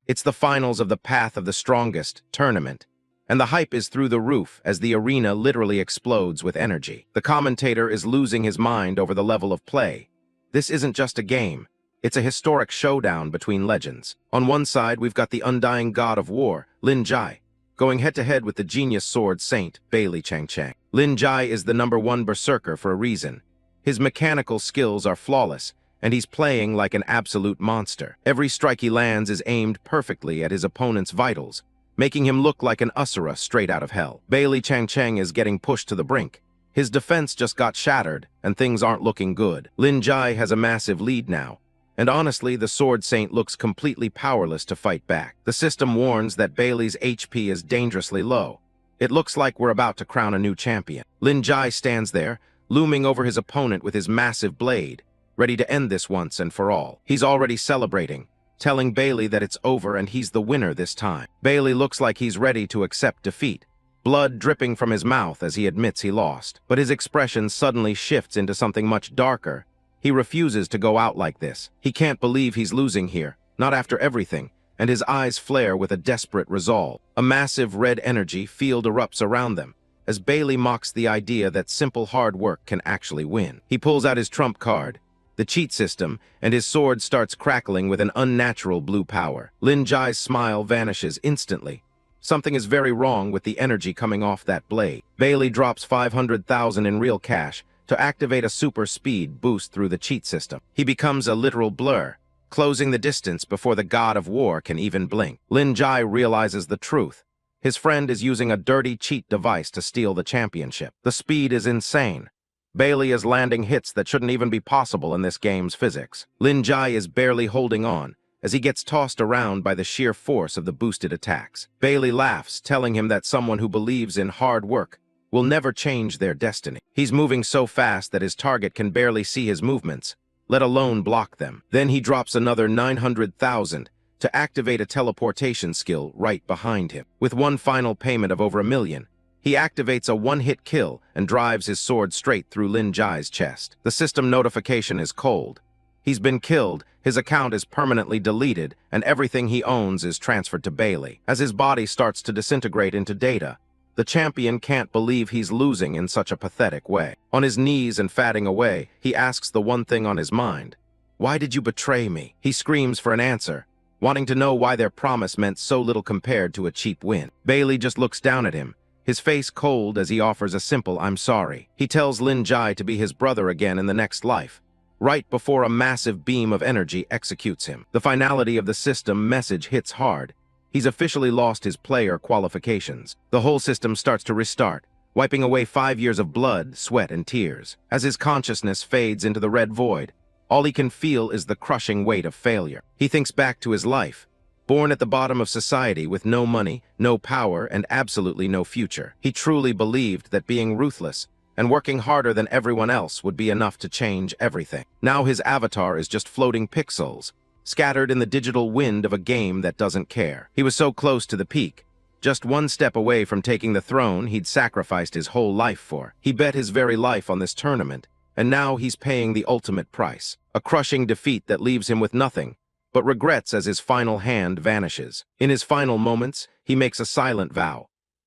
It's the finals of the Path of the Strongest tournament, and the hype is through the roof as the arena literally explodes with energy. The commentator is losing his mind over the level of play. This isn't just a game. It's a historic showdown between legends. On one side, we've got the undying god of war, Lin Jai, going head-to-head with the genius sword saint, Bailey Chang. Lin Jai is the #1 berserker for a reason. His mechanical skills are flawless, and he's playing like an absolute monster. Every strike he lands is aimed perfectly at his opponent's vitals, making him look like an Asura straight out of hell. Bailey Chang is getting pushed to the brink. His defense just got shattered, and things aren't looking good. Lin Jai has a massive lead now, and honestly, the Sword Saint looks completely powerless to fight back. The system warns that Bailey's HP is dangerously low. It looks like we're about to crown a new champion. Lin Jai stands there, looming over his opponent with his massive blade, ready to end this once and for all. He's already celebrating, telling Bailey that it's over and he's the winner this time. Bailey looks like he's ready to accept defeat, blood dripping from his mouth as he admits he lost. But his expression suddenly shifts into something much darker. He refuses to go out like this. He can't believe he's losing here, not after everything, and his eyes flare with a desperate resolve. A massive red energy field erupts around them, as Bailey mocks the idea that simple hard work can actually win. He pulls out his trump card, the cheat system, and his sword starts crackling with an unnatural blue power. Lin Jai's smile vanishes instantly. Something is very wrong with the energy coming off that blade. Bailey drops 500,000 in real cash to activate a super speed boost through the cheat system. He becomes a literal blur, closing the distance before the god of war can even blink. Lin Jai realizes the truth. His friend is using a dirty cheat device to steal the championship. The speed is insane. Bailey is landing hits that shouldn't even be possible in this game's physics. Lin Jai is barely holding on as he gets tossed around by the sheer force of the boosted attacks. Bailey laughs, telling him that someone who believes in hard work will never change their destiny. He's moving so fast that his target can barely see his movements, let alone block them. Then he drops another 900,000 to activate a teleportation skill right behind him. With one final payment of over $1 million, he activates a one-hit kill and drives his sword straight through Lin Jai's chest. The system notification is cold. He's been killed, his account is permanently deleted, and everything he owns is transferred to Bailey. As his body starts to disintegrate into data, the champion can't believe he's losing in such a pathetic way. On his knees and fatting away, he asks the one thing on his mind. Why did you betray me? He screams for an answer, wanting to know why their promise meant so little compared to a cheap win. Bailey just looks down at him, his face cold as he offers a simple "I'm sorry." He tells Lin Jai to be his brother again in the next life, right before a massive beam of energy executes him. The finality of the system message hits hard. He's officially lost his player qualifications. The whole system starts to restart, wiping away 5 years of blood, sweat, and tears. As his consciousness fades into the red void, all he can feel is the crushing weight of failure. He thinks back to his life, born at the bottom of society with no money, no power, and absolutely no future. He truly believed that being ruthless and working harder than everyone else would be enough to change everything. Now his avatar is just floating pixels, scattered in the digital wind of a game that doesn't care. He was so close to the peak, just one step away from taking the throne he'd sacrificed his whole life for. He bet his very life on this tournament, and now he's paying the ultimate price. A crushing defeat that leaves him with nothing but regrets as his final hand vanishes. In his final moments, he makes a silent vow.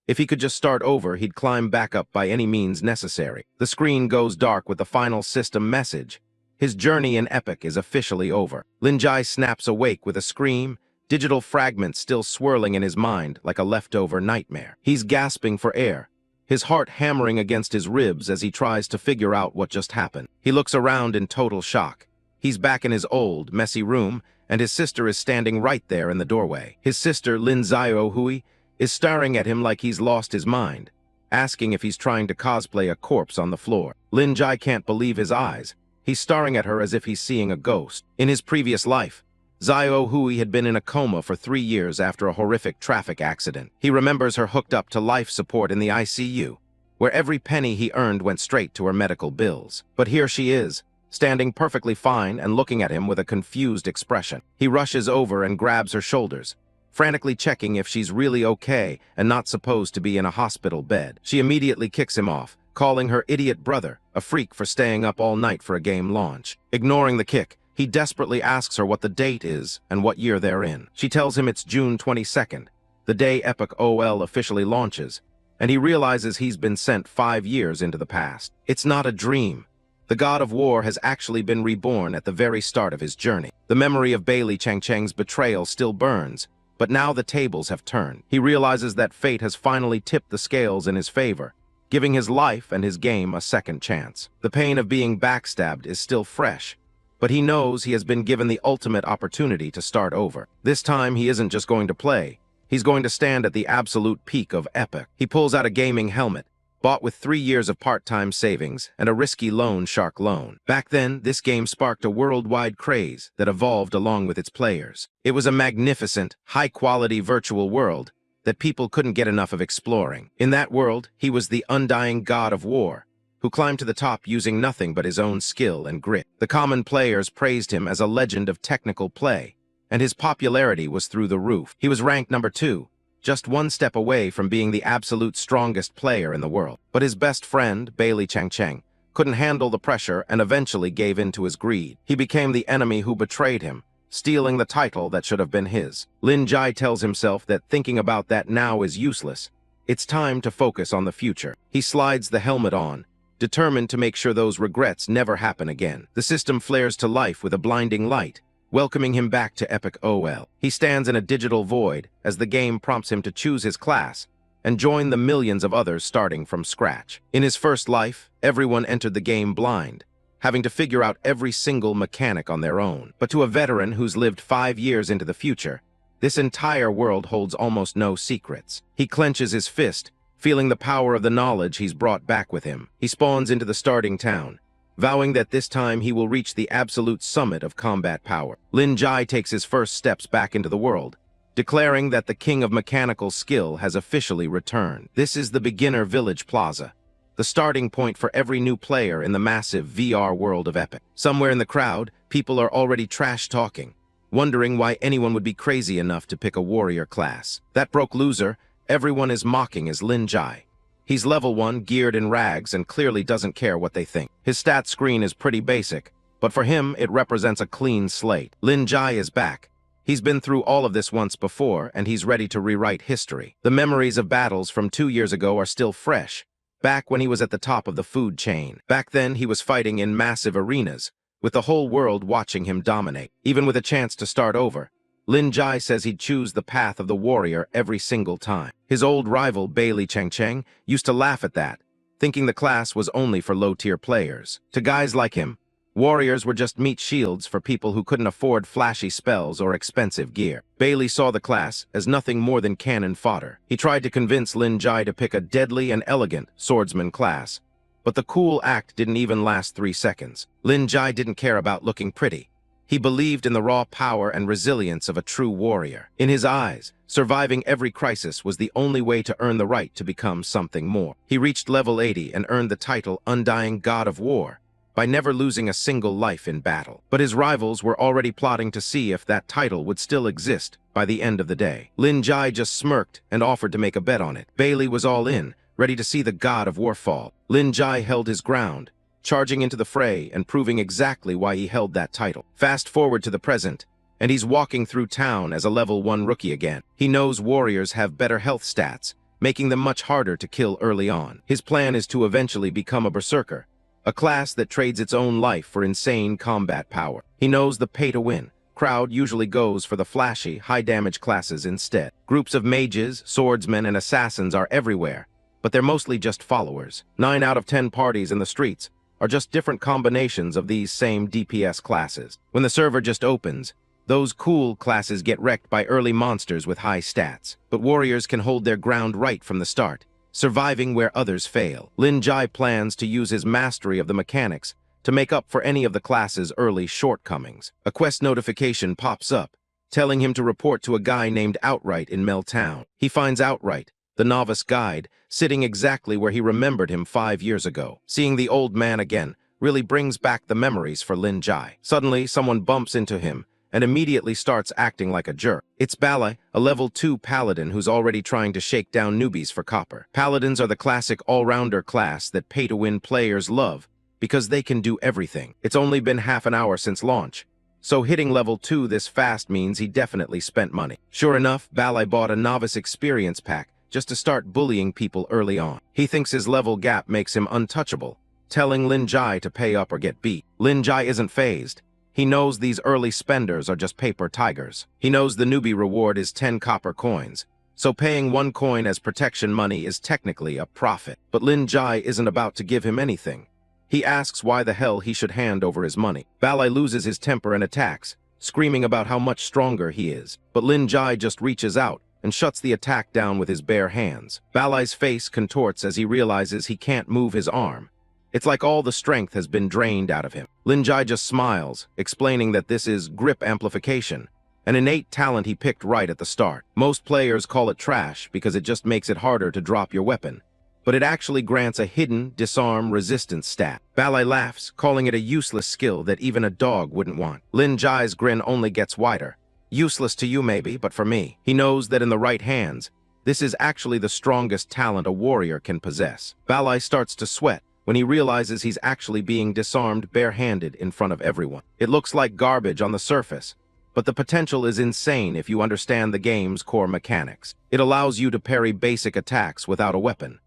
If he could just start over, he'd climb back up by any means necessary. The screen goes dark with the final system message. His journey in Epic is officially over. Lin Jai snaps awake with a scream, digital fragments still swirling in his mind like a leftover nightmare. He's gasping for air, his heart hammering against his ribs as he tries to figure out what just happened. He looks around in total shock. He's back in his old, messy room, and his sister is standing right there in the doorway. His sister, Lin Xiaohui, is staring at him like he's lost his mind, asking if he's trying to cosplay a corpse on the floor. Lin Jai can't believe his eyes. He's staring at her as if he's seeing a ghost. In his previous life, Xiaohui had been in a coma for 3 years after a horrific traffic accident. He remembers her hooked up to life support in the ICU, where every penny he earned went straight to her medical bills. But here she is, standing perfectly fine and looking at him with a confused expression. He rushes over and grabs her shoulders, frantically checking if she's really okay and not supposed to be in a hospital bed. She immediately kicks him off, calling her idiot brother a freak for staying up all night for a game launch. Ignoring the kick, He desperately asks her what the date is and what year they're in. She tells him it's June 22nd, the day Epic OL officially launches, and he realizes he's been sent 5 years into the past. It's not a dream. The god of war has actually been reborn at the very start of his journey. The memory of Bailey Changcheng's betrayal still burns, but now the tables have turned. He realizes that fate has finally tipped the scales in his favor, giving his life and his game a second chance. The pain of being backstabbed is still fresh, but he knows he has been given the ultimate opportunity to start over. This time he isn't just going to play, he's going to stand at the absolute peak of Epic. He pulls out a gaming helmet, bought with 3 years of part-time savings and a risky loan shark loan. Back then, this game sparked a worldwide craze that evolved along with its players. It was a magnificent, high-quality virtual world that people couldn't get enough of exploring. In that world, he was the undying god of war, who climbed to the top using nothing but his own skill and grit. The common players praised him as a legend of technical play, and his popularity was through the roof. He was ranked number 2, just 1 step away from being the absolute strongest player in the world. But his best friend, Bailey Changcheng, couldn't handle the pressure and eventually gave in to his greed. He became the enemy who betrayed him, stealing the title that should have been his. Lin Jai tells himself that thinking about that now is useless. It's time to focus on the future. He slides the helmet on, determined to make sure those regrets never happen again. The system flares to life with a blinding light, welcoming him back to Epic OL. He stands in a digital void as the game prompts him to choose his class and join the millions of others starting from scratch. In his first life, everyone entered the game blind, having to figure out every single mechanic on their own. But to a veteran who's lived 5 years into the future, this entire world holds almost no secrets. He clenches his fist, feeling the power of the knowledge he's brought back with him. He spawns into the starting town, vowing that this time he will reach the absolute summit of combat power. Lin Jai takes his first steps back into the world, declaring that the king of mechanical skill has officially returned. This is the beginner village plaza, the starting point for every new player in the massive VR world of Epic. Somewhere in the crowd, people are already trash-talking, wondering why anyone would be crazy enough to pick a warrior class. That broke loser everyone is mocking is Lin Jai. He's level 1, geared in rags, and clearly doesn't care what they think. His stat screen is pretty basic, but for him it represents a clean slate. Lin Jai is back. He's been through all of this once before, and he's ready to rewrite history. The memories of battles from 2 years ago are still fresh, back when he was at the top of the food chain. Back then, he was fighting in massive arenas, with the whole world watching him dominate. Even with a chance to start over, Lin Jai says he'd choose the path of the warrior every single time. His old rival, Bailey Changcheng, used to laugh at that, thinking the class was only for low-tier players. To guys like him, warriors were just meat shields for people who couldn't afford flashy spells or expensive gear. Bailey saw the class as nothing more than cannon fodder. He tried to convince Lin Jai to pick a deadly and elegant swordsman class, but the cool act didn't even last 3 seconds. Lin Jai didn't care about looking pretty. He believed in the raw power and resilience of a true warrior. In his eyes, surviving every crisis was the only way to earn the right to become something more. He reached level 80 and earned the title Undying God of War by never losing a single life in battle. But his rivals were already plotting to see if that title would still exist by the end of the day. Lin Jai just smirked and offered to make a bet on it. Bailey was all in, ready to see the God of War fall. Lin Jai held his ground, charging into the fray and proving exactly why he held that title. Fast forward to the present, and he's walking through town as a level 1 rookie again. He knows warriors have better health stats, making them much harder to kill early on. His plan is to eventually become a berserker, a class that trades its own life for insane combat power. He knows the pay-to-win crowd usually goes for the flashy, high-damage classes instead. Groups of mages, swordsmen, and assassins are everywhere, but they're mostly just followers. 9 out of 10 parties in the streets are just different combinations of these same DPS classes. When the server just opens, those cool classes get wrecked by early monsters with high stats. But warriors can hold their ground right from the start, surviving where others fail. Lin Jai plans to use his mastery of the mechanics to make up for any of the class's early shortcomings. A quest notification pops up, telling him to report to a guy named Outright in Mel Town. He finds Outright, the novice guide, sitting exactly where he remembered him 5 years ago. Seeing the old man again really brings back the memories for Lin Jai. Suddenly, someone bumps into him and immediately starts acting like a jerk. It's Bala, a level 2 paladin who's already trying to shake down newbies for copper. Paladins are the classic all-rounder class that pay-to-win players love because they can do everything. It's only been half an hour since launch, so hitting level 2 this fast means he definitely spent money. Sure enough, Balai bought a novice experience pack just to start bullying people early on. He thinks his level gap makes him untouchable, telling Lin Jai to pay up or get beat. Lin Jai isn't fazed. He knows these early spenders are just paper tigers. He knows the newbie reward is 10 copper coins, so paying 1 coin as protection money is technically a profit. But Lin Jai isn't about to give him anything. He asks why the hell he should hand over his money. Balai loses his temper and attacks, screaming about how much stronger he is. But Lin Jai just reaches out and shuts the attack down with his bare hands. Balai's face contorts as he realizes he can't move his arm. It's like all the strength has been drained out of him. Lin Jai just smiles, explaining that this is grip amplification, an innate talent he picked right at the start. Most players call it trash because it just makes it harder to drop your weapon, but it actually grants a hidden disarm resistance stat. Balai laughs, calling it a useless skill that even a dog wouldn't want. Lin Jai's grin only gets wider. Useless to you maybe, but for me. He knows that in the right hands, this is actually the strongest talent a warrior can possess. Balai starts to sweat when he realizes he's actually being disarmed barehanded in front of everyone. It looks like garbage on the surface, but the potential is insane if you understand the game's core mechanics. It allows you to parry basic attacks without a weapon.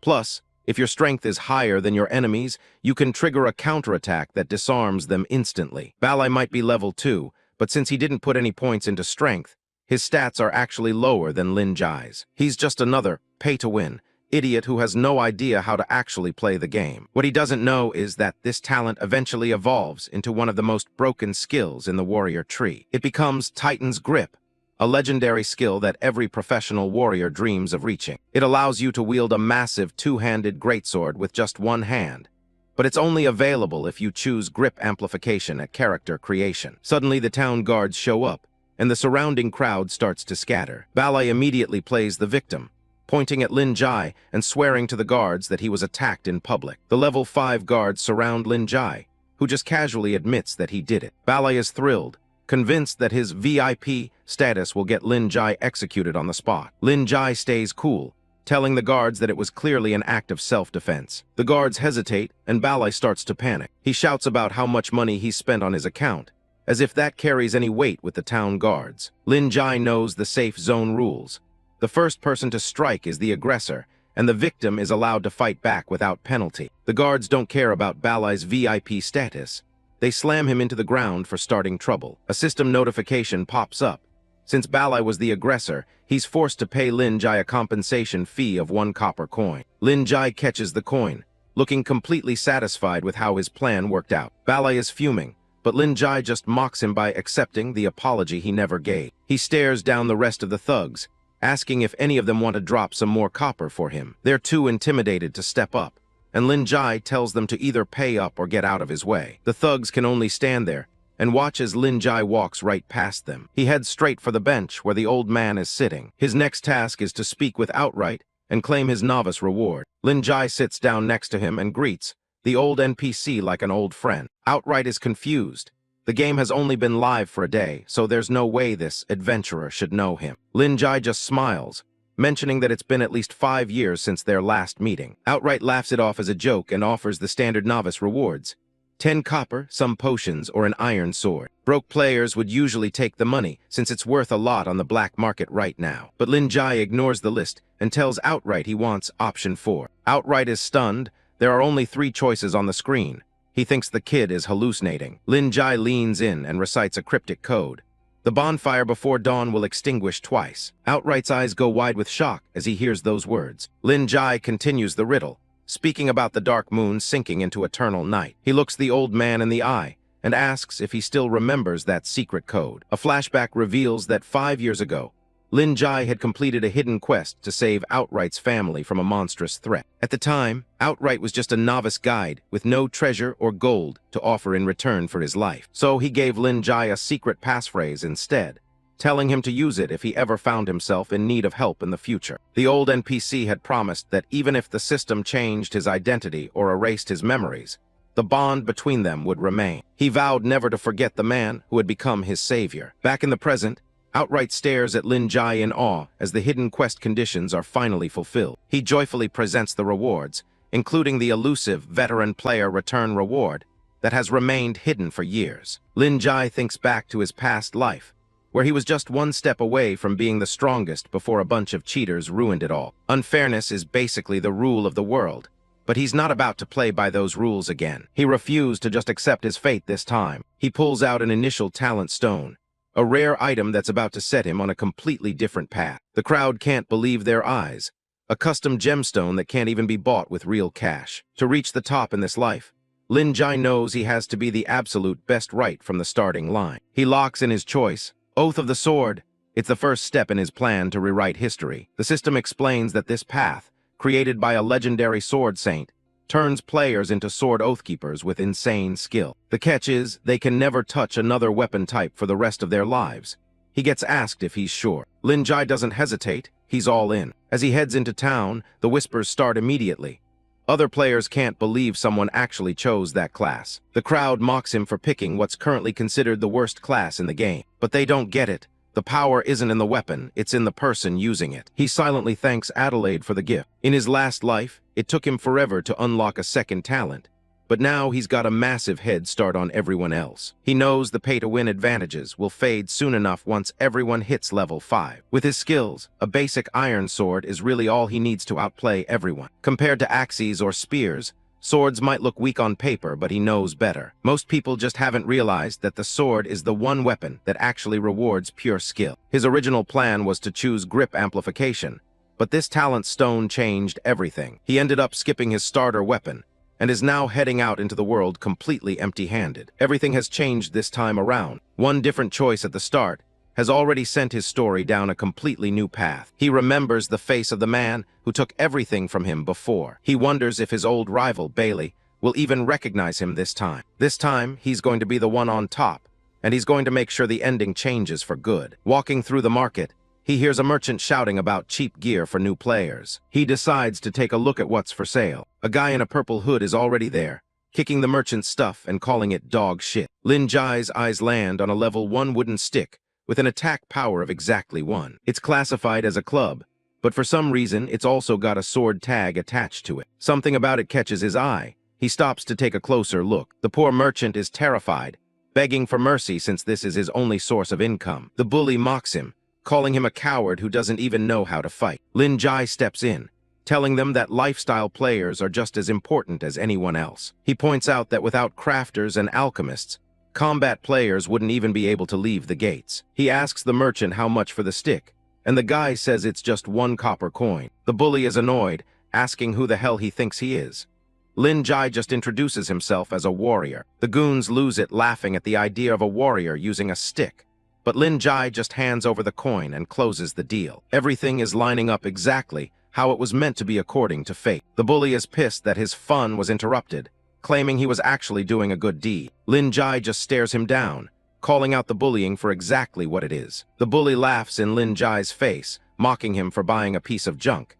Plus, if your strength is higher than your enemies, you can trigger a counterattack that disarms them instantly. Balai might be level 2, but since he didn't put any points into strength, his stats are actually lower than Lin Jai's. He's just another pay-to-win idiot who has no idea how to actually play the game. What he doesn't know is that this talent eventually evolves into one of the most broken skills in the warrior tree. It becomes Titan's Grip, a legendary skill that every professional warrior dreams of reaching. It allows you to wield a massive two-handed greatsword with just one hand, but it's only available if you choose grip amplification at character creation. Suddenly the town guards show up, and the surrounding crowd starts to scatter. Balai immediately plays the victim, pointing at Lin Jai and swearing to the guards that he was attacked in public. The level 5 guards surround Lin Jai, who just casually admits that he did it. Balai is thrilled, convinced that his VIP status will get Lin Jai executed on the spot. Lin Jai stays cool, telling the guards that it was clearly an act of self-defense. The guards hesitate, and Balai starts to panic. He shouts about how much money he spent on his account, as if that carries any weight with the town guards. Lin Jai knows the safe zone rules. The first person to strike is the aggressor, and the victim is allowed to fight back without penalty. The guards don't care about Balai's VIP status. They slam him into the ground for starting trouble. A system notification pops up. Since Balai was the aggressor, he's forced to pay Lin Jai a compensation fee of 1 copper coin. Lin Jai catches the coin, looking completely satisfied with how his plan worked out. Balai is fuming, but Lin Jai just mocks him by accepting the apology he never gave. He stares down the rest of the thugs, asking if any of them want to drop some more copper for him. They're too intimidated to step up, and Lin Jai tells them to either pay up or get out of his way. The thugs can only stand there and watch as Lin Jai walks right past them. He heads straight for the bench where the old man is sitting. His next task is to speak with Outright and claim his novice reward. Lin Jai sits down next to him and greets the old NPC like an old friend. Outright is confused. The game has only been live for a day, so there's no way this adventurer should know him. Lin Jai just smiles, mentioning that it's been at least 5 years since their last meeting. Outright laughs it off as a joke and offers the standard novice rewards: 10 copper, some potions, or an iron sword. Broke players would usually take the money, since it's worth a lot on the black market right now. But Lin Jai ignores the list and tells Outright he wants option 4. Outright is stunned. There are only 3 choices on the screen. He thinks the kid is hallucinating. Lin Jai leans in and recites a cryptic code. The bonfire before dawn will extinguish twice. Outright's eyes go wide with shock as he hears those words. Lin Jai continues the riddle, speaking about the dark moon sinking into eternal night. He looks the old man in the eye and asks if he still remembers that secret code. A flashback reveals that 5 years ago, Lin Jai had completed a hidden quest to save Outright's family from a monstrous threat. At the time, Outright was just a novice guide with no treasure or gold to offer in return for his life. So he gave Lin Jai a secret passphrase instead, telling him to use it if he ever found himself in need of help in the future. The old NPC had promised that even if the system changed his identity or erased his memories, the bond between them would remain. He vowed never to forget the man who had become his savior. Back in the present, Outright stares at Lin Jai in awe as the hidden quest conditions are finally fulfilled. He joyfully presents the rewards, including the elusive veteran player return reward, that has remained hidden for years. Lin Jai thinks back to his past life, where he was just one step away from being the strongest before a bunch of cheaters ruined it all. Unfairness is basically the rule of the world, but he's not about to play by those rules again. He refused to just accept his fate this time. He pulls out an initial talent stone, a rare item that's about to set him on a completely different path. The crowd can't believe their eyes. A custom gemstone that can't even be bought with real cash. To reach the top in this life, Lin Jai knows he has to be the absolute best right from the starting line. He locks in his choice, Oath of the Sword. It's the first step in his plan to rewrite history. The system explains that this path, created by a legendary sword saint, turns players into sword oathkeepers with insane skill. The catch is, they can never touch another weapon type for the rest of their lives. He gets asked if he's sure. Lin Jai doesn't hesitate, he's all in. As he heads into town, the whispers start immediately. Other players can't believe someone actually chose that class. The crowd mocks him for picking what's currently considered the worst class in the game. But they don't get it. The power isn't in the weapon, it's in the person using it. He silently thanks Adelaide for the gift. In his last life, it took him forever to unlock a second talent, but now he's got a massive head start on everyone else. He knows the pay-to-win advantages will fade soon enough once everyone hits level 5. With his skills, a basic iron sword is really all he needs to outplay everyone. Compared to axes or spears, swords might look weak on paper, but he knows better. Most people just haven't realized that the sword is the one weapon that actually rewards pure skill. His original plan was to choose grip amplification, but this talent stone changed everything. He ended up skipping his starter weapon, and is now heading out into the world completely empty-handed. Everything has changed this time around. One different choice at the start has already sent his story down a completely new path. He remembers the face of the man who took everything from him before. He wonders if his old rival, Bailey, will even recognize him this time. This time, he's going to be the one on top, and he's going to make sure the ending changes for good. Walking through the market, he hears a merchant shouting about cheap gear for new players. He decides to take a look at what's for sale. A guy in a purple hood is already there, kicking the merchant's stuff and calling it dog shit. Lin Jai's eyes land on a level 1 wooden stick with an attack power of exactly 1. It's classified as a club, but for some reason it's also got a sword tag attached to it. Something about it catches his eye. He stops to take a closer look. The poor merchant is terrified, begging for mercy since this is his only source of income. The bully mocks him, calling him a coward who doesn't even know how to fight. Lin Jai steps in, telling them that lifestyle players are just as important as anyone else. He points out that without crafters and alchemists, combat players wouldn't even be able to leave the gates. He asks the merchant how much for the stick, and the guy says it's just 1 copper coin. The bully is annoyed, asking who the hell he thinks he is. Lin Jai just introduces himself as a warrior. The goons lose it, laughing at the idea of a warrior using a stick. But Lin Jai just hands over the coin and closes the deal. Everything is lining up exactly how it was meant to be according to fate. The bully is pissed that his fun was interrupted, claiming he was actually doing a good deed. Lin Jai just stares him down, calling out the bullying for exactly what it is. The bully laughs in Lin Jai's face, mocking him for buying a piece of junk.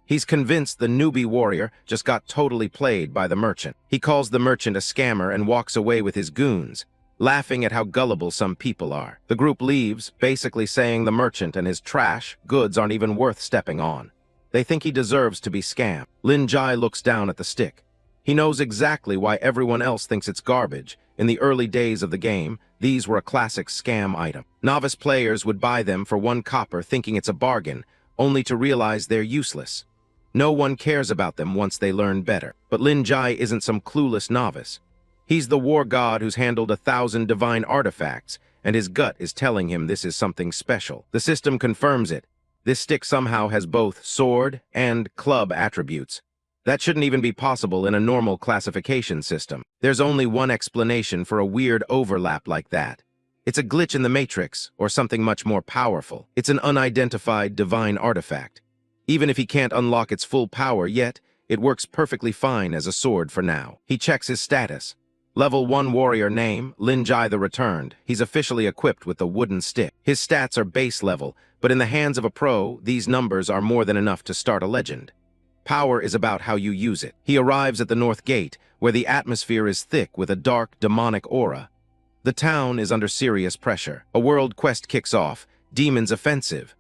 He's convinced the newbie warrior just got totally played by the merchant. He calls the merchant a scammer and walks away with his goons, laughing at how gullible some people are. The group leaves, basically saying the merchant and his trash goods aren't even worth stepping on. They think he deserves to be scammed. Lin Jai looks down at the stick. He knows exactly why everyone else thinks it's garbage. In the early days of the game, these were a classic scam item. Novice players would buy them for 1 copper thinking it's a bargain, only to realize they're useless. No one cares about them once they learn better. But Lin Jai isn't some clueless novice. He's the war god who's handled 1,000 divine artifacts, and his gut is telling him this is something special. The system confirms it. This stick somehow has both sword and club attributes. That shouldn't even be possible in a normal classification system. There's only one explanation for a weird overlap like that. It's a glitch in the matrix, or something much more powerful. It's an unidentified divine artifact. Even if he can't unlock its full power yet, it works perfectly fine as a sword for now. He checks his status. Level 1 warrior name, Lin Jai the Returned. He's officially equipped with the wooden stick. His stats are base level, but in the hands of a pro, these numbers are more than enough to start a legend. Power is about how you use it. He arrives at the North Gate, where the atmosphere is thick with a dark, demonic aura. The town is under serious pressure. A world quest kicks off, Demons Offensive.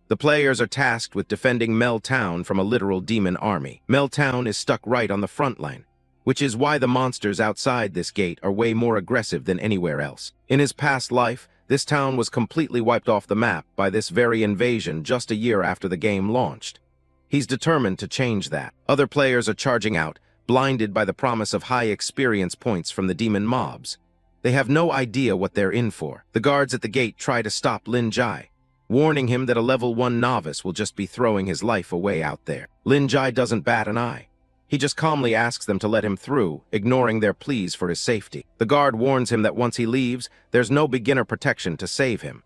The players are tasked with defending Mel Town from a literal demon army. Mel Town is stuck right on the front line, which is why the monsters outside this gate are way more aggressive than anywhere else. In his past life, this town was completely wiped off the map by this very invasion just a year after the game launched. He's determined to change that. Other players are charging out, blinded by the promise of high experience points from the demon mobs. They have no idea what they're in for. The guards at the gate try to stop Lin Jai, warning him that a level 1 novice will just be throwing his life away out there. Lin Jai doesn't bat an eye. He just calmly asks them to let him through, ignoring their pleas for his safety. The guard warns him that once he leaves, there's no beginner protection to save him.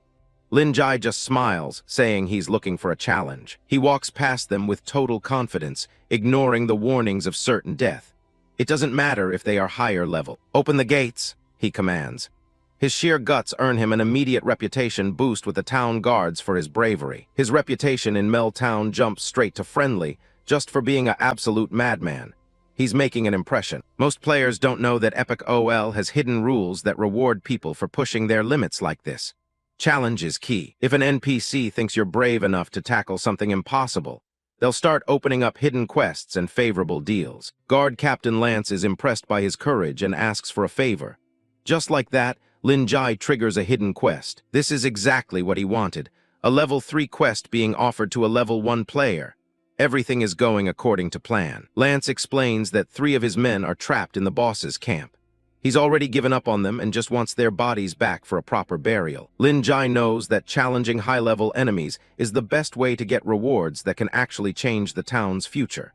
Lin Jai just smiles, saying he's looking for a challenge. He walks past them with total confidence, ignoring the warnings of certain death. It doesn't matter if they are higher level. "Open the gates," he commands. His sheer guts earn him an immediate reputation boost with the town guards for his bravery. His reputation in Mel Town jumps straight to friendly, just for being an absolute madman. He's making an impression. Most players don't know that Epic OL has hidden rules that reward people for pushing their limits like this. Challenge is key. If an NPC thinks you're brave enough to tackle something impossible, they'll start opening up hidden quests and favorable deals. Guard Captain Lance is impressed by his courage and asks for a favor. Just like that, Lin Jai triggers a hidden quest. This is exactly what he wanted, a level 3 quest being offered to a level 1 player. Everything is going according to plan. Lance explains that 3 of his men are trapped in the boss's camp. He's already given up on them and just wants their bodies back for a proper burial. Lin Jai knows that challenging high-level enemies is the best way to get rewards that can actually change the town's future.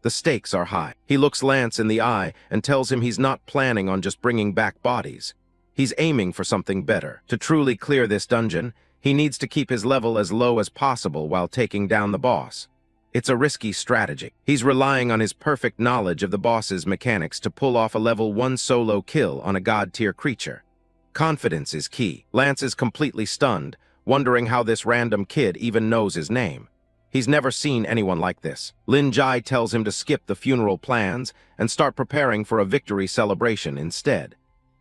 The stakes are high. He looks Lance in the eye and tells him he's not planning on just bringing back bodies. He's aiming for something better. To truly clear this dungeon, he needs to keep his level as low as possible while taking down the boss. It's a risky strategy. He's relying on his perfect knowledge of the boss's mechanics to pull off a level 1 solo kill on a god-tier creature. Confidence is key. Lance is completely stunned, wondering how this random kid even knows his name. He's never seen anyone like this. Lin Jai tells him to skip the funeral plans and start preparing for a victory celebration instead.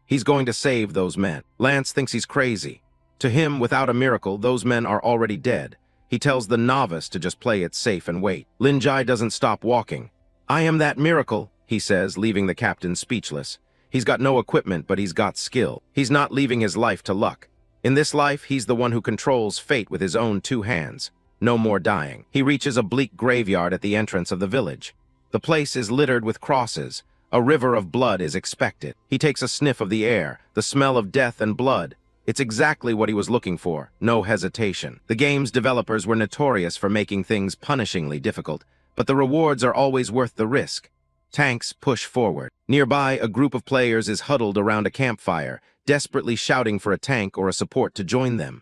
He's going to save those men. Lance thinks he's crazy. To him, without a miracle, those men are already dead. He tells the novice to just play it safe and wait. Lin Jai doesn't stop walking. "I am that miracle," he says, leaving the captain speechless. He's got no equipment, but he's got skill. He's not leaving his life to luck. In this life, he's the one who controls fate with his own 2 hands. No more dying. He reaches a bleak graveyard at the entrance of the village. The place is littered with crosses. A river of blood is expected. He takes a sniff of the air, the smell of death and blood. It's exactly what he was looking for, no hesitation. The game's developers were notorious for making things punishingly difficult, but the rewards are always worth the risk. Tanks push forward. Nearby, a group of players is huddled around a campfire, desperately shouting for a tank or a support to join them.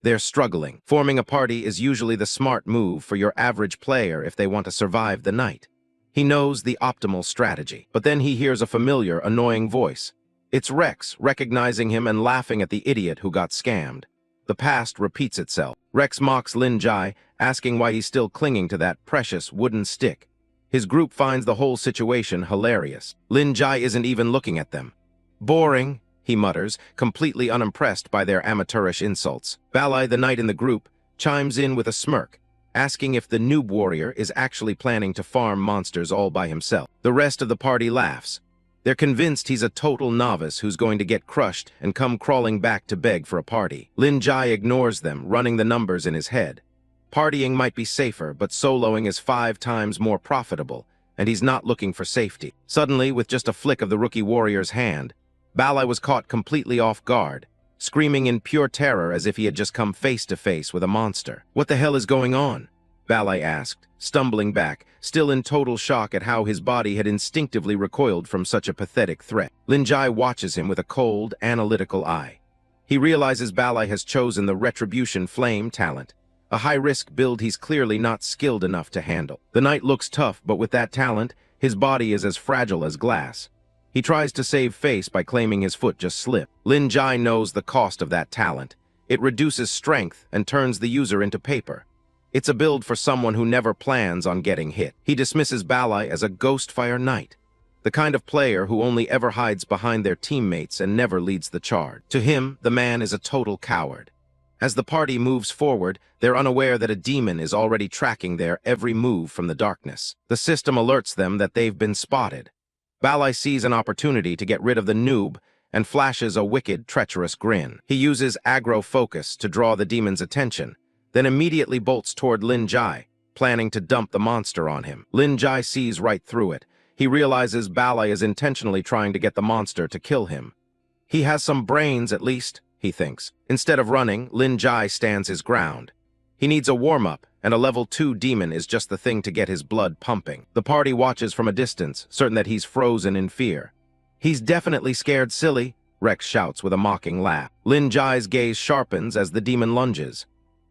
They're struggling. Forming a party is usually the smart move for your average player if they want to survive the night. He knows the optimal strategy, but then he hears a familiar, annoying voice. It's Rex, recognizing him and laughing at the idiot who got scammed. The past repeats itself. Rex mocks Lin Jai, asking why he's still clinging to that precious wooden stick. His group finds the whole situation hilarious. Lin Jai isn't even looking at them. "Boring," he mutters, completely unimpressed by their amateurish insults. Balai, the knight in the group, chimes in with a smirk, asking if the noob warrior is actually planning to farm monsters all by himself. The rest of the party laughs. They're convinced he's a total novice who's going to get crushed and come crawling back to beg for a party. Lin Jai ignores them, running the numbers in his head. Partying might be safer, but soloing is 5 times more profitable, and he's not looking for safety. Suddenly, with just a flick of the rookie warrior's hand, Balai was caught completely off guard, screaming in pure terror as if he had just come face to face with a monster. "What the hell is going on?" Balai asked, stumbling back, still in total shock at how his body had instinctively recoiled from such a pathetic threat. Lin Jai watches him with a cold, analytical eye. He realizes Balai has chosen the Retribution Flame talent, a high-risk build he's clearly not skilled enough to handle. The knight looks tough, but with that talent, his body is as fragile as glass. He tries to save face by claiming his foot just slipped. Lin Jai knows the cost of that talent. It reduces strength and turns the user into paper. It's a build for someone who never plans on getting hit. He dismisses Balai as a Ghostfire Knight, the kind of player who only ever hides behind their teammates and never leads the charge. To him, the man is a total coward. As the party moves forward, they're unaware that a demon is already tracking their every move from the darkness. The system alerts them that they've been spotted. Balai sees an opportunity to get rid of the noob and flashes a wicked, treacherous grin. He uses aggro focus to draw the demon's attention, then immediately bolts toward Lin Jai, planning to dump the monster on him. Lin Jai sees right through it. He realizes Balai is intentionally trying to get the monster to kill him. He has some brains, at least, he thinks. Instead of running, Lin Jai stands his ground. He needs a warm-up, and a level 2 demon is just the thing to get his blood pumping. The party watches from a distance, certain that he's frozen in fear. "He's definitely scared silly," Rex shouts with a mocking laugh. Lin Jai's gaze sharpens as the demon lunges.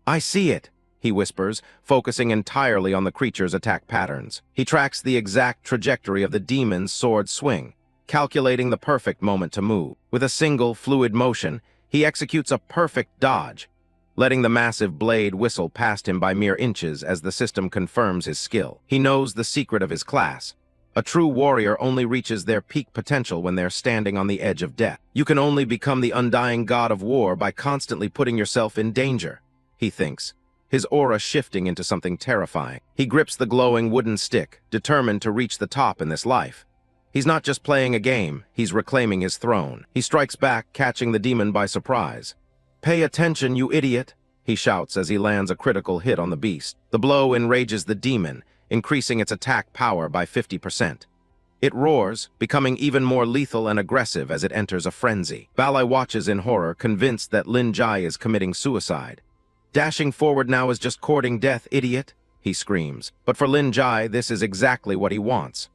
"I see it," he whispers, focusing entirely on the creature's attack patterns. He tracks the exact trajectory of the demon's sword swing, calculating the perfect moment to move. With a single, fluid motion, he executes a perfect dodge, letting the massive blade whistle past him by mere inches as the system confirms his skill. He knows the secret of his class. A true warrior only reaches their peak potential when they're standing on the edge of death. You can only become the undying god of war by constantly putting yourself in danger, he thinks, his aura shifting into something terrifying. He grips the glowing wooden stick, determined to reach the top in this life. He's not just playing a game, he's reclaiming his throne. He strikes back, catching the demon by surprise. "Pay attention, you idiot," he shouts as he lands a critical hit on the beast. The blow enrages the demon, increasing its attack power by 50%. It roars, becoming even more lethal and aggressive as it enters a frenzy. Balai watches in horror, convinced that Lin Jai is committing suicide. "Dashing forward now is just courting death, idiot," he screams. But for Lin Jai, this is exactly what he wants.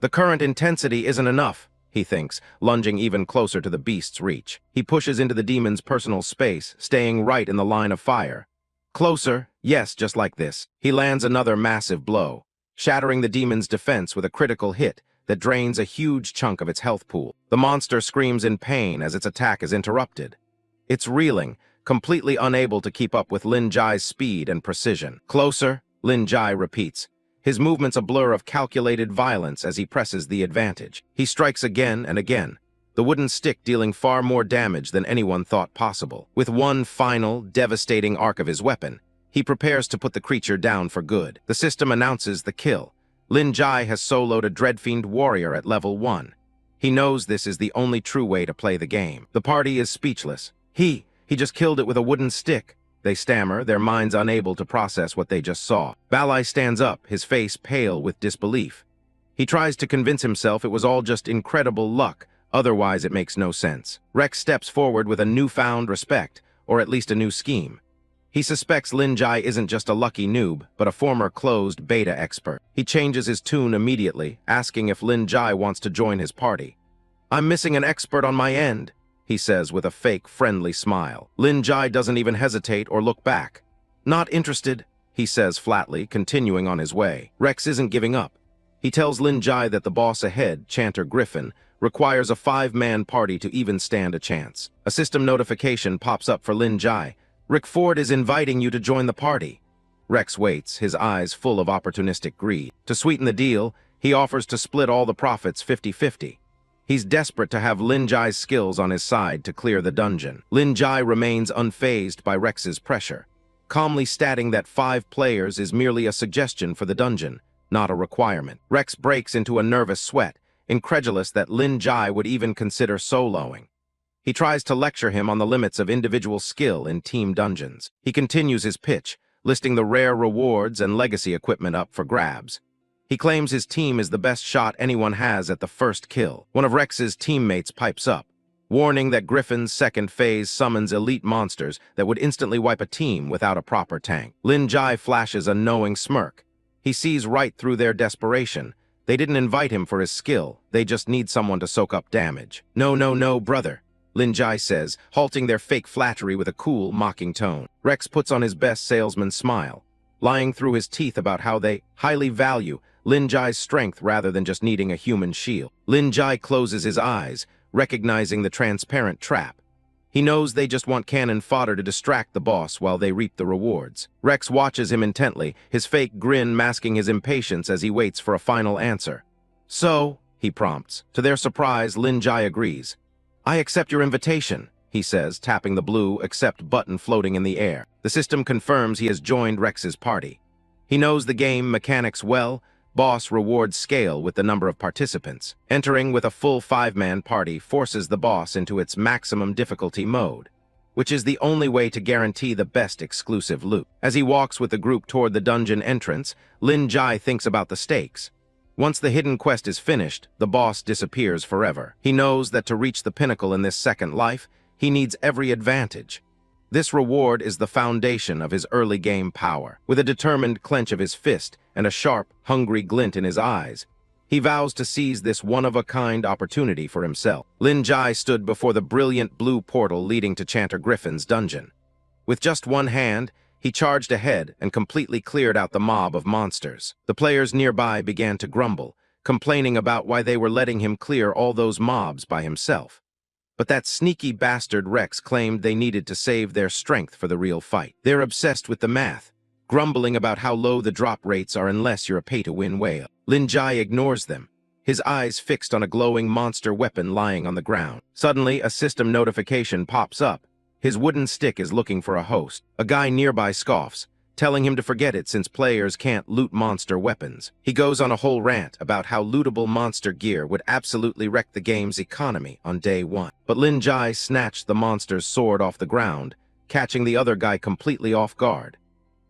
The current intensity isn't enough, he thinks, lunging even closer to the beast's reach. He pushes into the demon's personal space, staying right in the line of fire. Closer, yes, just like this. He lands another massive blow, shattering the demon's defense with a critical hit that drains a huge chunk of its health pool. The monster screams in pain as its attack is interrupted. It's reeling, completely unable to keep up with Lin Jai's speed and precision. "Closer," Lin Jai repeats, his movements a blur of calculated violence as he presses the advantage. He strikes again and again, the wooden stick dealing far more damage than anyone thought possible. With one final, devastating arc of his weapon, he prepares to put the creature down for good. The system announces the kill. Lin Jai has soloed a Dreadfiend warrior at level 1. He knows this is the only true way to play the game. The party is speechless. He just killed it with a wooden stick, they stammer, their minds unable to process what they just saw. Balai stands up, his face pale with disbelief. He tries to convince himself it was all just incredible luck, otherwise it makes no sense. Rex steps forward with a newfound respect, or at least a new scheme. He suspects Lin Jai isn't just a lucky noob, but a former closed beta expert. He changes his tune immediately, asking if Lin Jai wants to join his party. "I'm missing an expert on my end," he says with a fake, friendly smile. Lin Jai doesn't even hesitate or look back. "Not interested," he says flatly, continuing on his way. Rex isn't giving up. He tells Lin Jai that the boss ahead, Chanter Griffin, requires a 5-man party to even stand a chance. A system notification pops up for Lin Jai. "Rick Ford is inviting you to join the party." Rex waits, his eyes full of opportunistic greed. To sweeten the deal, he offers to split all the profits 50-50. He's desperate to have Lin Jai's skills on his side to clear the dungeon. Lin Jai remains unfazed by Rex's pressure, calmly stating that 5 players is merely a suggestion for the dungeon, not a requirement. Rex breaks into a nervous sweat, incredulous that Lin Jai would even consider soloing. He tries to lecture him on the limits of individual skill in team dungeons. He continues his pitch, listing the rare rewards and legacy equipment up for grabs. He claims his team is the best shot anyone has at the first kill. One of Rex's teammates pipes up, warning that Griffin's second phase summons elite monsters that would instantly wipe a team without a proper tank. Lin Jai flashes a knowing smirk. He sees right through their desperation. They didn't invite him for his skill, they just need someone to soak up damage. No, brother," Lin Jai says, halting their fake flattery with a cool, mocking tone. Rex puts on his best salesman smile, lying through his teeth about how they highly value Lin Jai's strength rather than just needing a human shield. Lin Jai closes his eyes, recognizing the transparent trap. He knows they just want cannon fodder to distract the boss while they reap the rewards. Rex watches him intently, his fake grin masking his impatience as he waits for a final answer. "So," he prompts. To their surprise, Lin Jai agrees. "I accept your invitation," he says, tapping the blue accept button floating in the air. The system confirms he has joined Rex's party. He knows the game mechanics well, boss rewards scale with the number of participants. Entering with a full 5-man party forces the boss into its maximum difficulty mode, which is the only way to guarantee the best exclusive loot. As he walks with the group toward the dungeon entrance, Lin Jai thinks about the stakes. Once the hidden quest is finished, the boss disappears forever. He knows that to reach the pinnacle in this second life, he needs every advantage. This reward is the foundation of his early game power. With a determined clench of his fist and a sharp, hungry glint in his eyes, he vows to seize this one-of-a-kind opportunity for himself. Lin Jai stood before the brilliant blue portal leading to Chanter Griffin's dungeon. With just one hand, he charged ahead and completely cleared out the mob of monsters. The players nearby began to grumble, complaining about why they were letting him clear all those mobs by himself. But that sneaky bastard Rex claimed they needed to save their strength for the real fight. They're obsessed with the math, grumbling about how low the drop rates are unless you're a pay-to-win whale. Lin Jai ignores them, his eyes fixed on a glowing monster weapon lying on the ground. Suddenly, a system notification pops up. His wooden stick is looking for a host. A guy nearby scoffs, telling him to forget it since players can't loot monster weapons. He goes on a whole rant about how lootable monster gear would absolutely wreck the game's economy on day one. But Lin Jai snatched the monster's sword off the ground, catching the other guy completely off guard.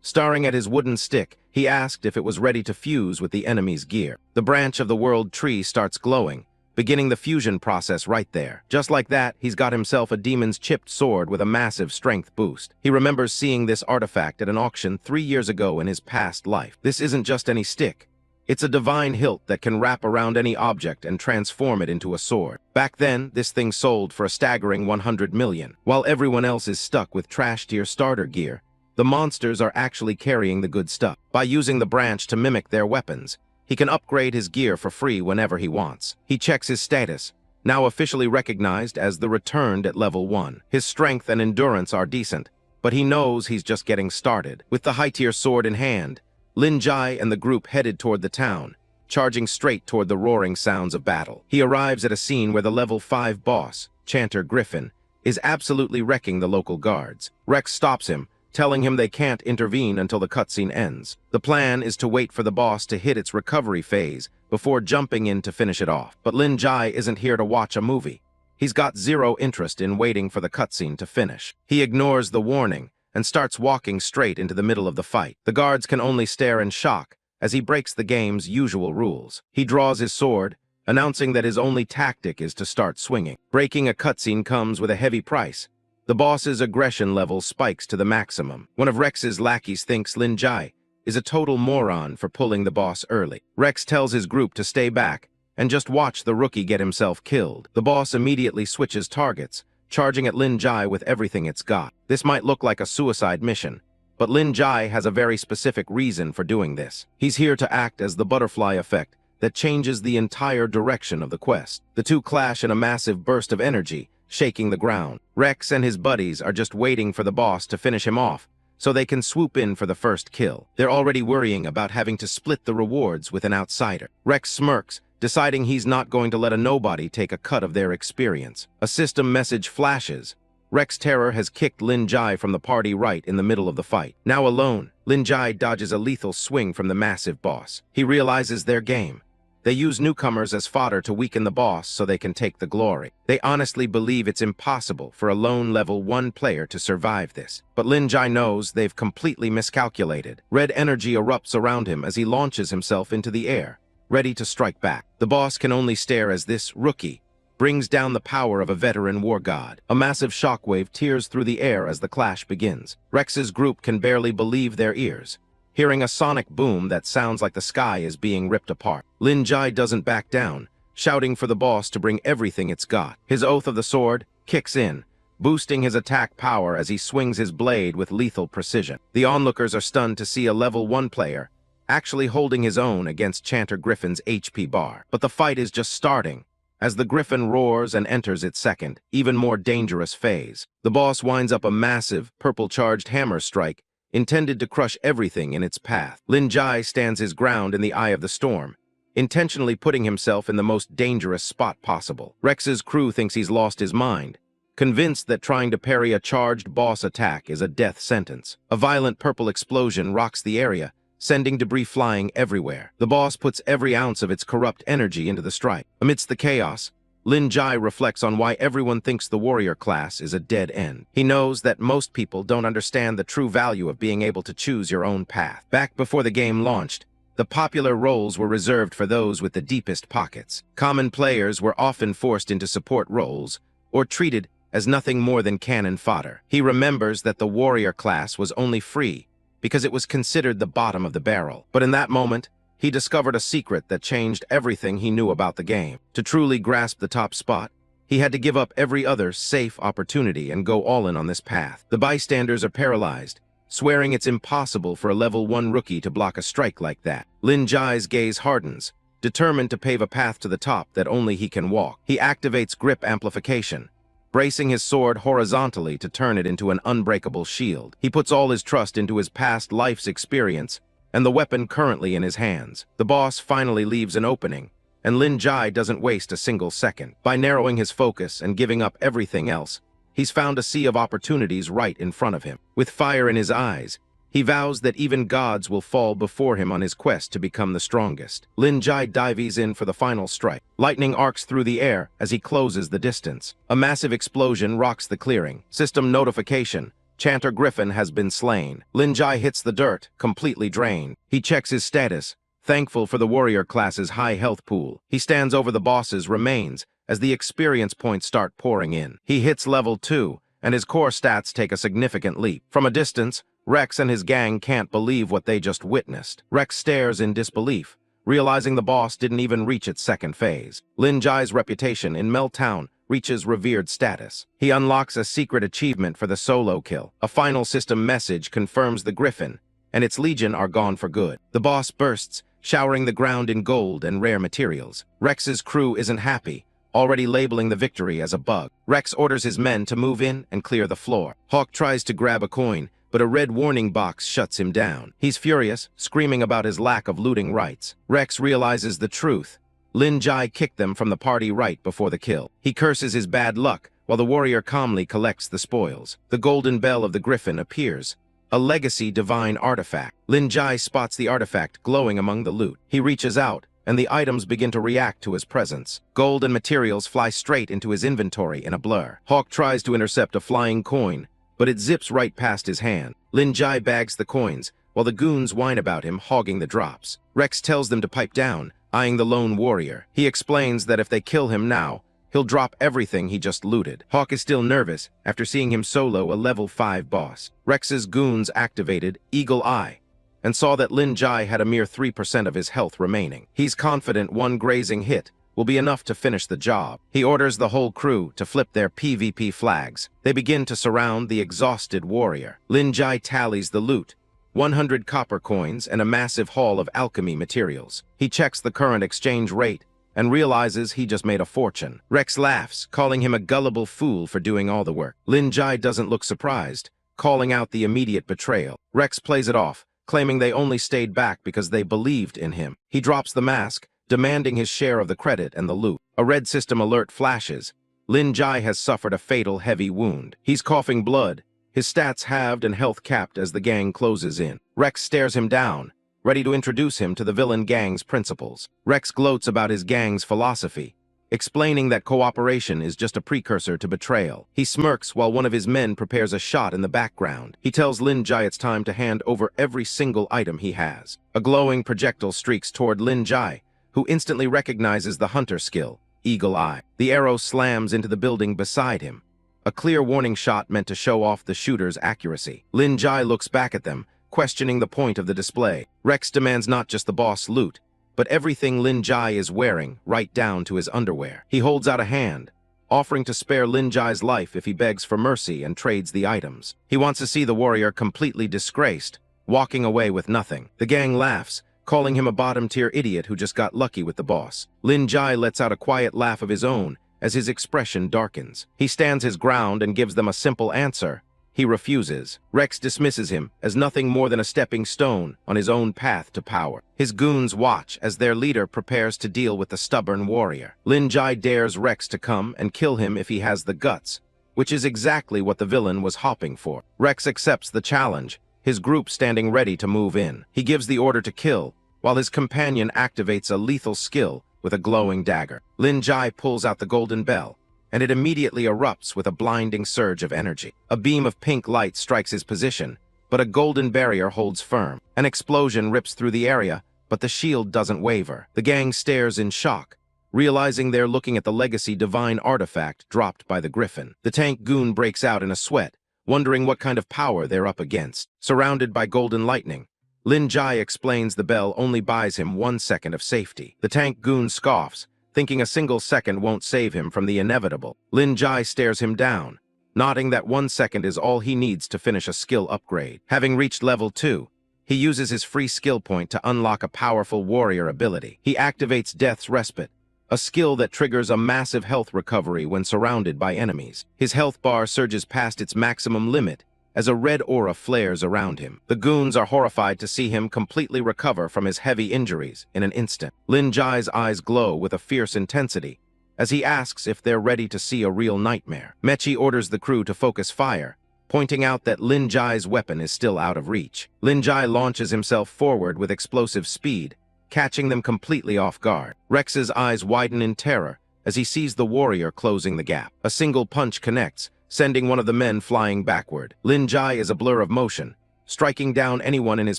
Staring at his wooden stick, he asked if it was ready to fuse with the enemy's gear. The branch of the world tree starts glowing, beginning the fusion process right there. Just like that, he's got himself a demon's chipped sword with a massive strength boost. He remembers seeing this artifact at an auction 3 years ago in his past life. This isn't just any stick. It's a divine hilt that can wrap around any object and transform it into a sword. Back then, this thing sold for a staggering 100 million. While everyone else is stuck with trash-tier starter gear, the monsters are actually carrying the good stuff. By using the branch to mimic their weapons, he can upgrade his gear for free whenever he wants. He checks his status, now officially recognized as the Returned at level 1. His strength and endurance are decent, but he knows he's just getting started. With the high-tier sword in hand, Lin Jai and the group headed toward the town, charging straight toward the roaring sounds of battle. He arrives at a scene where the level 5 boss, Chanter Griffin, is absolutely wrecking the local guards. Rex stops him, telling him they can't intervene until the cutscene ends. The plan is to wait for the boss to hit its recovery phase before jumping in to finish it off. But Lin Jai isn't here to watch a movie. He's got zero interest in waiting for the cutscene to finish. He ignores the warning and starts walking straight into the middle of the fight. The guards can only stare in shock as he breaks the game's usual rules. He draws his sword, announcing that his only tactic is to start swinging. Breaking a cutscene comes with a heavy price. The boss's aggression level spikes to the maximum. One of Rex's lackeys thinks Lin Jai is a total moron for pulling the boss early. Rex tells his group to stay back and just watch the rookie get himself killed. The boss immediately switches targets, charging at Lin Jai with everything it's got. This might look like a suicide mission, but Lin Jai has a very specific reason for doing this. He's here to act as the butterfly effect that changes the entire direction of the quest. The two clash in a massive burst of energy, shaking the ground. Rex and his buddies are just waiting for the boss to finish him off, so they can swoop in for the first kill. They're already worrying about having to split the rewards with an outsider. Rex smirks, deciding he's not going to let a nobody take a cut of their experience. A system message flashes. Rex Terror has kicked Lin Jai from the party right in the middle of the fight. Now alone, Lin Jai dodges a lethal swing from the massive boss. He realizes their game. They use newcomers as fodder to weaken the boss so they can take the glory. They honestly believe it's impossible for a lone level 1 player to survive this. But Lin Jai knows they've completely miscalculated. Red energy erupts around him as he launches himself into the air, ready to strike back. The boss can only stare as this rookie brings down the power of a veteran war god. A massive shockwave tears through the air as the clash begins. Rex's group can barely believe their ears, hearing a sonic boom that sounds like the sky is being ripped apart. Lin Jai doesn't back down, shouting for the boss to bring everything it's got. His Oath of the Sword kicks in, boosting his attack power as he swings his blade with lethal precision. The onlookers are stunned to see a level 1 player actually holding his own against Chanter Griffin's HP bar. But the fight is just starting, as the Griffin roars and enters its second, even more dangerous phase. The boss winds up a massive, purple-charged hammer strike, intended to crush everything in its path. Lin Jai stands his ground in the eye of the storm, intentionally putting himself in the most dangerous spot possible. Rex's crew thinks he's lost his mind, convinced that trying to parry a charged boss attack is a death sentence. A violent purple explosion rocks the area, sending debris flying everywhere. The boss puts every ounce of its corrupt energy into the strike. Amidst the chaos, Lin Jai reflects on why everyone thinks the warrior class is a dead end. He knows that most people don't understand the true value of being able to choose your own path. Back before the game launched, the popular roles were reserved for those with the deepest pockets. Common players were often forced into support roles, or treated as nothing more than cannon fodder. He remembers that the warrior class was only free because it was considered the bottom of the barrel. But in that moment, he discovered a secret that changed everything he knew about the game. To truly grasp the top spot, he had to give up every other safe opportunity and go all in on this path. The bystanders are paralyzed, swearing it's impossible for a level 1 rookie to block a strike like that. Lin Jai's gaze hardens, determined to pave a path to the top that only he can walk. He activates grip amplification, bracing his sword horizontally to turn it into an unbreakable shield. He puts all his trust into his past life's experience and the weapon currently in his hands. The boss finally leaves an opening, and Lin Jai doesn't waste a single second. By narrowing his focus and giving up everything else, he's found a sea of opportunities right in front of him. With fire in his eyes, he vows that even gods will fall before him on his quest to become the strongest. Lin Jai dives in for the final strike. Lightning arcs through the air as he closes the distance. A massive explosion rocks the clearing. System notification: Chanter Griffin has been slain. Lin Jai hits the dirt, completely drained. He checks his status, thankful for the warrior class's high health pool. He stands over the boss's remains as the experience points start pouring in. He hits level 2, and his core stats take a significant leap. From a distance, Rex and his gang can't believe what they just witnessed. Rex stares in disbelief, realizing the boss didn't even reach its second phase. Lin Jai's reputation in Melttown reaches revered status. He unlocks a secret achievement for the solo kill. A final system message confirms the Griffin and its legion are gone for good. The boss bursts, showering the ground in gold and rare materials. Rex's crew isn't happy, already labeling the victory as a bug. Rex orders his men to move in and clear the floor. Hawk tries to grab a coin, but a red warning box shuts him down. He's furious, screaming about his lack of looting rights. Rex realizes the truth. Lin Jai kicked them from the party right before the kill. He curses his bad luck, while the warrior calmly collects the spoils. The golden bell of the Griffin appears, a legacy divine artifact. Lin Jai spots the artifact glowing among the loot. He reaches out, and the items begin to react to his presence. Gold and materials fly straight into his inventory in a blur. Hawk tries to intercept a flying coin, but it zips right past his hand. Lin Jai bags the coins, while the goons whine about him, hogging the drops. Rex tells them to pipe down, eyeing the lone warrior. He explains that if they kill him now, he'll drop everything he just looted. Hawk is still nervous after seeing him solo a level 5 boss. Rex's goons activated Eagle Eye and saw that Lin Jai had a mere 3% of his health remaining. He's confident one grazing hit will be enough to finish the job. He orders the whole crew to flip their PvP flags. They begin to surround the exhausted warrior. Lin Jai tallies the loot, 100 copper coins and a massive haul of alchemy materials. He checks the current exchange rate and realizes he just made a fortune. Rex laughs, calling him a gullible fool for doing all the work. Lin Jai doesn't look surprised, calling out the immediate betrayal. Rex plays it off, claiming they only stayed back because they believed in him. He drops the mask, demanding his share of the credit and the loot. A red system alert flashes. Lin Jai has suffered a fatal heavy wound. He's coughing blood, his stats halved and health capped as the gang closes in. Rex stares him down, ready to introduce him to the villain gang's principles. Rex gloats about his gang's philosophy, explaining that cooperation is just a precursor to betrayal. He smirks while one of his men prepares a shot in the background. He tells Lin Jai it's time to hand over every single item he has. A glowing projectile streaks toward Lin Jai, who instantly recognizes the hunter skill, Eagle Eye. The arrow slams into the building beside him, a clear warning shot meant to show off the shooter's accuracy. Lin Jai looks back at them, questioning the point of the display. Rex demands not just the boss loot, but everything Lin Jai is wearing, right down to his underwear. He holds out a hand, offering to spare Lin Jai's life if he begs for mercy and trades the items. He wants to see the warrior completely disgraced, walking away with nothing. The gang laughs, calling him a bottom-tier idiot who just got lucky with the boss. Lin Jai lets out a quiet laugh of his own as his expression darkens. He stands his ground and gives them a simple answer. He refuses. Rex dismisses him as nothing more than a stepping stone on his own path to power. His goons watch as their leader prepares to deal with the stubborn warrior. Lin Jai dares Rex to come and kill him if he has the guts, which is exactly what the villain was hoping for. Rex accepts the challenge, his group standing ready to move in. He gives the order to kill, while his companion activates a lethal skill with a glowing dagger. Lin Jai pulls out the golden bell, and it immediately erupts with a blinding surge of energy. A beam of pink light strikes his position, but a golden barrier holds firm. An explosion rips through the area, but the shield doesn't waver. The gang stares in shock, realizing they're looking at the legacy divine artifact dropped by the Griffin. The tank goon breaks out in a sweat, wondering what kind of power they're up against. Surrounded by golden lightning, Lin Jai explains the bell only buys him 1 second of safety. The tank goon scoffs, thinking a single second won't save him from the inevitable. Lin Jai stares him down, nodding that 1 second is all he needs to finish a skill upgrade. Having reached level 2, he uses his free skill point to unlock a powerful warrior ability. He activates Death's Respite, a skill that triggers a massive health recovery when surrounded by enemies. His health bar surges past its maximum limit as a red aura flares around him. The goons are horrified to see him completely recover from his heavy injuries in an instant. Lin Jai's eyes glow with a fierce intensity as he asks if they're ready to see a real nightmare. Mechi orders the crew to focus fire, pointing out that Lin Jai's weapon is still out of reach. Lin Jai launches himself forward with explosive speed, catching them completely off guard. Rex's eyes widen in terror as he sees the warrior closing the gap. A single punch connects, sending one of the men flying backward. Lin Jai is a blur of motion, striking down anyone in his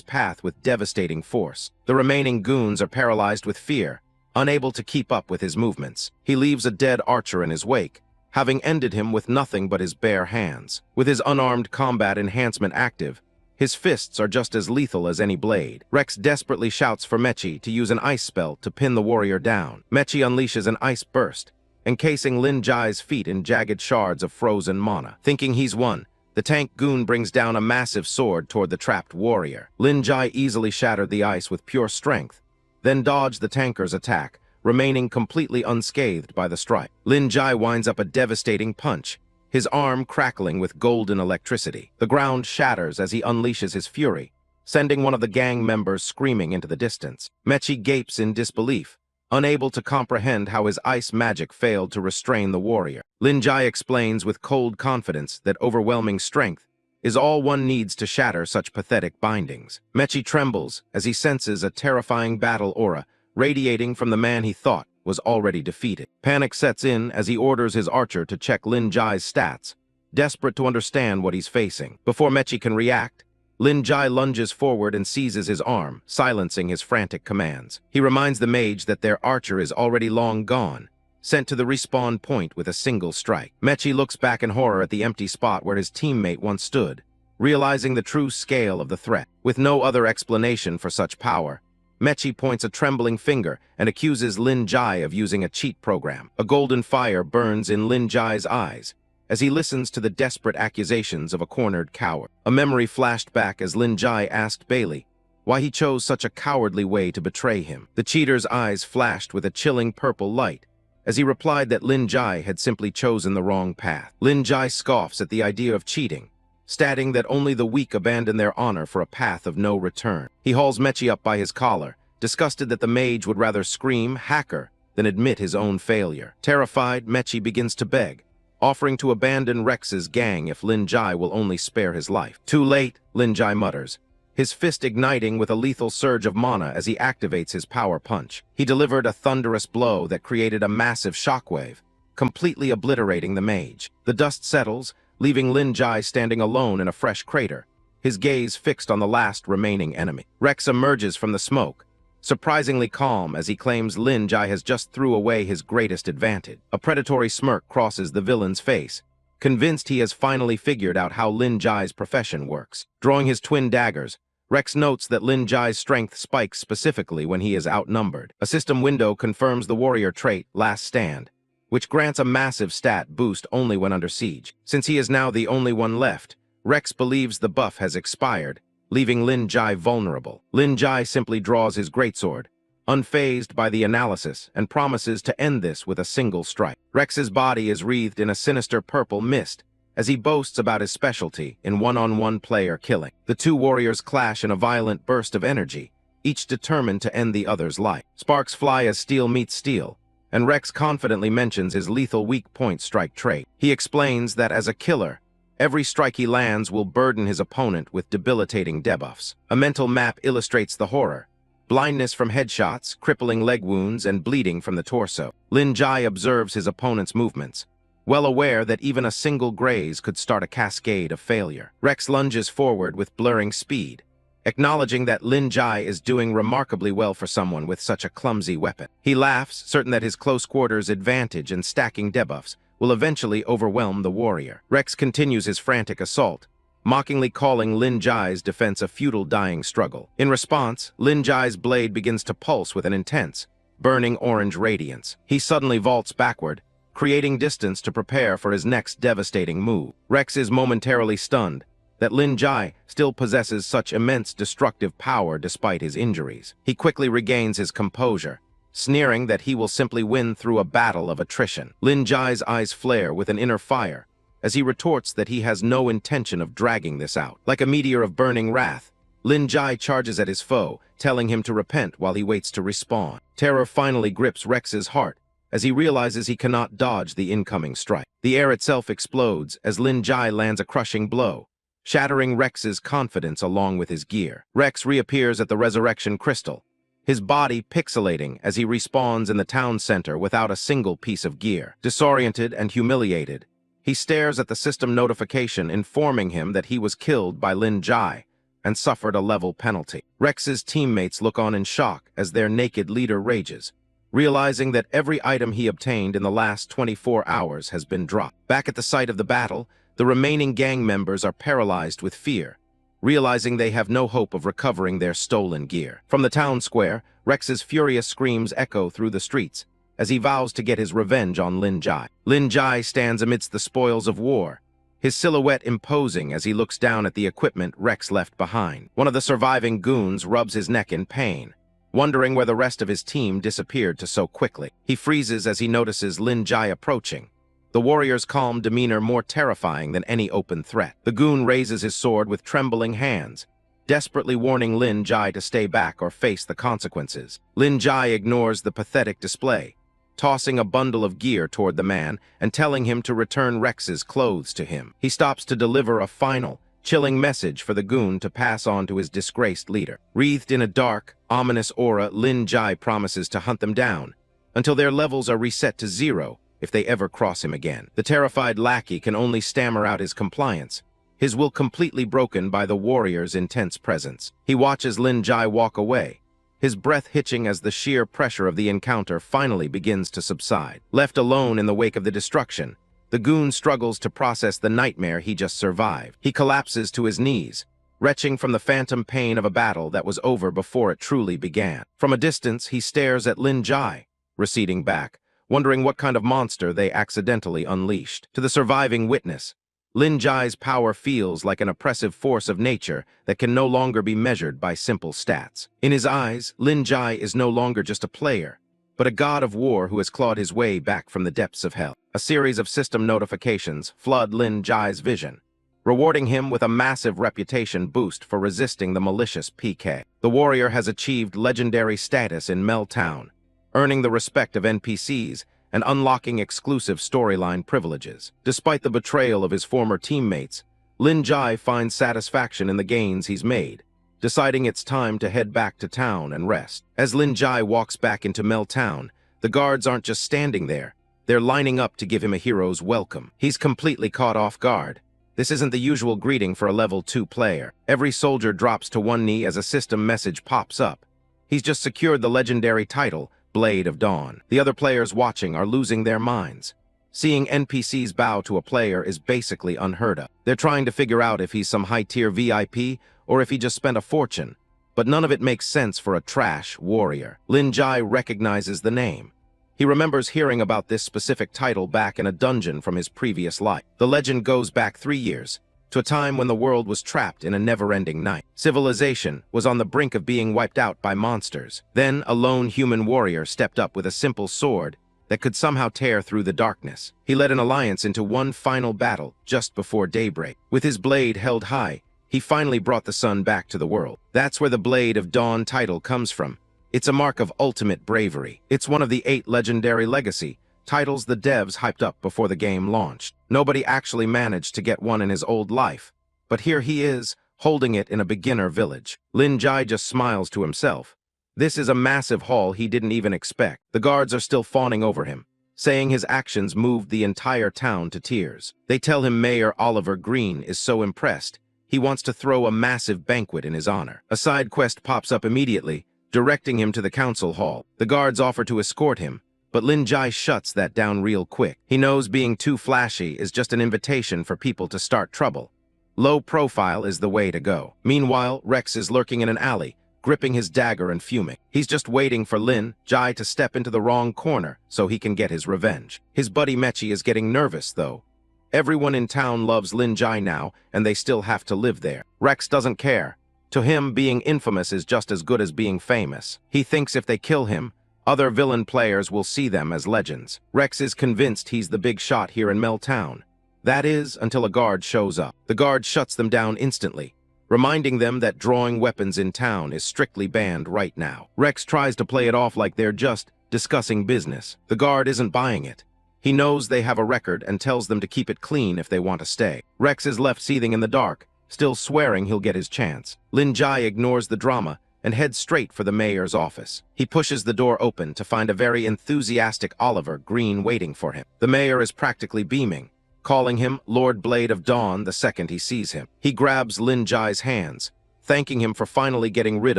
path with devastating force. The remaining goons are paralyzed with fear, unable to keep up with his movements. He leaves a dead archer in his wake, having ended him with nothing but his bare hands. With his unarmed combat enhancement active, his fists are just as lethal as any blade. Rex desperately shouts for Mechi to use an ice spell to pin the warrior down. Mechi unleashes an ice burst, encasing Lin Jai's feet in jagged shards of frozen mana. Thinking he's won, the tank goon brings down a massive sword toward the trapped warrior. Lin Jai easily shattered the ice with pure strength, then dodged the tanker's attack, remaining completely unscathed by the strike. Lin Jai winds up a devastating punch, his arm crackling with golden electricity. The ground shatters as he unleashes his fury, sending one of the gang members screaming into the distance. Mechi gapes in disbelief, unable to comprehend how his ice magic failed to restrain the warrior. Lin Jai explains with cold confidence that overwhelming strength is all one needs to shatter such pathetic bindings. Mechi trembles as he senses a terrifying battle aura radiating from the man he thought was already defeated. Panic sets in as he orders his archer to check Lin Jai's stats, desperate to understand what he's facing. Before Mechi can react, Lin Jai lunges forward and seizes his arm, silencing his frantic commands. He reminds the mage that their archer is already long gone, sent to the respawn point with a single strike. Mechi looks back in horror at the empty spot where his teammate once stood, realizing the true scale of the threat. With no other explanation for such power, Mechi points a trembling finger and accuses Lin Jai of using a cheat program. A golden fire burns in Lin Jai's eyes as he listens to the desperate accusations of a cornered coward. A memory flashed back as Lin Jai asked Bailey why he chose such a cowardly way to betray him. The cheater's eyes flashed with a chilling purple light as he replied that Lin Jai had simply chosen the wrong path. Lin Jai scoffs at the idea of cheating, stating that only the weak abandon their honor for a path of no return. He hauls Mechi up by his collar, disgusted that the mage would rather scream "hacker" than admit his own failure. Terrified, Mechi begins to beg, offering to abandon Rex's gang if Lin Jai will only spare his life. Too late, Lin Jai mutters, his fist igniting with a lethal surge of mana as he activates his power punch. He delivered a thunderous blow that created a massive shockwave, completely obliterating the mage. The dust settles, leaving Lin Jai standing alone in a fresh crater, his gaze fixed on the last remaining enemy. Rex emerges from the smoke, surprisingly calm as he claims Lin Jai has just threw away his greatest advantage. A predatory smirk crosses the villain's face, convinced he has finally figured out how Lin Jai's profession works. Drawing his twin daggers, Rex notes that Lin Jai's strength spikes specifically when he is outnumbered. A system window confirms the warrior trait, Last Stand, which grants a massive stat boost only when under siege. Since he is now the only one left, Rex believes the buff has expired, leaving Lin Jai vulnerable. Lin Jai simply draws his greatsword, unfazed by the analysis, and promises to end this with a single strike. Rex's body is wreathed in a sinister purple mist as he boasts about his specialty in one-on-one player killing. The two warriors clash in a violent burst of energy, each determined to end the other's life. Sparks fly as steel meets steel, and Rex confidently mentions his lethal weak point strike trait. He explains that as a killer, Every strike he lands will burden his opponent with debilitating debuffs. A mental map illustrates the horror. Blindness from headshots, crippling leg wounds, and bleeding from the torso. Lin Jai observes his opponent's movements, well aware that even a single graze could start a cascade of failure. Rex lunges forward with blurring speed, acknowledging that Lin Jai is doing remarkably well for someone with such a clumsy weapon. He laughs, certain that his close quarters advantage and stacking debuffs will eventually overwhelm the warrior. Rex continues his frantic assault, mockingly calling Lin Jai's defense a futile dying struggle. In response, Lin Jai's blade begins to pulse with an intense, burning orange radiance. He suddenly vaults backward, creating distance to prepare for his next devastating move. Rex is momentarily stunned that Lin Jai still possesses such immense destructive power despite his injuries. He quickly regains his composure, sneering that he will simply win through a battle of attrition. Lin Jai's eyes flare with an inner fire as he retorts that he has no intention of dragging this out. Like a meteor of burning wrath, Lin Jai charges at his foe, telling him to repent while he waits to respawn. Terror finally grips Rex's heart as he realizes he cannot dodge the incoming strike. The air itself explodes as Lin Jai lands a crushing blow, shattering Rex's confidence along with his gear. Rex reappears at the Resurrection Crystal, his body pixelating as he respawns in the town center without a single piece of gear. Disoriented and humiliated, he stares at the system notification informing him that he was killed by Lin Jai and suffered a level penalty. Rex's teammates look on in shock as their naked leader rages, realizing that every item he obtained in the last 24 hours has been dropped. Back at the site of the battle, the remaining gang members are paralyzed with fear, realizing they have no hope of recovering their stolen gear. From the town square, Rex's furious screams echo through the streets as he vows to get his revenge on Lin Jai. Lin Jai stands amidst the spoils of war, his silhouette imposing as he looks down at the equipment Rex left behind. One of the surviving goons rubs his neck in pain, wondering where the rest of his team disappeared to so quickly. He freezes as he notices Lin Jai approaching, the warrior's calm demeanor more terrifying than any open threat. The goon raises his sword with trembling hands, desperately warning Lin Jai to stay back or face the consequences. Lin Jai ignores the pathetic display, tossing a bundle of gear toward the man and telling him to return Rex's clothes to him. He stops to deliver a final, chilling message for the goon to pass on to his disgraced leader. Wreathed in a dark, ominous aura, Lin Jai promises to hunt them down until their levels are reset to 0 if they ever cross him again. The terrified lackey can only stammer out his compliance, his will completely broken by the warrior's intense presence. He watches Lin Jai walk away, his breath hitching as the sheer pressure of the encounter finally begins to subside. Left alone in the wake of the destruction, the goon struggles to process the nightmare he just survived. He collapses to his knees, retching from the phantom pain of a battle that was over before it truly began. From a distance, he stares at Lin Jai, receding back, wondering what kind of monster they accidentally unleashed. To the surviving witness, Lin Jai's power feels like an oppressive force of nature that can no longer be measured by simple stats. In his eyes, Lin Jai is no longer just a player, but a god of war who has clawed his way back from the depths of hell. A series of system notifications flood Lin Jai's vision, rewarding him with a massive reputation boost for resisting the malicious PK. The warrior has achieved legendary status in Meltown, earning the respect of NPCs and unlocking exclusive storyline privileges. Despite the betrayal of his former teammates, Lin Jai finds satisfaction in the gains he's made, deciding it's time to head back to town and rest. As Lin Jai walks back into Meltown, the guards aren't just standing there, they're lining up to give him a hero's welcome. He's completely caught off guard. This isn't the usual greeting for a level 2 player. Every soldier drops to one knee as a system message pops up. He's just secured the legendary title, Blade of Dawn. The other players watching are losing their minds. Seeing NPCs bow to a player is basically unheard of. They're trying to figure out if he's some high-tier VIP or if he just spent a fortune, but none of it makes sense for a trash warrior. Lin Jai recognizes the name. He remembers hearing about this specific title back in a dungeon from his previous life. The legend goes back 3 years, to a time when the world was trapped in a never-ending night. Civilization was on the brink of being wiped out by monsters. Then a lone human warrior stepped up with a simple sword that could somehow tear through the darkness. He led an alliance into one final battle just before daybreak. With his blade held high, he finally brought the sun back to the world. That's where the Blade of Dawn title comes from. It's a mark of ultimate bravery. It's one of the 8 legendary legacy, titles the devs hyped up before the game launched. Nobody actually managed to get one in his old life, but here he is, holding it in a beginner village. Lin Jai just smiles to himself. This is a massive haul he didn't even expect. The guards are still fawning over him, saying his actions moved the entire town to tears. They tell him Mayor Oliver Green is so impressed, he wants to throw a massive banquet in his honor. A side quest pops up immediately, directing him to the council hall. The guards offer to escort him, but Lin Jai shuts that down real quick. He knows being too flashy is just an invitation for people to start trouble. Low profile is the way to go. Meanwhile, Rex is lurking in an alley, gripping his dagger and fuming. He's just waiting for Lin Jai to step into the wrong corner so he can get his revenge. His buddy Mechi is getting nervous, though. Everyone in town loves Lin Jai now, and they still have to live there. Rex doesn't care. To him, being infamous is just as good as being famous. He thinks if they kill him, other villain players will see them as legends. Rex is convinced he's the big shot here in Meltown. That is, until a guard shows up. The guard shuts them down instantly, reminding them that drawing weapons in town is strictly banned right now. Rex tries to play it off like they're just discussing business. The guard isn't buying it. He knows they have a record and tells them to keep it clean if they want to stay. Rex is left seething in the dark, still swearing he'll get his chance. Lin Jai ignores the drama and heads straight for the mayor's office. He pushes the door open to find a very enthusiastic Oliver Green waiting for him. The mayor is practically beaming, calling him Lord Blade of Dawn the second he sees him. He grabs Lin Jai's hands, thanking him for finally getting rid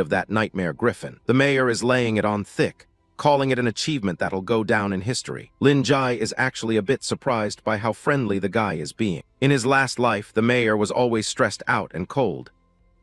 of that nightmare griffin. The mayor is laying it on thick, calling it an achievement that'll go down in history. Lin Jai is actually a bit surprised by how friendly the guy is being. In his last life, the mayor was always stressed out and cold.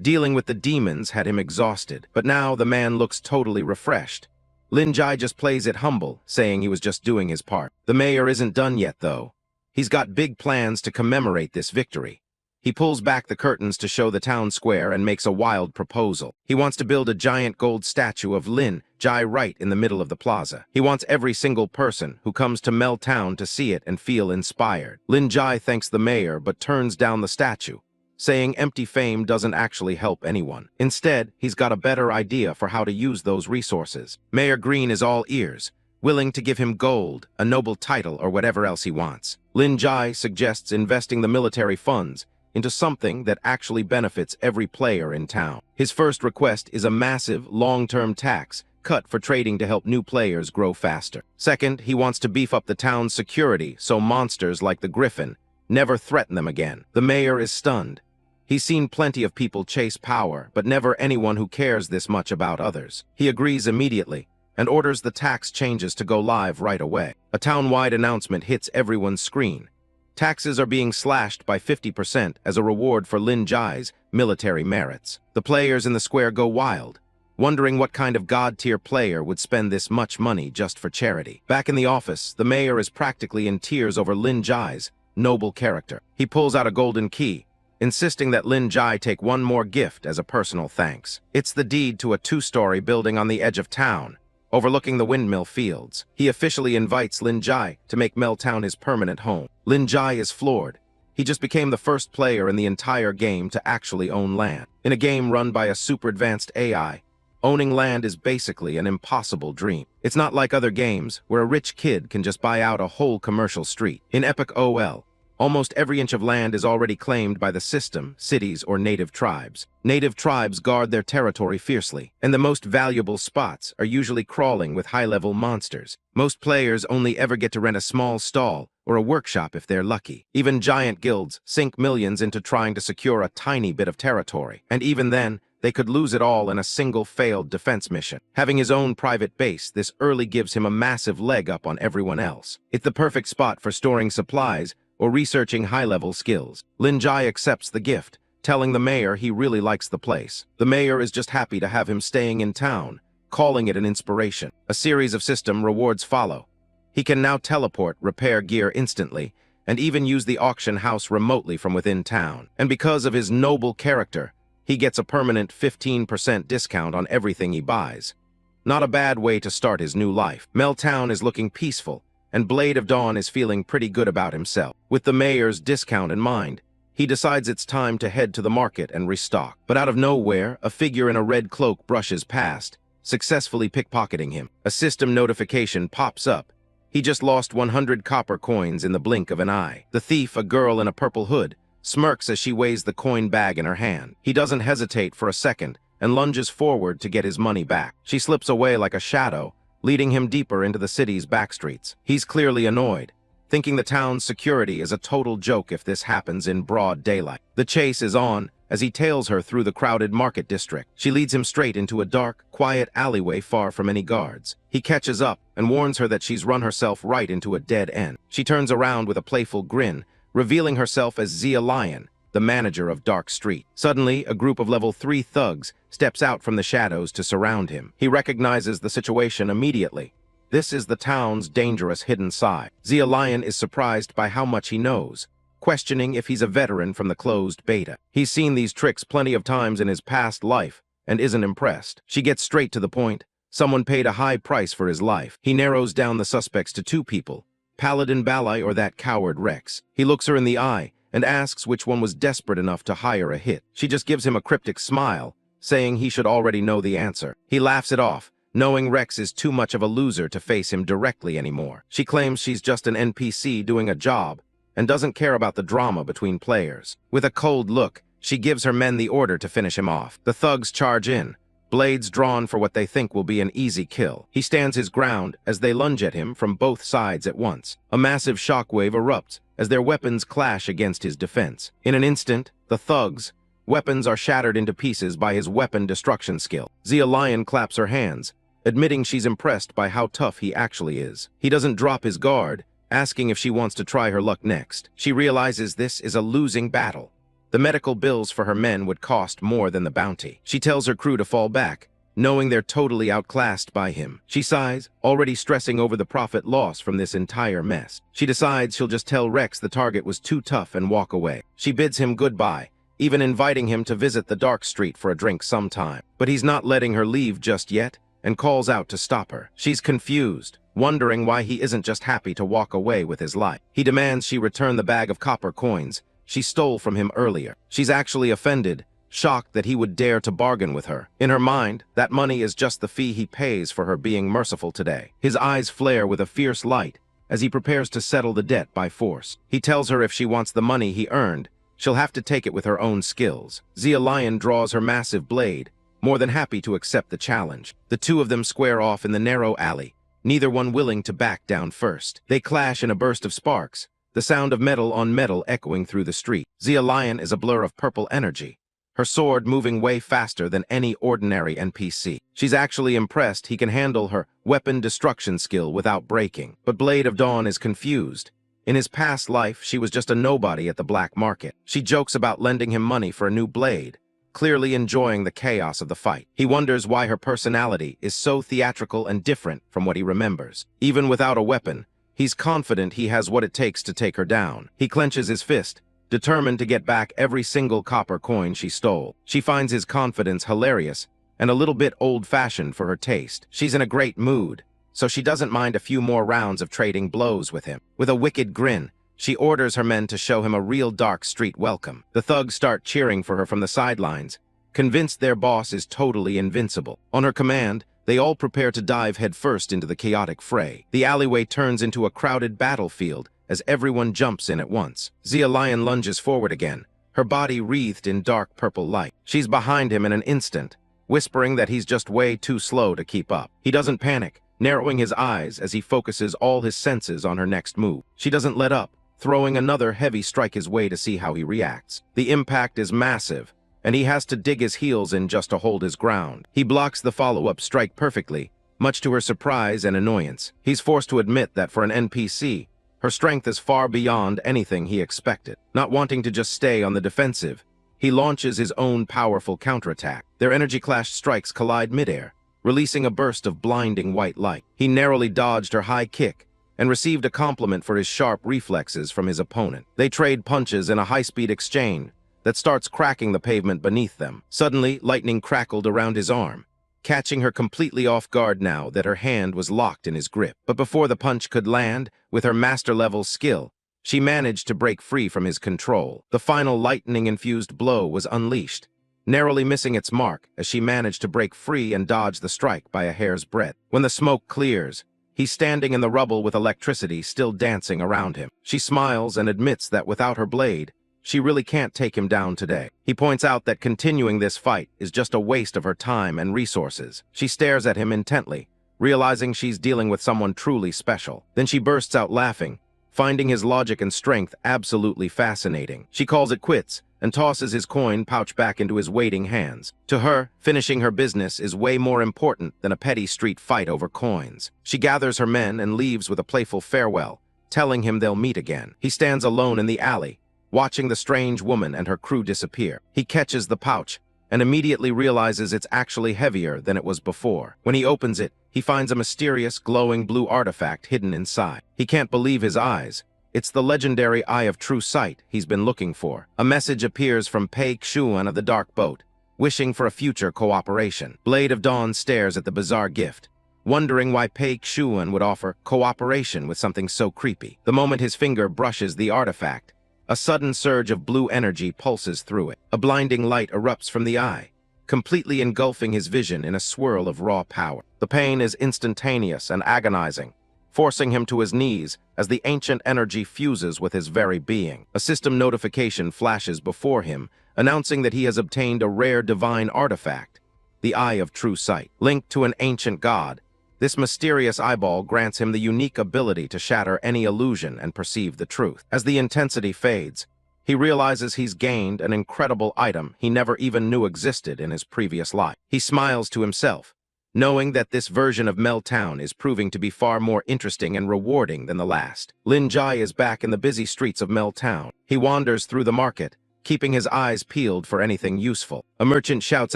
Dealing with the demons had him exhausted, but now the man looks totally refreshed. Lin Jai just plays it humble, saying he was just doing his part. The mayor isn't done yet, though. He's got big plans to commemorate this victory. He pulls back the curtains to show the town square and makes a wild proposal. He wants to build a giant gold statue of Lin Jai right in the middle of the plaza. He wants every single person who comes to Meltown to see it and feel inspired. Lin Jai thanks the mayor but turns down the statue, saying empty fame doesn't actually help anyone. Instead, he's got a better idea for how to use those resources. Mayor Green is all ears, willing to give him gold, a noble title, or whatever else he wants. Lin Jai suggests investing the military funds into something that actually benefits every player in town. His first request is a massive, long-term tax cut for trading to help new players grow faster. Second, he wants to beef up the town's security so monsters like the Griffin never threaten them again. The mayor is stunned. He's seen plenty of people chase power, but never anyone who cares this much about others. He agrees immediately and orders the tax changes to go live right away. A town-wide announcement hits everyone's screen. Taxes are being slashed by 50% as a reward for Lin Jai's military merits. The players in the square go wild, wondering what kind of god-tier player would spend this much money just for charity. Back in the office, the mayor is practically in tears over Lin Jai's noble character. He pulls out a golden key, insisting that Lin Jai take one more gift as a personal thanks. It's the deed to a 2-story building on the edge of town, overlooking the windmill fields. He officially invites Lin Jai to make Meltown his permanent home. Lin Jai is floored. He just became the first player in the entire game to actually own land. In a game run by a super advanced AI, owning land is basically an impossible dream. It's not like other games where a rich kid can just buy out a whole commercial street. In Epic OL, almost every inch of land is already claimed by the system, cities, or native tribes. Native tribes guard their territory fiercely, and the most valuable spots are usually crawling with high-level monsters. Most players only ever get to rent a small stall or a workshop if they're lucky. Even giant guilds sink millions into trying to secure a tiny bit of territory, and even then, they could lose it all in a single failed defense mission. Having his own private base, this early gives him a massive leg up on everyone else. It's the perfect spot for storing supplies or researching high-level skills. Lin Jai accepts the gift, telling the mayor he really likes the place. The mayor is just happy to have him staying in town, calling it an inspiration. A series of system rewards follow. He can now teleport, repair gear instantly, and even use the auction house remotely from within town. And because of his noble character, he gets a permanent 15% discount on everything he buys. Not a bad way to start his new life. Meltown is looking peaceful, and Blade of Dawn is feeling pretty good about himself. With the mayor's discount in mind, he decides it's time to head to the market and restock. But out of nowhere, a figure in a red cloak brushes past, successfully pickpocketing him. A system notification pops up. He just lost 100 copper coins in the blink of an eye. The thief, a girl in a purple hood, smirks as she weighs the coin bag in her hand. He doesn't hesitate for a second and lunges forward to get his money back. She slips away like a shadow, leading him deeper into the city's backstreets. He's clearly annoyed, thinking the town's security is a total joke if this happens in broad daylight. The chase is on as he tails her through the crowded market district. She leads him straight into a dark, quiet alleyway far from any guards. He catches up and warns her that she's run herself right into a dead end. She turns around with a playful grin, revealing herself as Zia Lion, the manager of Dark Street. Suddenly, a group of level 3 thugs steps out from the shadows to surround him. He recognizes the situation immediately. This is the town's dangerous hidden side. Zia Lion is surprised by how much he knows, questioning if he's a veteran from the closed beta. He's seen these tricks plenty of times in his past life and isn't impressed. She gets straight to the point. Someone paid a high price for his life. He narrows down the suspects to 2 people, Paladin Balai or that coward Rex. He looks her in the eye and asks which one was desperate enough to hire a hit. She just gives him a cryptic smile, saying he should already know the answer. He laughs it off, knowing Rex is too much of a loser to face him directly anymore. She claims she's just an NPC doing a job and doesn't care about the drama between players. With a cold look, she gives her men the order to finish him off. The thugs charge in, blades drawn for what they think will be an easy kill. He stands his ground as they lunge at him from both sides at once. A massive shockwave erupts as their weapons clash against his defense. In an instant, the thugs' weapons are shattered into pieces by his weapon destruction skill. Zia Lion claps her hands, admitting she's impressed by how tough he actually is. He doesn't drop his guard, asking if she wants to try her luck next. She realizes this is a losing battle. The medical bills for her men would cost more than the bounty. She tells her crew to fall back, knowing they're totally outclassed by him. She sighs, already stressing over the profit loss from this entire mess. She decides she'll just tell Rex the target was too tough and walk away. She bids him goodbye, even inviting him to visit the Dark Street for a drink sometime. But he's not letting her leave just yet, and calls out to stop her. She's confused, wondering why he isn't just happy to walk away with his life. He demands she return the bag of copper coins she stole from him earlier. She's actually offended, shocked that he would dare to bargain with her. In her mind, that money is just the fee he pays for her being merciful today. His eyes flare with a fierce light as he prepares to settle the debt by force. He tells her if she wants the money he earned, she'll have to take it with her own skills. Zia Lion draws her massive blade, more than happy to accept the challenge. The 2 of them square off in the narrow alley, neither one willing to back down first. They clash in a burst of sparks, the sound of metal on metal echoing through the street. Zia Lion is a blur of purple energy, her sword moving way faster than any ordinary NPC. She's actually impressed he can handle her weapon destruction skill without breaking. But Blade of Dawn is confused. In his past life, she was just a nobody at the black market. She jokes about lending him money for a new blade, clearly enjoying the chaos of the fight. He wonders why her personality is so theatrical and different from what he remembers. Even without a weapon, he's confident he has what it takes to take her down. He clenches his fist, determined to get back every single copper coin she stole. She finds his confidence hilarious and a little bit old-fashioned for her taste. She's in a great mood, so she doesn't mind a few more rounds of trading blows with him. With a wicked grin, she orders her men to show him a real Dark Street welcome. The thugs start cheering for her from the sidelines, convinced their boss is totally invincible. On her command, they all prepare to dive headfirst into the chaotic fray. The alleyway turns into a crowded battlefield as everyone jumps in at once. Zia Lion lunges forward again, her body wreathed in dark purple light. She's behind him in an instant, whispering that he's just way too slow to keep up. He doesn't panic, narrowing his eyes as he focuses all his senses on her next move. She doesn't let up, throwing another heavy strike his way to see how he reacts. The impact is massive, and he has to dig his heels in just to hold his ground. He blocks the follow-up strike perfectly, much to her surprise and annoyance. He's forced to admit that for an NPC, her strength is far beyond anything he expected. Not wanting to just stay on the defensive, he launches his own powerful counterattack. Their energy-clashed strikes collide midair, releasing a burst of blinding white light. He narrowly dodged her high kick and received a compliment for his sharp reflexes from his opponent. They trade punches in a high-speed exchange that starts cracking the pavement beneath them. Suddenly, lightning crackled around his arm, catching her completely off guard now that her hand was locked in his grip. But before the punch could land, with her master-level skill, she managed to break free from his control. The final lightning-infused blow was unleashed, narrowly missing its mark as she managed to break free and dodge the strike by a hair's breadth. When the smoke clears, He's standing in the rubble with electricity still dancing around him. She smiles and admits that without her blade, she really can't take him down today. He points out that continuing this fight is just a waste of her time and resources. She stares at him intently, realizing she's dealing with someone truly special. Then she bursts out laughing, finding his logic and strength absolutely fascinating. She calls it quits and tosses his coin pouch back into his waiting hands. To her, finishing her business is way more important than a petty street fight over coins. She gathers her men and leaves with a playful farewell, telling him they'll meet again. He stands alone in the alley, watching the strange woman and her crew disappear. He catches the pouch and immediately realizes it's actually heavier than it was before. When he opens it, he finds a mysterious, glowing blue artifact hidden inside. He can't believe his eyes. It's the legendary Eye of True Sight he's been looking for. A message appears from Pei Xuan of the Dark Boat, wishing for a future cooperation. Blade of Dawn stares at the bizarre gift, wondering why Pei Xuan would offer cooperation with something so creepy. The moment his finger brushes the artifact, a sudden surge of blue energy pulses through it. A blinding light erupts from the eye, completely engulfing his vision in a swirl of raw power. The pain is instantaneous and agonizing, forcing him to his knees as the ancient energy fuses with his very being. A system notification flashes before him, announcing that he has obtained a rare divine artifact, the Eye of True Sight. Linked to an ancient god, this mysterious eyeball grants him the unique ability to shatter any illusion and perceive the truth. As the intensity fades, he realizes he's gained an incredible item he never even knew existed in his previous life. He smiles to himself, knowing that this version of Mel Town is proving to be far more interesting and rewarding than the last. Lin Jai is back in the busy streets of Mel Town. He wanders through the market, keeping his eyes peeled for anything useful. A merchant shouts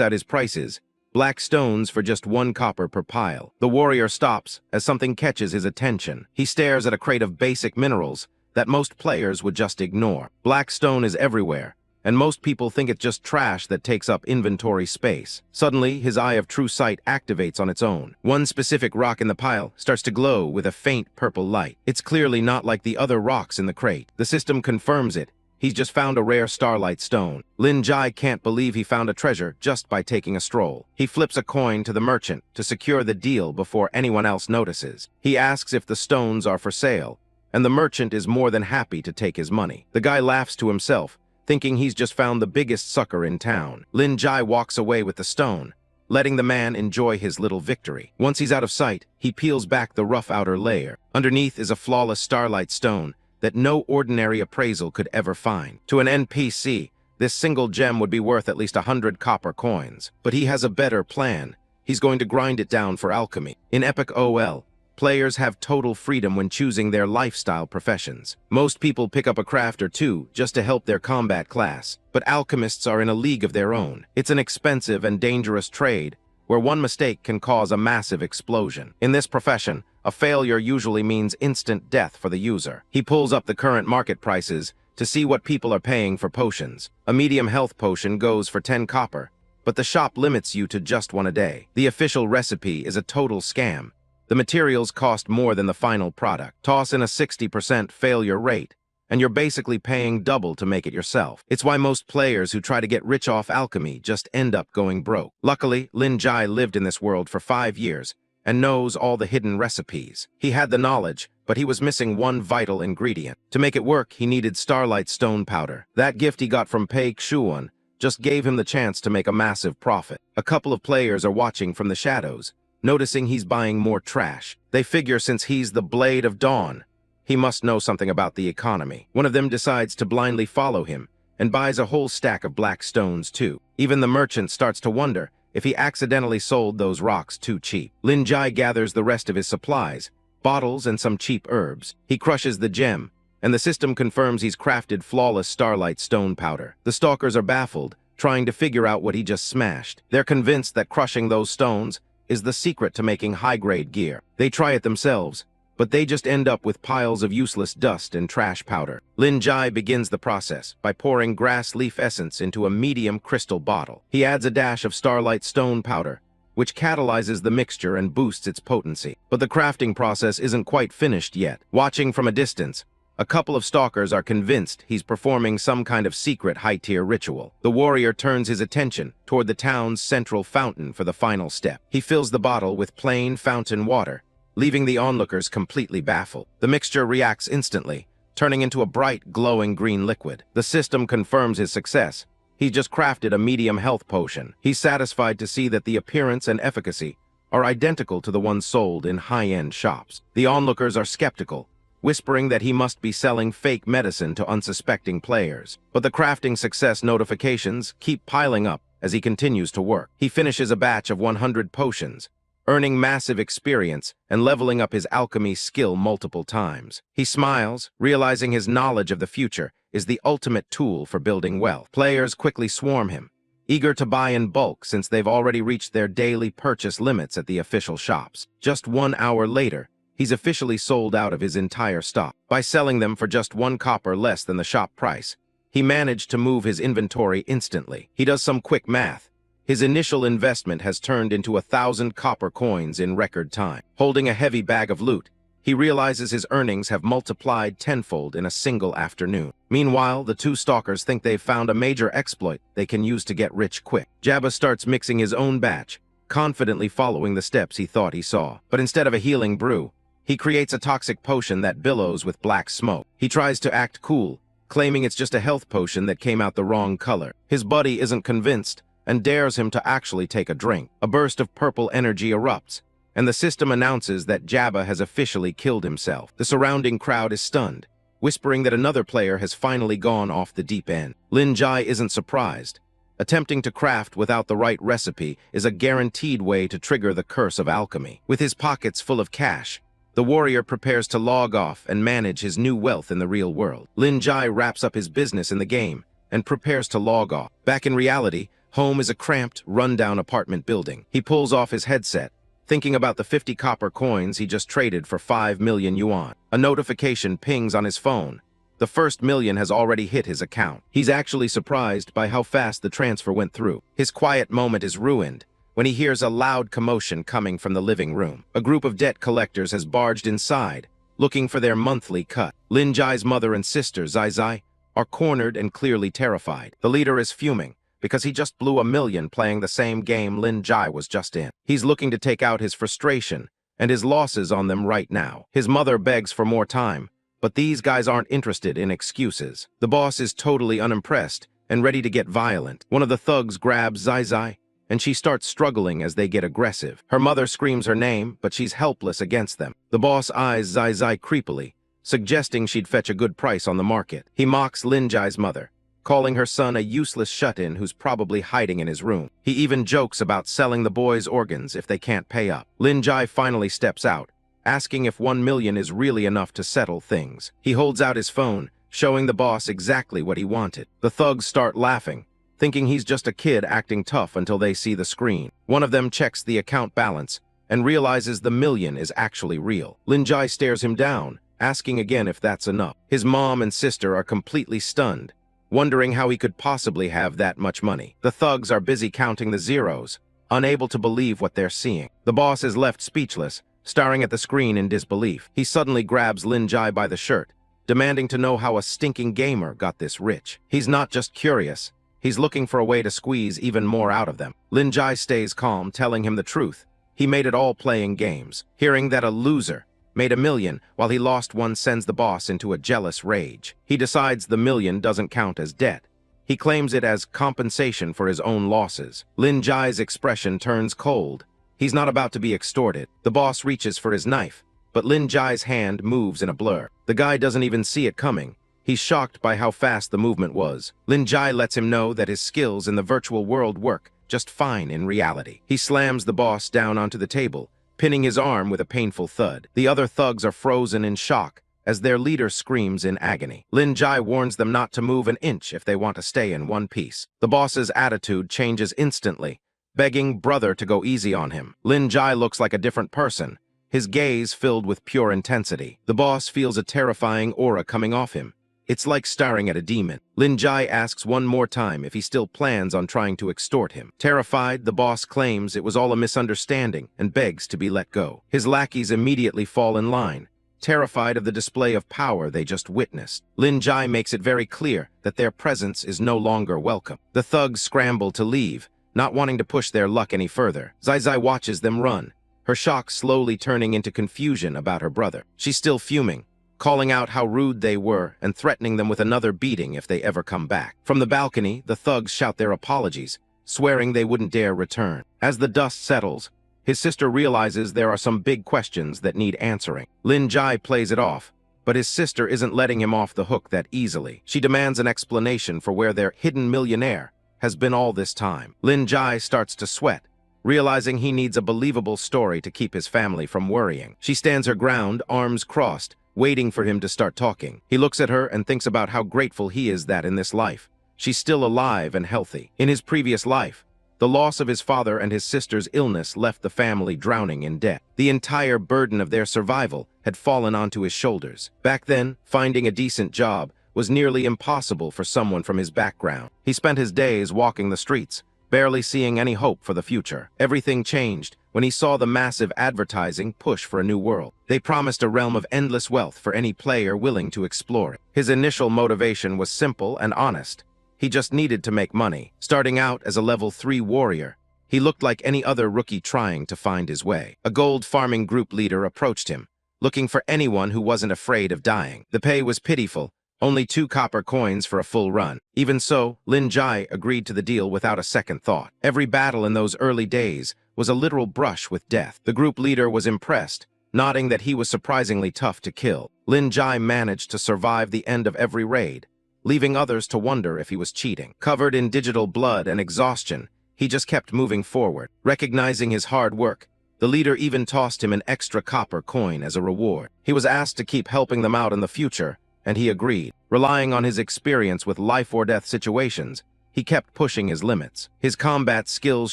out his prices, black stones for just 1 copper per pile. The warrior stops as something catches his attention. He stares at a crate of basic minerals that most players would just ignore. Black stone is everywhere, and most people think it's just trash that takes up inventory space. Suddenly, his Eye of True Sight activates on its own. One specific rock in the pile starts to glow with a faint purple light. It's clearly not like the other rocks in the crate. The system confirms it. He's just found a rare starlight stone. Lin Jai can't believe he found a treasure just by taking a stroll. He flips a coin to the merchant to secure the deal before anyone else notices. He asks if the stones are for sale, and the merchant is more than happy to take his money. The guy laughs to himself, thinking he's just found the biggest sucker in town. Lin Jai walks away with the stone, letting the man enjoy his little victory. Once he's out of sight, he peels back the rough outer layer. Underneath is a flawless starlight stone that no ordinary appraisal could ever find. To an NPC, this single gem would be worth at least 100 copper coins. But he has a better plan. He's going to grind it down for alchemy. In Epic OL, players have total freedom when choosing their lifestyle professions. Most people pick up a craft or two just to help their combat class, but alchemists are in a league of their own. It's an expensive and dangerous trade, where one mistake can cause a massive explosion. In this profession, a failure usually means instant death for the user. He pulls up the current market prices to see what people are paying for potions. A medium health potion goes for 10 copper, but the shop limits you to just 1 a day. The official recipe is a total scam. The materials cost more than the final product. Toss in a 60% failure rate, and you're basically paying double to make it yourself. It's why most players who try to get rich off alchemy just end up going broke. Luckily, Lin Jai lived in this world for 5 years and knows all the hidden recipes. He had the knowledge, but he was missing one vital ingredient. To make it work, he needed starlight stone powder. That gift he got from Pei Xuan just gave him the chance to make a massive profit. A couple of players are watching from the shadows, noticing he's buying more trash. They figure since he's the Blade of Dawn, he must know something about the economy. One of them decides to blindly follow him and buys a whole stack of black stones too. Even the merchant starts to wonder if he accidentally sold those rocks too cheap. Lin Jai gathers the rest of his supplies, bottles and some cheap herbs. He crushes the gem, and the system confirms he's crafted flawless starlight stone powder. The stalkers are baffled, trying to figure out what he just smashed. They're convinced that crushing those stones is the secret to making high-grade gear. They try it themselves, but they just end up with piles of useless dust and trash powder. Lin Jai begins the process by pouring grass leaf essence into a medium crystal bottle. He adds a dash of starlight stone powder, which catalyzes the mixture and boosts its potency. But the crafting process isn't quite finished yet. Watching from a distance, a couple of stalkers are convinced he's performing some kind of secret high-tier ritual. The warrior turns his attention toward the town's central fountain for the final step. He fills the bottle with plain fountain water leaving the onlookers completely baffled. The mixture reacts instantly, turning into a bright, glowing green liquid. The system confirms his success. He just crafted a medium health potion. He's satisfied to see that the appearance and efficacy are identical to the ones sold in high-end shops. The onlookers are skeptical, whispering that he must be selling fake medicine to unsuspecting players. But the crafting success notifications keep piling up as he continues to work. He finishes a batch of 100 potions, earning massive experience and leveling up his alchemy skill multiple times. He smiles, realizing his knowledge of the future is the ultimate tool for building wealth. Players quickly swarm him, eager to buy in bulk since they've already reached their daily purchase limits at the official shops. Just 1 hour later, he's officially sold out of his entire stock. By selling them for just 1 copper less than the shop price, he managed to move his inventory instantly. He does some quick math. His initial investment has turned into 1,000 copper coins in record time. Holding a heavy bag of loot, he realizes his earnings have multiplied tenfold in a single afternoon. Meanwhile, the two stalkers think they've found a major exploit they can use to get rich quick. Jabba starts mixing his own batch, confidently following the steps he thought he saw. But instead of a healing brew, he creates a toxic potion that billows with black smoke. He tries to act cool, claiming it's just a health potion that came out the wrong color. His buddy isn't convinced and dares him to actually take a drink. A burst of purple energy erupts, and the system announces that Jabba has officially killed himself. The surrounding crowd is stunned, whispering that another player has finally gone off the deep end. Lin Jai isn't surprised. Attempting to craft without the right recipe is a guaranteed way to trigger the curse of alchemy. With his pockets full of cash, the warrior prepares to log off and manage his new wealth in the real world. Lin Jai wraps up his business in the game and prepares to log off. Back in reality, home is a cramped, run-down apartment building. He pulls off his headset, thinking about the 50 copper coins he just traded for 5 million yuan. A notification pings on his phone. The first million has already hit his account. He's actually surprised by how fast the transfer went through. His quiet moment is ruined when he hears a loud commotion coming from the living room. A group of debt collectors has barged inside, looking for their monthly cut. Lin Jai's mother and sister, Zai Zai, are cornered and clearly terrified. The leader is fuming because he just blew 1 million playing the same game Lin Jai was just in. He's looking to take out his frustration and his losses on them right now. His mother begs for more time, but these guys aren't interested in excuses. The boss is totally unimpressed and ready to get violent. One of the thugs grabs Zai Zai, and she starts struggling as they get aggressive. Her mother screams her name, but she's helpless against them. The boss eyes Zai Zai creepily, suggesting she'd fetch a good price on the market. He mocks Lin Jai's mother, calling her son a useless shut-in who's probably hiding in his room. He even jokes about selling the boys' organs if they can't pay up. Lin Jai finally steps out, asking if 1 million is really enough to settle things. He holds out his phone, showing the boss exactly what he wanted. The thugs start laughing, thinking he's just a kid acting tough until they see the screen. One of them checks the account balance and realizes the million is actually real. Lin Jai stares him down, asking again if that's enough. His mom and sister are completely stunned, wondering how he could possibly have that much money. The thugs are busy counting the zeros, unable to believe what they're seeing. The boss is left speechless, staring at the screen in disbelief. He suddenly grabs Lin Jai by the shirt, demanding to know how a stinking gamer got this rich. He's not just curious, he's looking for a way to squeeze even more out of them. Lin Jai stays calm, telling him the truth. He made it all playing games. Hearing that a loser made 1 million while he lost one sends the boss into a jealous rage. He decides the million doesn't count as debt. He claims it as compensation for his own losses. Lin Jai's expression turns cold. He's not about to be extorted. The boss reaches for his knife, but Lin Jai's hand moves in a blur. The guy doesn't even see it coming. He's shocked by how fast the movement was. Lin Jai lets him know that his skills in the virtual world work just fine in reality. He slams the boss down onto the table, pinning his arm with a painful thud. The other thugs are frozen in shock as their leader screams in agony. Lin Jai warns them not to move an inch if they want to stay in one piece. The boss's attitude changes instantly, begging brother to go easy on him. Lin Jai looks like a different person, his gaze filled with pure intensity. The boss feels a terrifying aura coming off him. It's like staring at a demon. Lin Jai asks one more time if he still plans on trying to extort him. Terrified, the boss claims it was all a misunderstanding and begs to be let go. His lackeys immediately fall in line, terrified of the display of power they just witnessed. Lin Jai makes it very clear that their presence is no longer welcome. The thugs scramble to leave, not wanting to push their luck any further. Zai Zai watches them run, her shock slowly turning into confusion about her brother. She's still fuming, calling out how rude they were and threatening them with another beating if they ever come back. From the balcony, the thugs shout their apologies, swearing they wouldn't dare return. As the dust settles, his sister realizes there are some big questions that need answering. Lin Jai plays it off, but his sister isn't letting him off the hook that easily. She demands an explanation for where their hidden millionaire has been all this time. Lin Jai starts to sweat, realizing he needs a believable story to keep his family from worrying. She stands her ground, arms crossed, waiting for him to start talking. He looks at her and thinks about how grateful he is that in this life, she's still alive and healthy. In his previous life, the loss of his father and his sister's illness left the family drowning in debt. The entire burden of their survival had fallen onto his shoulders. Back then, finding a decent job was nearly impossible for someone from his background. He spent his days walking the streets, barely seeing any hope for the future. Everything changed when he saw the massive advertising push for a new world. They promised a realm of endless wealth for any player willing to explore it. His initial motivation was simple and honest. He just needed to make money. Starting out as a level 3 warrior, he looked like any other rookie trying to find his way. A gold farming group leader approached him, looking for anyone who wasn't afraid of dying. The pay was pitiful, only 2 copper coins for a full run. Even so, Lin Jai agreed to the deal without a second thought. Every battle in those early days was a literal brush with death. The group leader was impressed, nodding that he was surprisingly tough to kill. Lin Jai managed to survive the end of every raid, leaving others to wonder if he was cheating. Covered in digital blood and exhaustion, he just kept moving forward. Recognizing his hard work, the leader even tossed him an extra copper coin as a reward. He was asked to keep helping them out in the future, and he agreed. Relying on his experience with life-or-death situations, he kept pushing his limits. His combat skills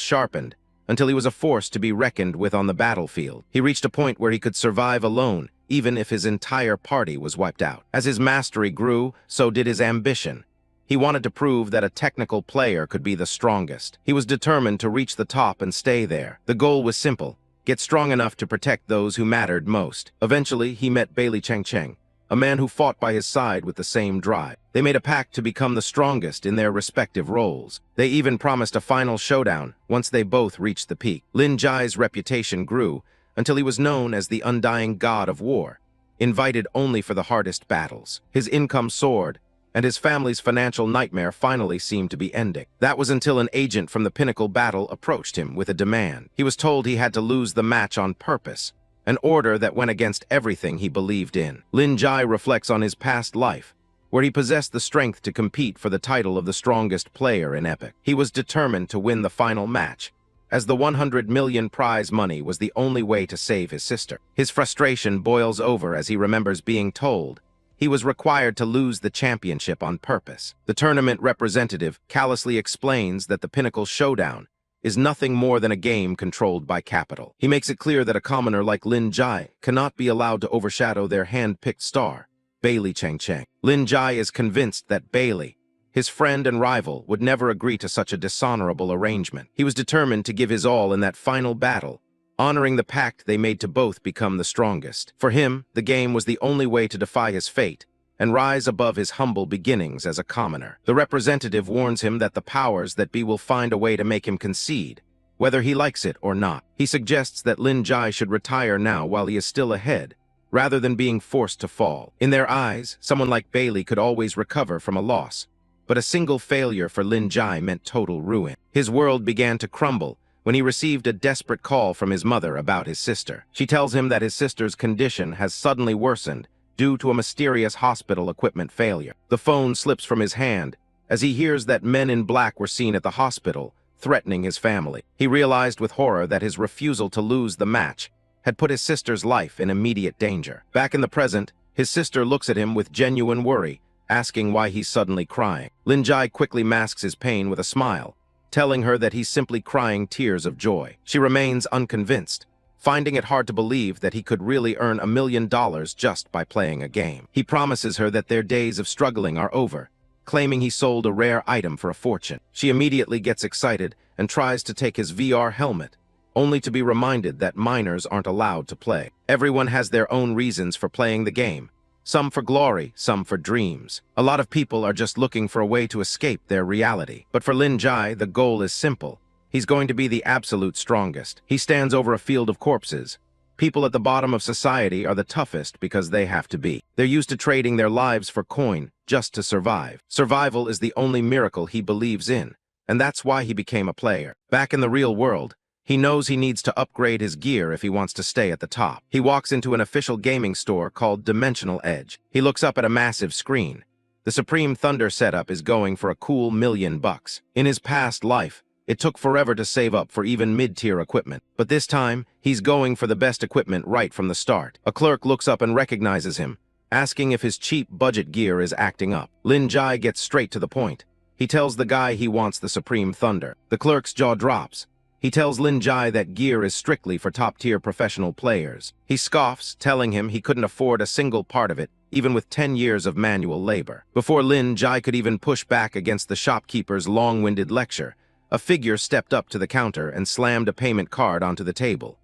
sharpened until he was a force to be reckoned with on the battlefield. He reached a point where he could survive alone, even if his entire party was wiped out. As his mastery grew, so did his ambition. He wanted to prove that a technical player could be the strongest. He was determined to reach the top and stay there. The goal was simple: get strong enough to protect those who mattered most. Eventually, he met Bailey Cheng, a man who fought by his side with the same drive. They made a pact to become the strongest in their respective roles. They even promised a final showdown once they both reached the peak. Lin Jai's reputation grew until he was known as the undying god of war, invited only for the hardest battles. His income soared, and his family's financial nightmare finally seemed to be ending. That was until an agent from the Pinnacle Battle approached him with a demand. He was told he had to lose the match on purpose, an order that went against everything he believed in. Lin Jai reflects on his past life, where he possessed the strength to compete for the title of the strongest player in Epic. He was determined to win the final match, as the 100 million prize money was the only way to save his sister. His frustration boils over as he remembers being told he was required to lose the championship on purpose. The tournament representative callously explains that the Pinnacle Showdown is nothing more than a game controlled by capital. He makes it clear that a commoner like Lin Jai cannot be allowed to overshadow their hand-picked star, Bailey Cheng. Lin Jai is convinced that Bailey, his friend and rival, would never agree to such a dishonorable arrangement. He was determined to give his all in that final battle, honoring the pact they made to both become the strongest. For him, the game was the only way to defy his fate and rise above his humble beginnings as a commoner. The representative warns him that the powers that be will find a way to make him concede, whether he likes it or not. He suggests that Lin Jai should retire now while he is still ahead, rather than being forced to fall. In their eyes, someone like Bailey could always recover from a loss, but a single failure for Lin Jai meant total ruin. His world began to crumble when he received a desperate call from his mother about his sister. She tells him that his sister's condition has suddenly worsened due to a mysterious hospital equipment failure. The phone slips from his hand as he hears that men in black were seen at the hospital, threatening his family. He realized with horror that his refusal to lose the match had put his sister's life in immediate danger. Back in the present, his sister looks at him with genuine worry, asking why he's suddenly crying. Lin Jai quickly masks his pain with a smile, telling her that he's simply crying tears of joy. She remains unconvinced, finding it hard to believe that he could really earn $1 million just by playing a game. He promises her that their days of struggling are over, claiming he sold a rare item for a fortune. She immediately gets excited and tries to take his VR helmet, only to be reminded that minors aren't allowed to play. Everyone has their own reasons for playing the game, some for glory, some for dreams. A lot of people are just looking for a way to escape their reality. But for Lin Jai, the goal is simple: He's going to be the absolute strongest. He stands over a field of corpses. People at the bottom of society are the toughest because they have to be. They're used to trading their lives for coin just to survive. Survival is the only miracle he believes in, and that's why he became a player. Back in the real world, he knows he needs to upgrade his gear if he wants to stay at the top. He walks into an official gaming store called Dimensional Edge. He looks up at a massive screen. The Supreme Thunder setup is going for a cool $1,000,000. In his past life, it took forever to save up for even mid-tier equipment. But this time, he's going for the best equipment right from the start. A clerk looks up and recognizes him, asking if his cheap budget gear is acting up. Lin Jai gets straight to the point. He tells the guy he wants the Supreme Thunder. The clerk's jaw drops. He tells Lin Jai that gear is strictly for top-tier professional players. He scoffs, telling him he couldn't afford a single part of it, even with 10 years of manual labor. Before Lin Jai could even push back against the shopkeeper's long-winded lecture, a figure stepped up to the counter and slammed a payment card onto the table.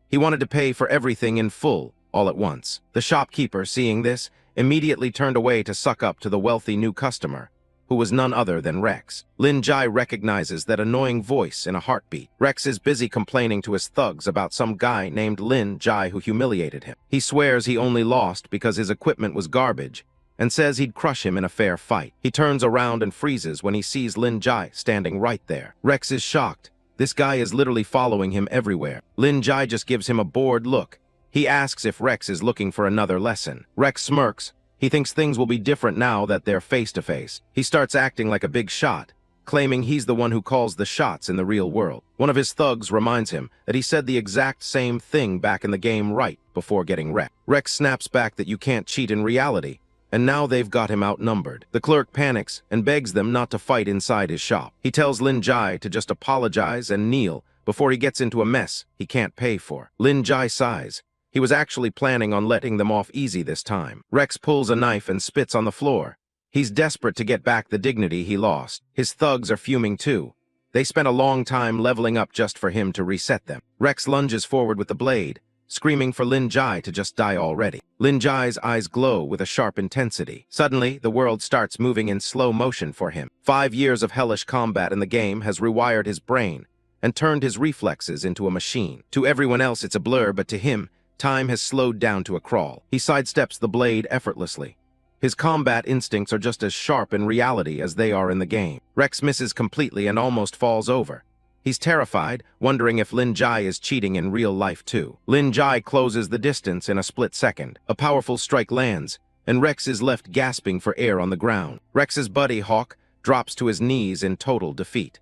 He wanted to pay for everything in full, all at once. The shopkeeper, seeing this, immediately turned away to suck up to the wealthy new customer, who was none other than Rex. Lin Jai recognizes that annoying voice in a heartbeat. Rex is busy complaining to his thugs about some guy named Lin Jai who humiliated him. He swears he only lost because his equipment was garbage, and says he'd crush him in a fair fight. He turns around and freezes when he sees Lin Jai standing right there. Rex is shocked. This guy is literally following him everywhere. Lin Jai just gives him a bored look. He asks if Rex is looking for another lesson. Rex smirks. He thinks things will be different now that they're face-to-face. He starts acting like a big shot, claiming he's the one who calls the shots in the real world. One of his thugs reminds him that he said the exact same thing back in the game right before getting wrecked. Rex snaps back that you can't cheat in reality, and now they've got him outnumbered. The clerk panics and begs them not to fight inside his shop. He tells Lin Jai to just apologize and kneel before he gets into a mess he can't pay for. Lin Jai sighs. He was actually planning on letting them off easy this time. Rex pulls a knife and spits on the floor. He's desperate to get back the dignity he lost. His thugs are fuming too. They spent a long time leveling up just for him to reset them. Rex lunges forward with the blade, screaming for Lin Jai to just die already. Lin Jai's eyes glow with a sharp intensity. Suddenly, the world starts moving in slow motion for him. 5 years of hellish combat in the game has rewired his brain and turned his reflexes into a machine. To everyone else, it's a blur, but to him, time has slowed down to a crawl. He sidesteps the blade effortlessly. His combat instincts are just as sharp in reality as they are in the game. Rex misses completely and almost falls over. He's terrified, wondering if Lin Jai is cheating in real life too. Lin Jai closes the distance in a split second. A powerful strike lands, and Rex is left gasping for air on the ground. Rex's buddy, Hawk, drops to his knees in total defeat.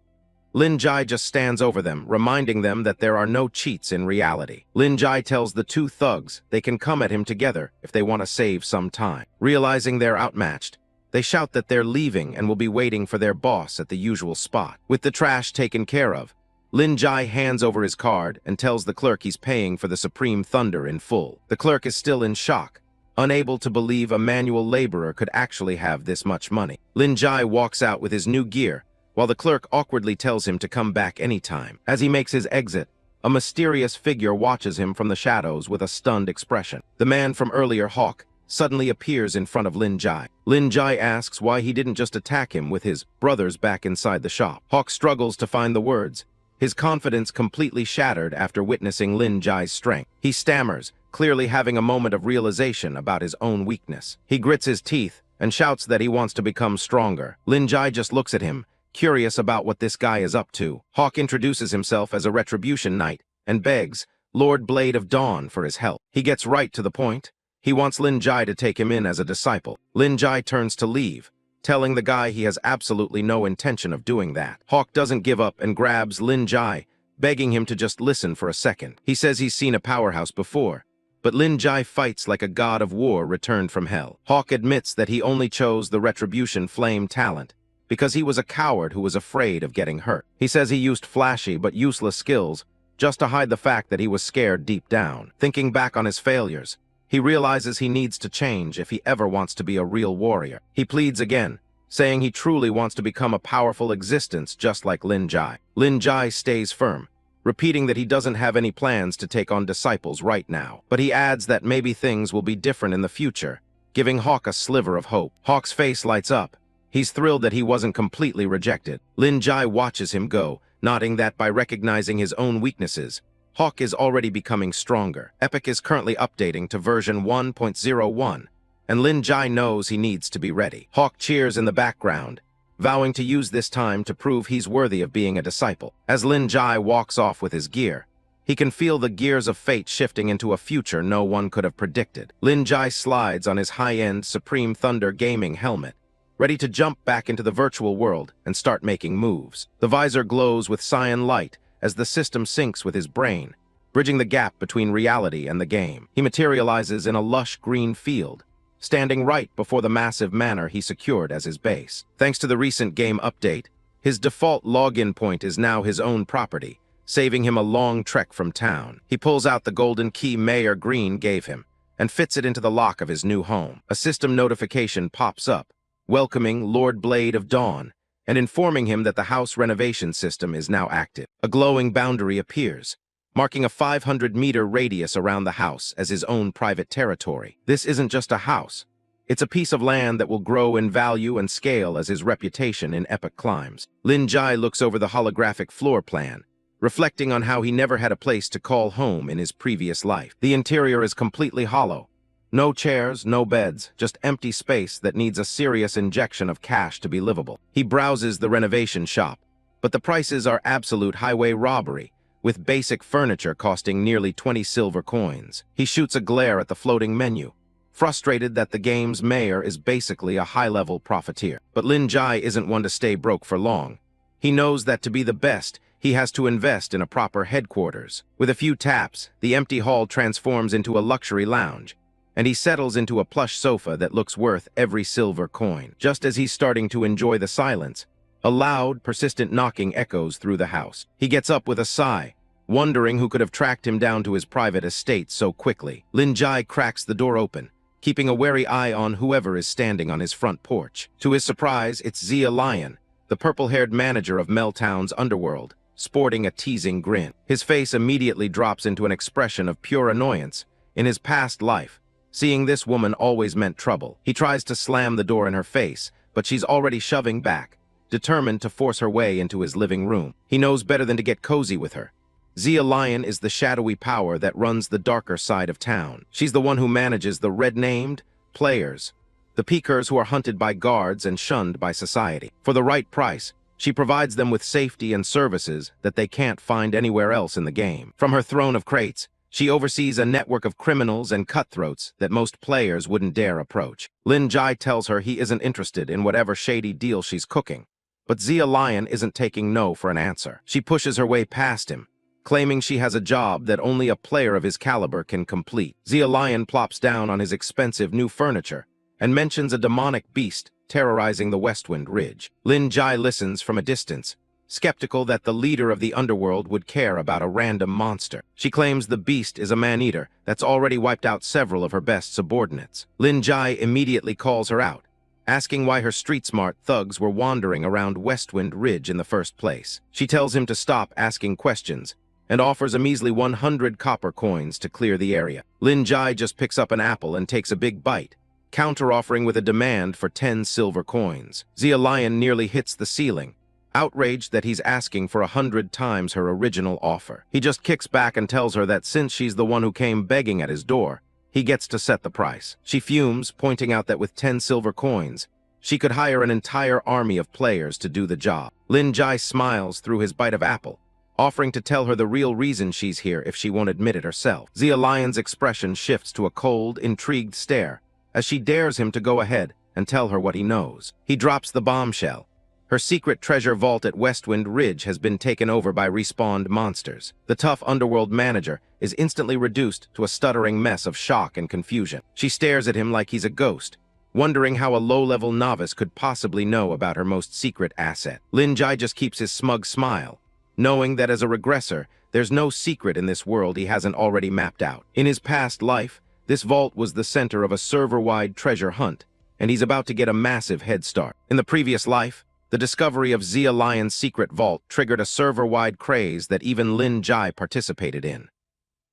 Lin Jai just stands over them, reminding them that there are no cheats in reality. Lin Jai tells the two thugs they can come at him together if they want to save some time. Realizing they're outmatched, they shout that they're leaving and will be waiting for their boss at the usual spot. With the trash taken care of, Lin Jai hands over his card and tells the clerk he's paying for the Supreme Thunder in full. The clerk is still in shock, unable to believe a manual laborer could actually have this much money. Lin Jai walks out with his new gear, while the clerk awkwardly tells him to come back anytime. As he makes his exit, a mysterious figure watches him from the shadows with a stunned expression. The man from earlier, Hawk, suddenly appears in front of Lin Jai. Lin Jai asks why he didn't just attack him with his brothers back inside the shop. Hawk struggles to find the words, his confidence completely shattered after witnessing Lin Jai's strength. He stammers, clearly having a moment of realization about his own weakness. He grits his teeth and shouts that he wants to become stronger. Lin Jai just looks at him, curious about what this guy is up to. Hawk introduces himself as a retribution knight and begs Lord Blade of Dawn for his help. He gets right to the point. He wants Lin Jai to take him in as a disciple. Lin Jai turns to leave, telling the guy he has absolutely no intention of doing that. Hawk doesn't give up and grabs Lin Jai, begging him to just listen for a second. He says he's seen a powerhouse before, but Lin Jai fights like a god of war returned from hell. Hawk admits that he only chose the retribution flame talent because he was a coward who was afraid of getting hurt. He says he used flashy but useless skills just to hide the fact that he was scared deep down. Thinking back on his failures, he realizes he needs to change if he ever wants to be a real warrior. He pleads again, saying he truly wants to become a powerful existence just like Lin Jai. Lin Jai stays firm, repeating that he doesn't have any plans to take on disciples right now. But he adds that maybe things will be different in the future, giving Hawk a sliver of hope. Hawk's face lights up. He's thrilled that he wasn't completely rejected. Lin Jai watches him go, noting that by recognizing his own weaknesses, Hawk is already becoming stronger. Epic is currently updating to version 1.01, and Lin Jai knows he needs to be ready. Hawk cheers in the background, vowing to use this time to prove he's worthy of being a disciple. As Lin Jai walks off with his gear, he can feel the gears of fate shifting into a future no one could have predicted. Lin Jai slides on his high-end Supreme Thunder gaming helmet, ready to jump back into the virtual world and start making moves. The visor glows with cyan light as the system syncs with his brain, bridging the gap between reality and the game. He materializes in a lush green field, standing right before the massive manor he secured as his base. Thanks to the recent game update, his default login point is now his own property, saving him a long trek from town. He pulls out the golden key Mayor Green gave him and fits it into the lock of his new home. A system notification pops up, welcoming Lord Blade of Dawn and informing him that the house renovation system is now active. A glowing boundary appears, marking a 500-meter radius around the house as his own private territory. This isn't just a house. It's a piece of land that will grow in value and scale as his reputation in Epic climbs. Lin Jai looks over the holographic floor plan, reflecting on how he never had a place to call home in his previous life. The interior is completely hollow. No chairs, no beds, just empty space that needs a serious injection of cash to be livable. He browses the renovation shop, but the prices are absolute highway robbery, with basic furniture costing nearly 20 silver coins. He shoots a glare at the floating menu, frustrated that the game's mayor is basically a high-level profiteer. But Lin Jai isn't one to stay broke for long. He knows that to be the best, he has to invest in a proper headquarters. With a few taps, the empty hall transforms into a luxury lounge, and he settles into a plush sofa that looks worth every silver coin. Just as he's starting to enjoy the silence, a loud, persistent knocking echoes through the house. He gets up with a sigh, wondering who could have tracked him down to his private estate so quickly. Lin Jai cracks the door open, keeping a wary eye on whoever is standing on his front porch. To his surprise, it's Zia Lion, the purple-haired manager of Meltown's underworld, sporting a teasing grin. His face immediately drops into an expression of pure annoyance. In his past life, seeing this woman always meant trouble. He tries to slam the door in her face, but she's already shoving back, determined to force her way into his living room. He knows better than to get cozy with her. Zia Lion is the shadowy power that runs the darker side of town. She's the one who manages the red-named players, the peekers who are hunted by guards and shunned by society. For the right price, she provides them with safety and services that they can't find anywhere else in the game. From her throne of crates, she oversees a network of criminals and cutthroats that most players wouldn't dare approach. Lin Jai tells her he isn't interested in whatever shady deal she's cooking, but Zia Lion isn't taking no for an answer. She pushes her way past him, claiming she has a job that only a player of his caliber can complete. Zia Lion plops down on his expensive new furniture and mentions a demonic beast terrorizing the Westwind Ridge. Lin Jai listens from a distance, skeptical that the leader of the underworld would care about a random monster. She claims the beast is a man-eater that's already wiped out several of her best subordinates. Lin Jai immediately calls her out, asking why her street-smart thugs were wandering around Westwind Ridge in the first place. She tells him to stop asking questions and offers a measly 100 copper coins to clear the area. Lin Jai just picks up an apple and takes a big bite, counter-offering with a demand for 10 silver coins. Zia Lion nearly hits the ceiling, outraged that he's asking for 100 times her original offer. He just kicks back and tells her that since she's the one who came begging at his door, he gets to set the price. She fumes, pointing out that with 10 silver coins, she could hire an entire army of players to do the job. Lin Jai smiles through his bite of apple, offering to tell her the real reason she's here if she won't admit it herself. Zia Lion's expression shifts to a cold, intrigued stare as she dares him to go ahead and tell her what he knows. He drops the bombshell. Her secret treasure vault at Westwind Ridge has been taken over by respawned monsters. The tough underworld manager is instantly reduced to a stuttering mess of shock and confusion. She stares at him like he's a ghost, wondering how a low-level novice could possibly know about her most secret asset. Lin Jai just keeps his smug smile, knowing that as a regressor, there's no secret in this world he hasn't already mapped out. In his past life, this vault was the center of a server-wide treasure hunt, and he's about to get a massive head start. In the previous life, the discovery of Zia Lion's secret vault triggered a server-wide craze that even Lin Jai participated in.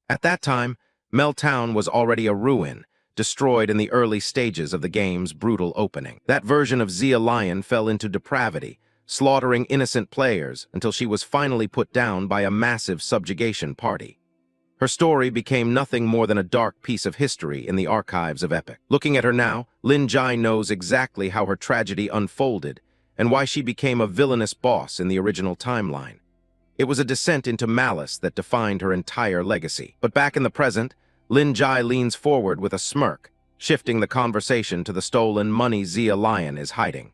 At that time, Meltown was already a ruin, destroyed in the early stages of the game's brutal opening. That version of Zia Lion fell into depravity, slaughtering innocent players until she was finally put down by a massive subjugation party. Her story became nothing more than a dark piece of history in the archives of epic. Looking at her now, Lin Jai knows exactly how her tragedy unfolded and why she became a villainous boss in the original timeline. It was a descent into malice that defined her entire legacy. But back in the present, Lin Jai leans forward with a smirk, shifting the conversation to the stolen money Zia Lion is hiding.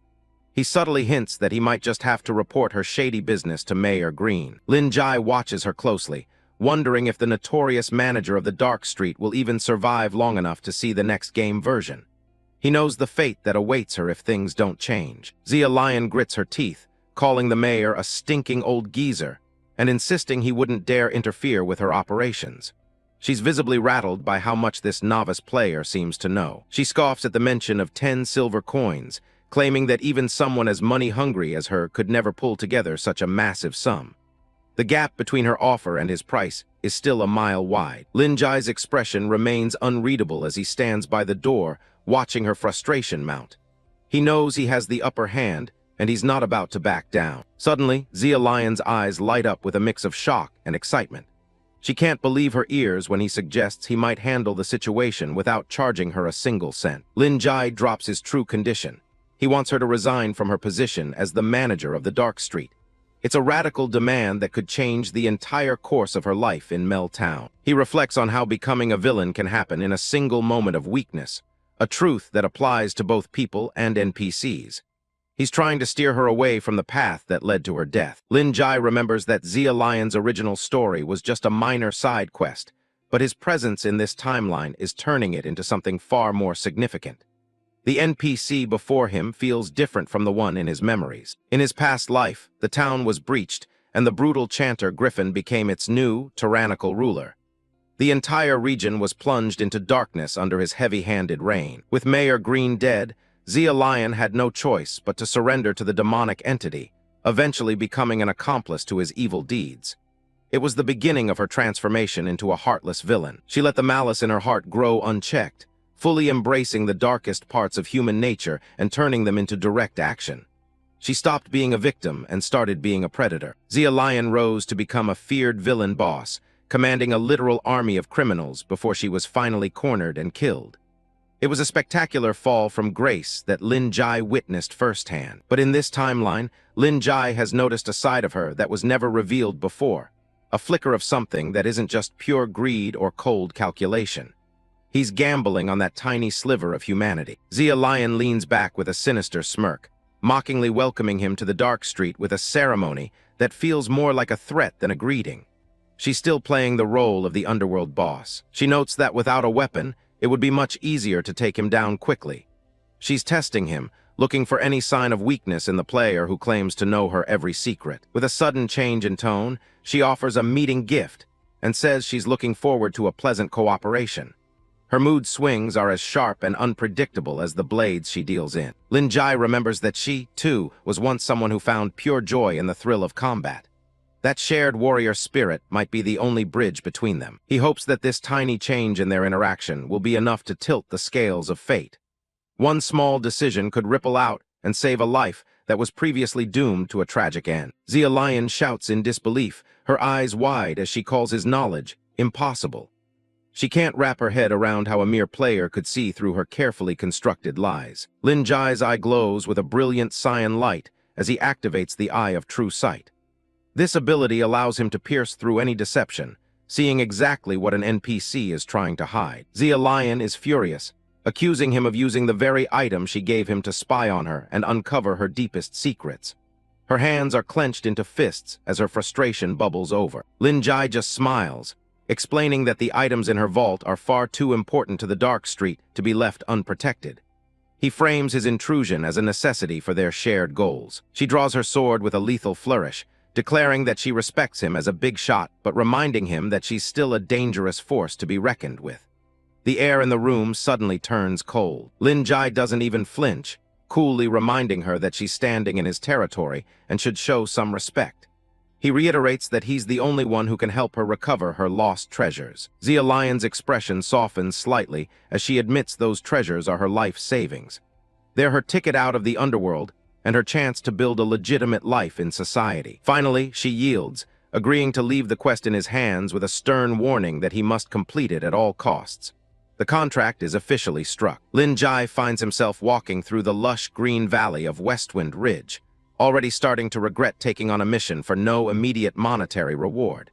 He subtly hints that he might just have to report her shady business to Mayor Green. Lin Jai watches her closely, wondering if the notorious manager of the Dark Street will even survive long enough to see the next game version. He knows the fate that awaits her if things don't change. Zia Lion grits her teeth, calling the mayor a stinking old geezer, and insisting he wouldn't dare interfere with her operations. She's visibly rattled by how much this novice player seems to know. She scoffs at the mention of 10 silver coins, claiming that even someone as money-hungry as her could never pull together such a massive sum. The gap between her offer and his price is still a mile wide. Lin Jai's expression remains unreadable as he stands by the door, watching her frustration mount. He knows he has the upper hand, and he's not about to back down. Suddenly, Zia Lion's eyes light up with a mix of shock and excitement. She can't believe her ears when he suggests he might handle the situation without charging her a single cent. Lin Jai drops his true condition. He wants her to resign from her position as the manager of the Dark Street. It's a radical demand that could change the entire course of her life in Mel Town. He reflects on how becoming a villain can happen in a single moment of weakness, a truth that applies to both people and NPCs. He's trying to steer her away from the path that led to her death. Lin Jai remembers that Zia Lion's original story was just a minor side quest, but his presence in this timeline is turning it into something far more significant. The NPC before him feels different from the one in his memories. In his past life, the town was breached, and the brutal chanter Griffin became its new, tyrannical ruler. The entire region was plunged into darkness under his heavy-handed reign. With Mayor Green dead, Zia Lion had no choice but to surrender to the demonic entity, eventually becoming an accomplice to his evil deeds. It was the beginning of her transformation into a heartless villain. She let the malice in her heart grow unchecked, fully embracing the darkest parts of human nature and turning them into direct action. She stopped being a victim and started being a predator. Zia Lion rose to become a feared villain boss, commanding a literal army of criminals before she was finally cornered and killed. It was a spectacular fall from grace that Lin Jai witnessed firsthand. But in this timeline, Lin Jai has noticed a side of her that was never revealed before, a flicker of something that isn't just pure greed or cold calculation. He's gambling on that tiny sliver of humanity. Zia Lion leans back with a sinister smirk, mockingly welcoming him to the Dark Street with a ceremony that feels more like a threat than a greeting. She's still playing the role of the underworld boss. She notes that without a weapon, it would be much easier to take him down quickly. She's testing him, looking for any sign of weakness in the player who claims to know her every secret. With a sudden change in tone, she offers a meeting gift and says she's looking forward to a pleasant cooperation. Her mood swings are as sharp and unpredictable as the blades she deals in. Lin Jai remembers that she, too, was once someone who found pure joy in the thrill of combat. That shared warrior spirit might be the only bridge between them. He hopes that this tiny change in their interaction will be enough to tilt the scales of fate. One small decision could ripple out and save a life that was previously doomed to a tragic end. Zia Lion shouts in disbelief, her eyes wide as she calls his knowledge impossible. She can't wrap her head around how a mere player could see through her carefully constructed lies. Lin Jai's eye glows with a brilliant cyan light as he activates the Eye of True Sight. This ability allows him to pierce through any deception, seeing exactly what an NPC is trying to hide. Zia Lion is furious, accusing him of using the very item she gave him to spy on her and uncover her deepest secrets. Her hands are clenched into fists as her frustration bubbles over. Lin Jai just smiles, explaining that the items in her vault are far too important to the Dark Street to be left unprotected. He frames his intrusion as a necessity for their shared goals. She draws her sword with a lethal flourish, declaring that she respects him as a big shot, but reminding him that she's still a dangerous force to be reckoned with. The air in the room suddenly turns cold. Lin Jai doesn't even flinch, coolly reminding her that she's standing in his territory and should show some respect. He reiterates that he's the only one who can help her recover her lost treasures. Zia Lion's expression softens slightly as she admits those treasures are her life savings. They're her ticket out of the underworld and her chance to build a legitimate life in society. Finally, she yields, agreeing to leave the quest in his hands with a stern warning that he must complete it at all costs. The contract is officially struck. Lin Jai finds himself walking through the lush green valley of Westwind Ridge, already starting to regret taking on a mission for no immediate monetary reward.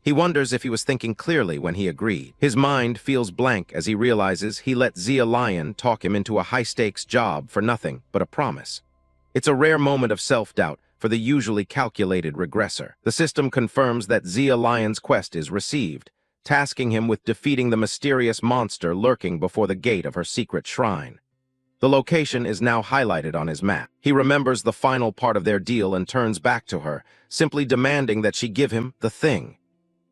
He wonders if he was thinking clearly when he agreed. His mind feels blank as he realizes he let Zia Lion talk him into a high-stakes job for nothing but a promise. It's a rare moment of self-doubt for the usually calculated regressor. The system confirms that Zia Lion's quest is received, tasking him with defeating the mysterious monster lurking before the gate of her secret shrine. The location is now highlighted on his map. He remembers the final part of their deal and turns back to her, simply demanding that she give him the thing.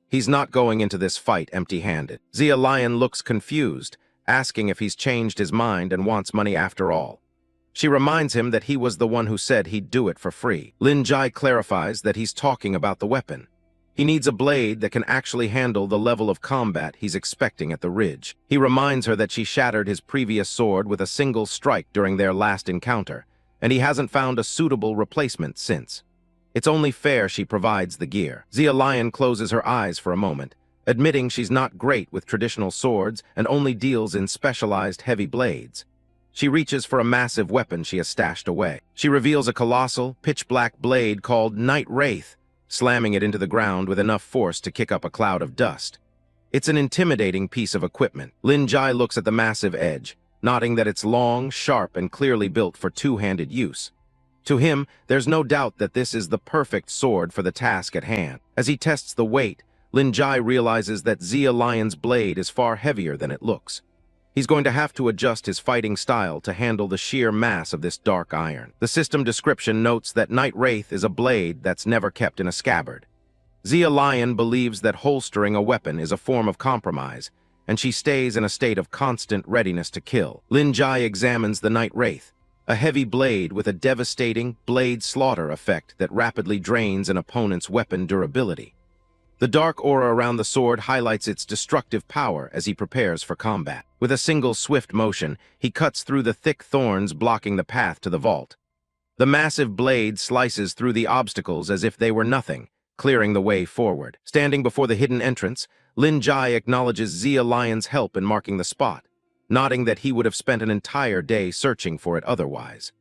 He's not going into this fight empty-handed. Zia Lion looks confused, asking if he's changed his mind and wants money after all. She reminds him that he was the one who said he'd do it for free. Lin Jai clarifies that he's talking about the weapon. He needs a blade that can actually handle the level of combat he's expecting at the ridge. He reminds her that she shattered his previous sword with a single strike during their last encounter, and he hasn't found a suitable replacement since. It's only fair she provides the gear. Zia Lion closes her eyes for a moment, admitting she's not great with traditional swords and only deals in specialized heavy blades. She reaches for a massive weapon she has stashed away. She reveals a colossal, pitch-black blade called Night Wraith, slamming it into the ground with enough force to kick up a cloud of dust. It's an intimidating piece of equipment. Lin Jai looks at the massive edge, noting that it's long, sharp, and clearly built for two-handed use. To him, there's no doubt that this is the perfect sword for the task at hand. As he tests the weight, Lin Jai realizes that Zia Lion's blade is far heavier than it looks. He's going to have to adjust his fighting style to handle the sheer mass of this dark iron. The system description notes that Night Wraith is a blade that's never kept in a scabbard. Zia Lion believes that holstering a weapon is a form of compromise, and she stays in a state of constant readiness to kill. Lin Jai examines the Night Wraith, a heavy blade with a devastating blade slaughter effect that rapidly drains an opponent's weapon durability. The dark aura around the sword highlights its destructive power as he prepares for combat. With a single swift motion, he cuts through the thick thorns blocking the path to the vault. The massive blade slices through the obstacles as if they were nothing, clearing the way forward. Standing before the hidden entrance, Lin Jai acknowledges Zia Lion's help in marking the spot, nodding that he would have spent an entire day searching for it otherwise.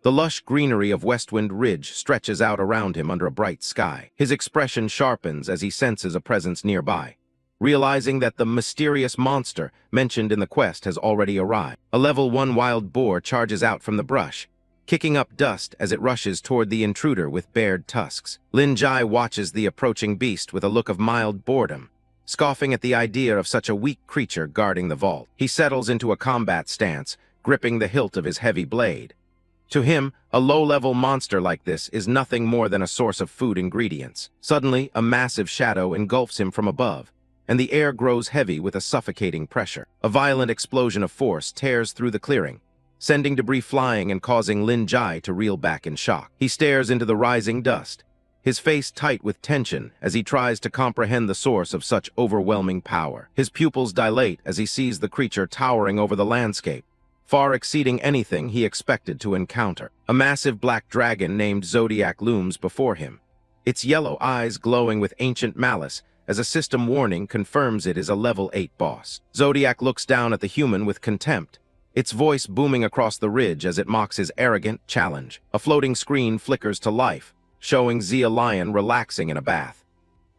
The lush greenery of Westwind Ridge stretches out around him under a bright sky. His expression sharpens as he senses a presence nearby, realizing that the mysterious monster mentioned in the quest has already arrived. A level 1 wild boar charges out from the brush, kicking up dust as it rushes toward the intruder with bared tusks. Lin Jai watches the approaching beast with a look of mild boredom, scoffing at the idea of such a weak creature guarding the vault. He settles into a combat stance, gripping the hilt of his heavy blade. To him, a low-level monster like this is nothing more than a source of food ingredients. Suddenly, a massive shadow engulfs him from above, and the air grows heavy with a suffocating pressure. A violent explosion of force tears through the clearing, sending debris flying and causing Lin Jai to reel back in shock. He stares into the rising dust, his face tight with tension as he tries to comprehend the source of such overwhelming power. His pupils dilate as he sees the creature towering over the landscape, far exceeding anything he expected to encounter. A massive black dragon named Zodiac looms before him, its yellow eyes glowing with ancient malice as a system warning confirms it is a level 8 boss. Zodiac looks down at the human with contempt, its voice booming across the ridge as it mocks his arrogant challenge. A floating screen flickers to life, showing Zia Lion relaxing in a bath.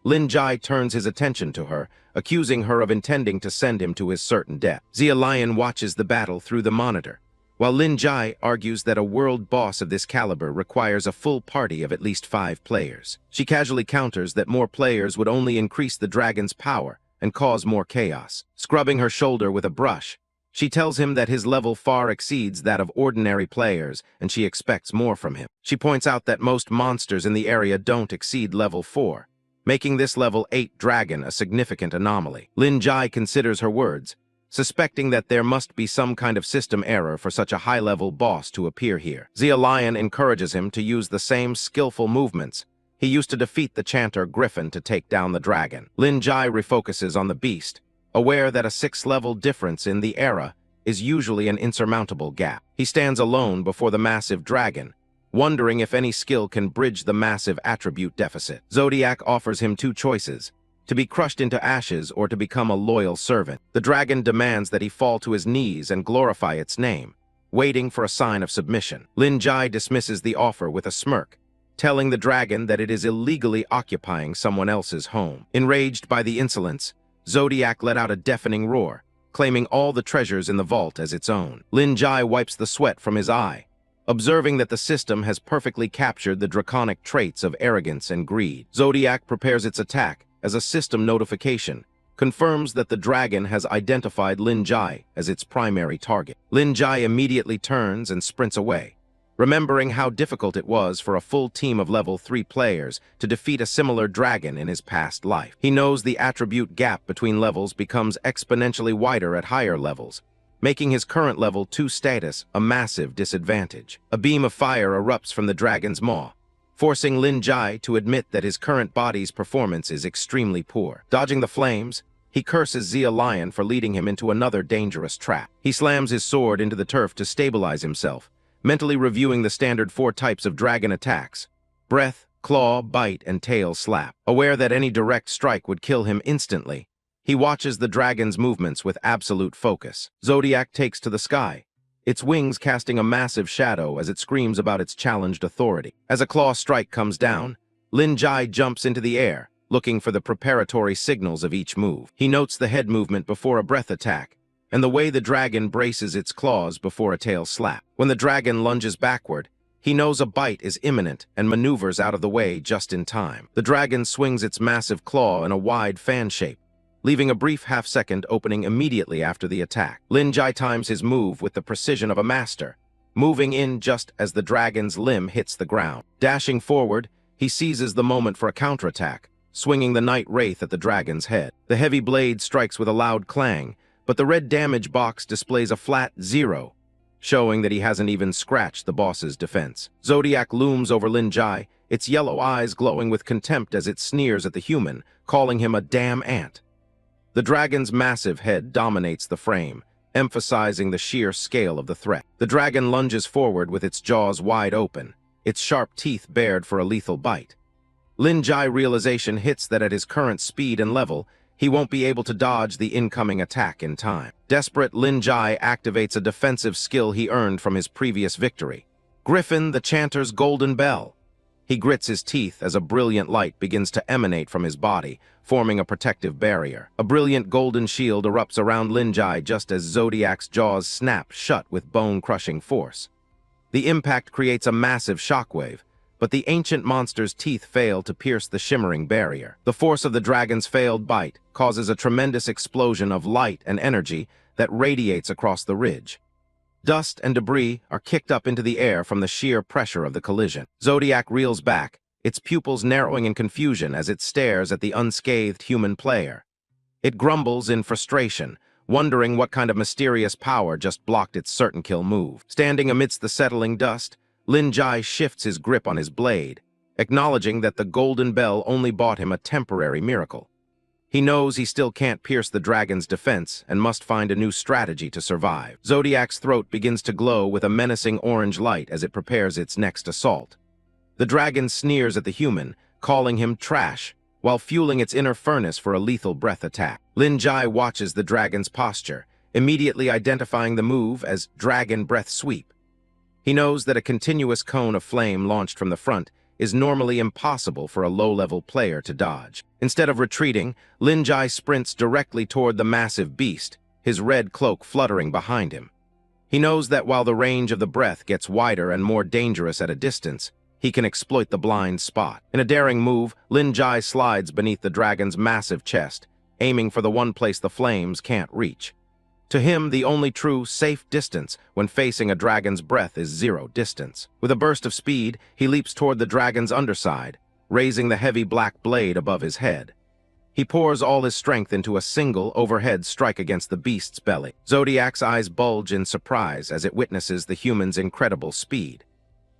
Lin Jai turns his attention to her, accusing her of intending to send him to his certain death. Zia Lion watches the battle through the monitor, while Lin Jai argues that a world boss of this caliber requires a full party of at least 5 players. She casually counters that more players would only increase the dragon's power and cause more chaos. Scrubbing her shoulder with a brush, she tells him that his level far exceeds that of ordinary players and she expects more from him. She points out that most monsters in the area don't exceed level 4, making this level 8 dragon a significant anomaly. Lin Jai considers her words, suspecting that there must be some kind of system error for such a high-level boss to appear here. Zia Lion encourages him to use the same skillful movements he used to defeat the chanter Griffin to take down the dragon. Lin Jai refocuses on the beast, aware that a 6-level difference in the era is usually an insurmountable gap. He stands alone before the massive dragon, wondering if any skill can bridge the massive attribute deficit. Zodiac offers him two choices: to be crushed into ashes or to become a loyal servant. The dragon demands that he fall to his knees and glorify its name, waiting for a sign of submission. Lin Jai dismisses the offer with a smirk, telling the dragon that it is illegally occupying someone else's home. Enraged by the insolence, Zodiac let out a deafening roar, claiming all the treasures in the vault as its own. Lin Jai wipes the sweat from his eye, observing that the system has perfectly captured the draconic traits of arrogance and greed. Zodiac prepares its attack as a system notification, confirms that the dragon has identified Lin Jai as its primary target. Lin Jai immediately turns and sprints away, remembering how difficult it was for a full team of level 3 players to defeat a similar dragon in his past life. He knows the attribute gap between levels becomes exponentially wider at higher levels, making his current level 2 status a massive disadvantage. A beam of fire erupts from the dragon's maw, forcing Lin Jai to admit that his current body's performance is extremely poor. Dodging the flames, he curses Zia Lion for leading him into another dangerous trap. He slams his sword into the turf to stabilize himself, mentally reviewing the standard 4 types of dragon attacks: breath, claw, bite, and tail slap. Aware that any direct strike would kill him instantly, he watches the dragon's movements with absolute focus. Zodiac takes to the sky, its wings casting a massive shadow as it screams about its challenged authority. As a claw strike comes down, Lin Jai jumps into the air, looking for the preparatory signals of each move. He notes the head movement before a breath attack, and the way the dragon braces its claws before a tail slap. When the dragon lunges backward, he knows a bite is imminent and maneuvers out of the way just in time. The dragon swings its massive claw in a wide fan shape, leaving a brief half-second opening immediately after the attack. Lin Jai times his move with the precision of a master, moving in just as the dragon's limb hits the ground. Dashing forward, he seizes the moment for a counterattack, swinging the Night Wraith at the dragon's head. The heavy blade strikes with a loud clang, but the red damage box displays a flat 0, showing that he hasn't even scratched the boss's defense. Zodiac looms over Lin Jai, its yellow eyes glowing with contempt as it sneers at the human, calling him a damn ant. The dragon's massive head dominates the frame, emphasizing the sheer scale of the threat. The dragon lunges forward with its jaws wide open, its sharp teeth bared for a lethal bite. Lin Jai realization hits that at his current speed and level, he won't be able to dodge the incoming attack in time. Desperate, Lin Jai activates a defensive skill he earned from his previous victory: Griffin the Chanter's Golden Bell. He grits his teeth as a brilliant light begins to emanate from his body, forming a protective barrier. A brilliant golden shield erupts around Lin Jai just as Zodiac's jaws snap shut with bone-crushing force. The impact creates a massive shockwave, but the ancient monster's teeth fail to pierce the shimmering barrier. The force of the dragon's failed bite causes a tremendous explosion of light and energy that radiates across the ridge. Dust and debris are kicked up into the air from the sheer pressure of the collision. Zodiac reels back, its pupils narrowing in confusion as it stares at the unscathed human player. It grumbles in frustration, wondering what kind of mysterious power just blocked its certain kill move. Standing amidst the settling dust, Lin Jai shifts his grip on his blade, acknowledging that the golden bell only bought him a temporary miracle. He knows he still can't pierce the dragon's defense and must find a new strategy to survive. Zodiac's throat begins to glow with a menacing orange light as it prepares its next assault. The dragon sneers at the human, calling him trash, while fueling its inner furnace for a lethal breath attack. Lin Jai watches the dragon's posture, immediately identifying the move as Dragon Breath Sweep. He knows that a continuous cone of flame launched from the front is normally impossible for a low-level player to dodge. Instead of retreating, Lin Jai sprints directly toward the massive beast, his red cloak fluttering behind him. He knows that while the range of the breath gets wider and more dangerous at a distance, he can exploit the blind spot. In a daring move, Lin Jai slides beneath the dragon's massive chest, aiming for the one place the flames can't reach. To him, the only true, safe distance when facing a dragon's breath is 0 distance. With a burst of speed, he leaps toward the dragon's underside, raising the heavy black blade above his head. He pours all his strength into a single overhead strike against the beast's belly. Zodiac's eyes bulge in surprise as it witnesses the human's incredible speed.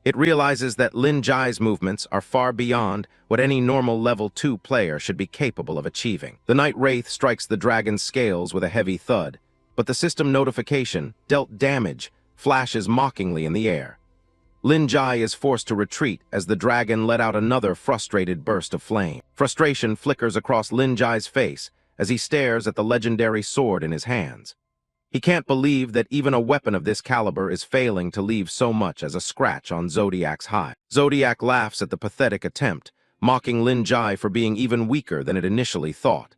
It realizes that Lin Jai's movements are far beyond what any normal level 2 player should be capable of achieving. The Night Wraith strikes the dragon's scales with a heavy thud, but the system notification, dealt damage, flashes mockingly in the air. Lin Jai is forced to retreat as the dragon let out another frustrated burst of flame. Frustration flickers across Lin Jai's face as he stares at the legendary sword in his hands. He can't believe that even a weapon of this caliber is failing to leave so much as a scratch on Zodiac's hide. Zodiac laughs at the pathetic attempt, mocking Lin Jai for being even weaker than it initially thought.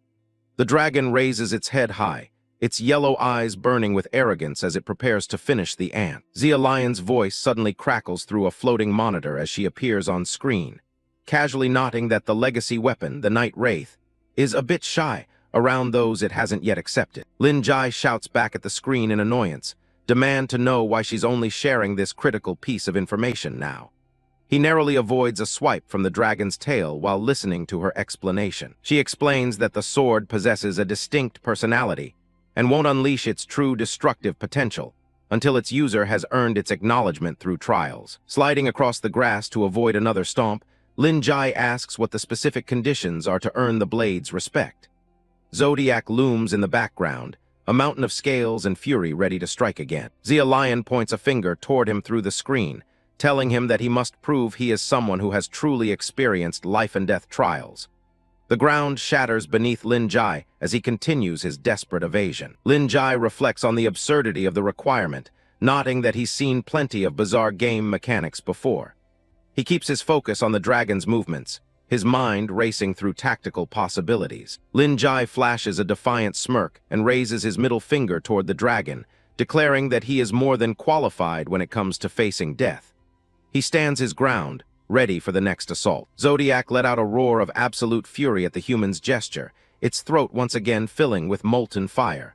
The dragon raises its head high, its yellow eyes burning with arrogance as it prepares to finish the ant. Xia Lion's voice suddenly crackles through a floating monitor as she appears on screen, casually noting that the legacy weapon, the Night Wraith, is a bit shy around those it hasn't yet accepted. Lin Jai shouts back at the screen in annoyance, demand to know why she's only sharing this critical piece of information now. He narrowly avoids a swipe from the dragon's tail while listening to her explanation. She explains that the sword possesses a distinct personality and won't unleash its true destructive potential until its user has earned its acknowledgement through trials. Sliding across the grass to avoid another stomp, Lin Jai asks what the specific conditions are to earn the blade's respect. Zodiac looms in the background, a mountain of scales and fury ready to strike again. Xia Lion points a finger toward him through the screen, telling him that he must prove he is someone who has truly experienced life-and-death trials. The ground shatters beneath Lin Jai as he continues his desperate evasion. Lin Jai reflects on the absurdity of the requirement, noting that he's seen plenty of bizarre game mechanics before. He keeps his focus on the dragon's movements, his mind racing through tactical possibilities. Lin Jai flashes a defiant smirk and raises his middle finger toward the dragon, declaring that he is more than qualified when it comes to facing death. He stands his ground, ready for the next assault. Zodiac let out a roar of absolute fury at the human's gesture, its throat once again filling with molten fire.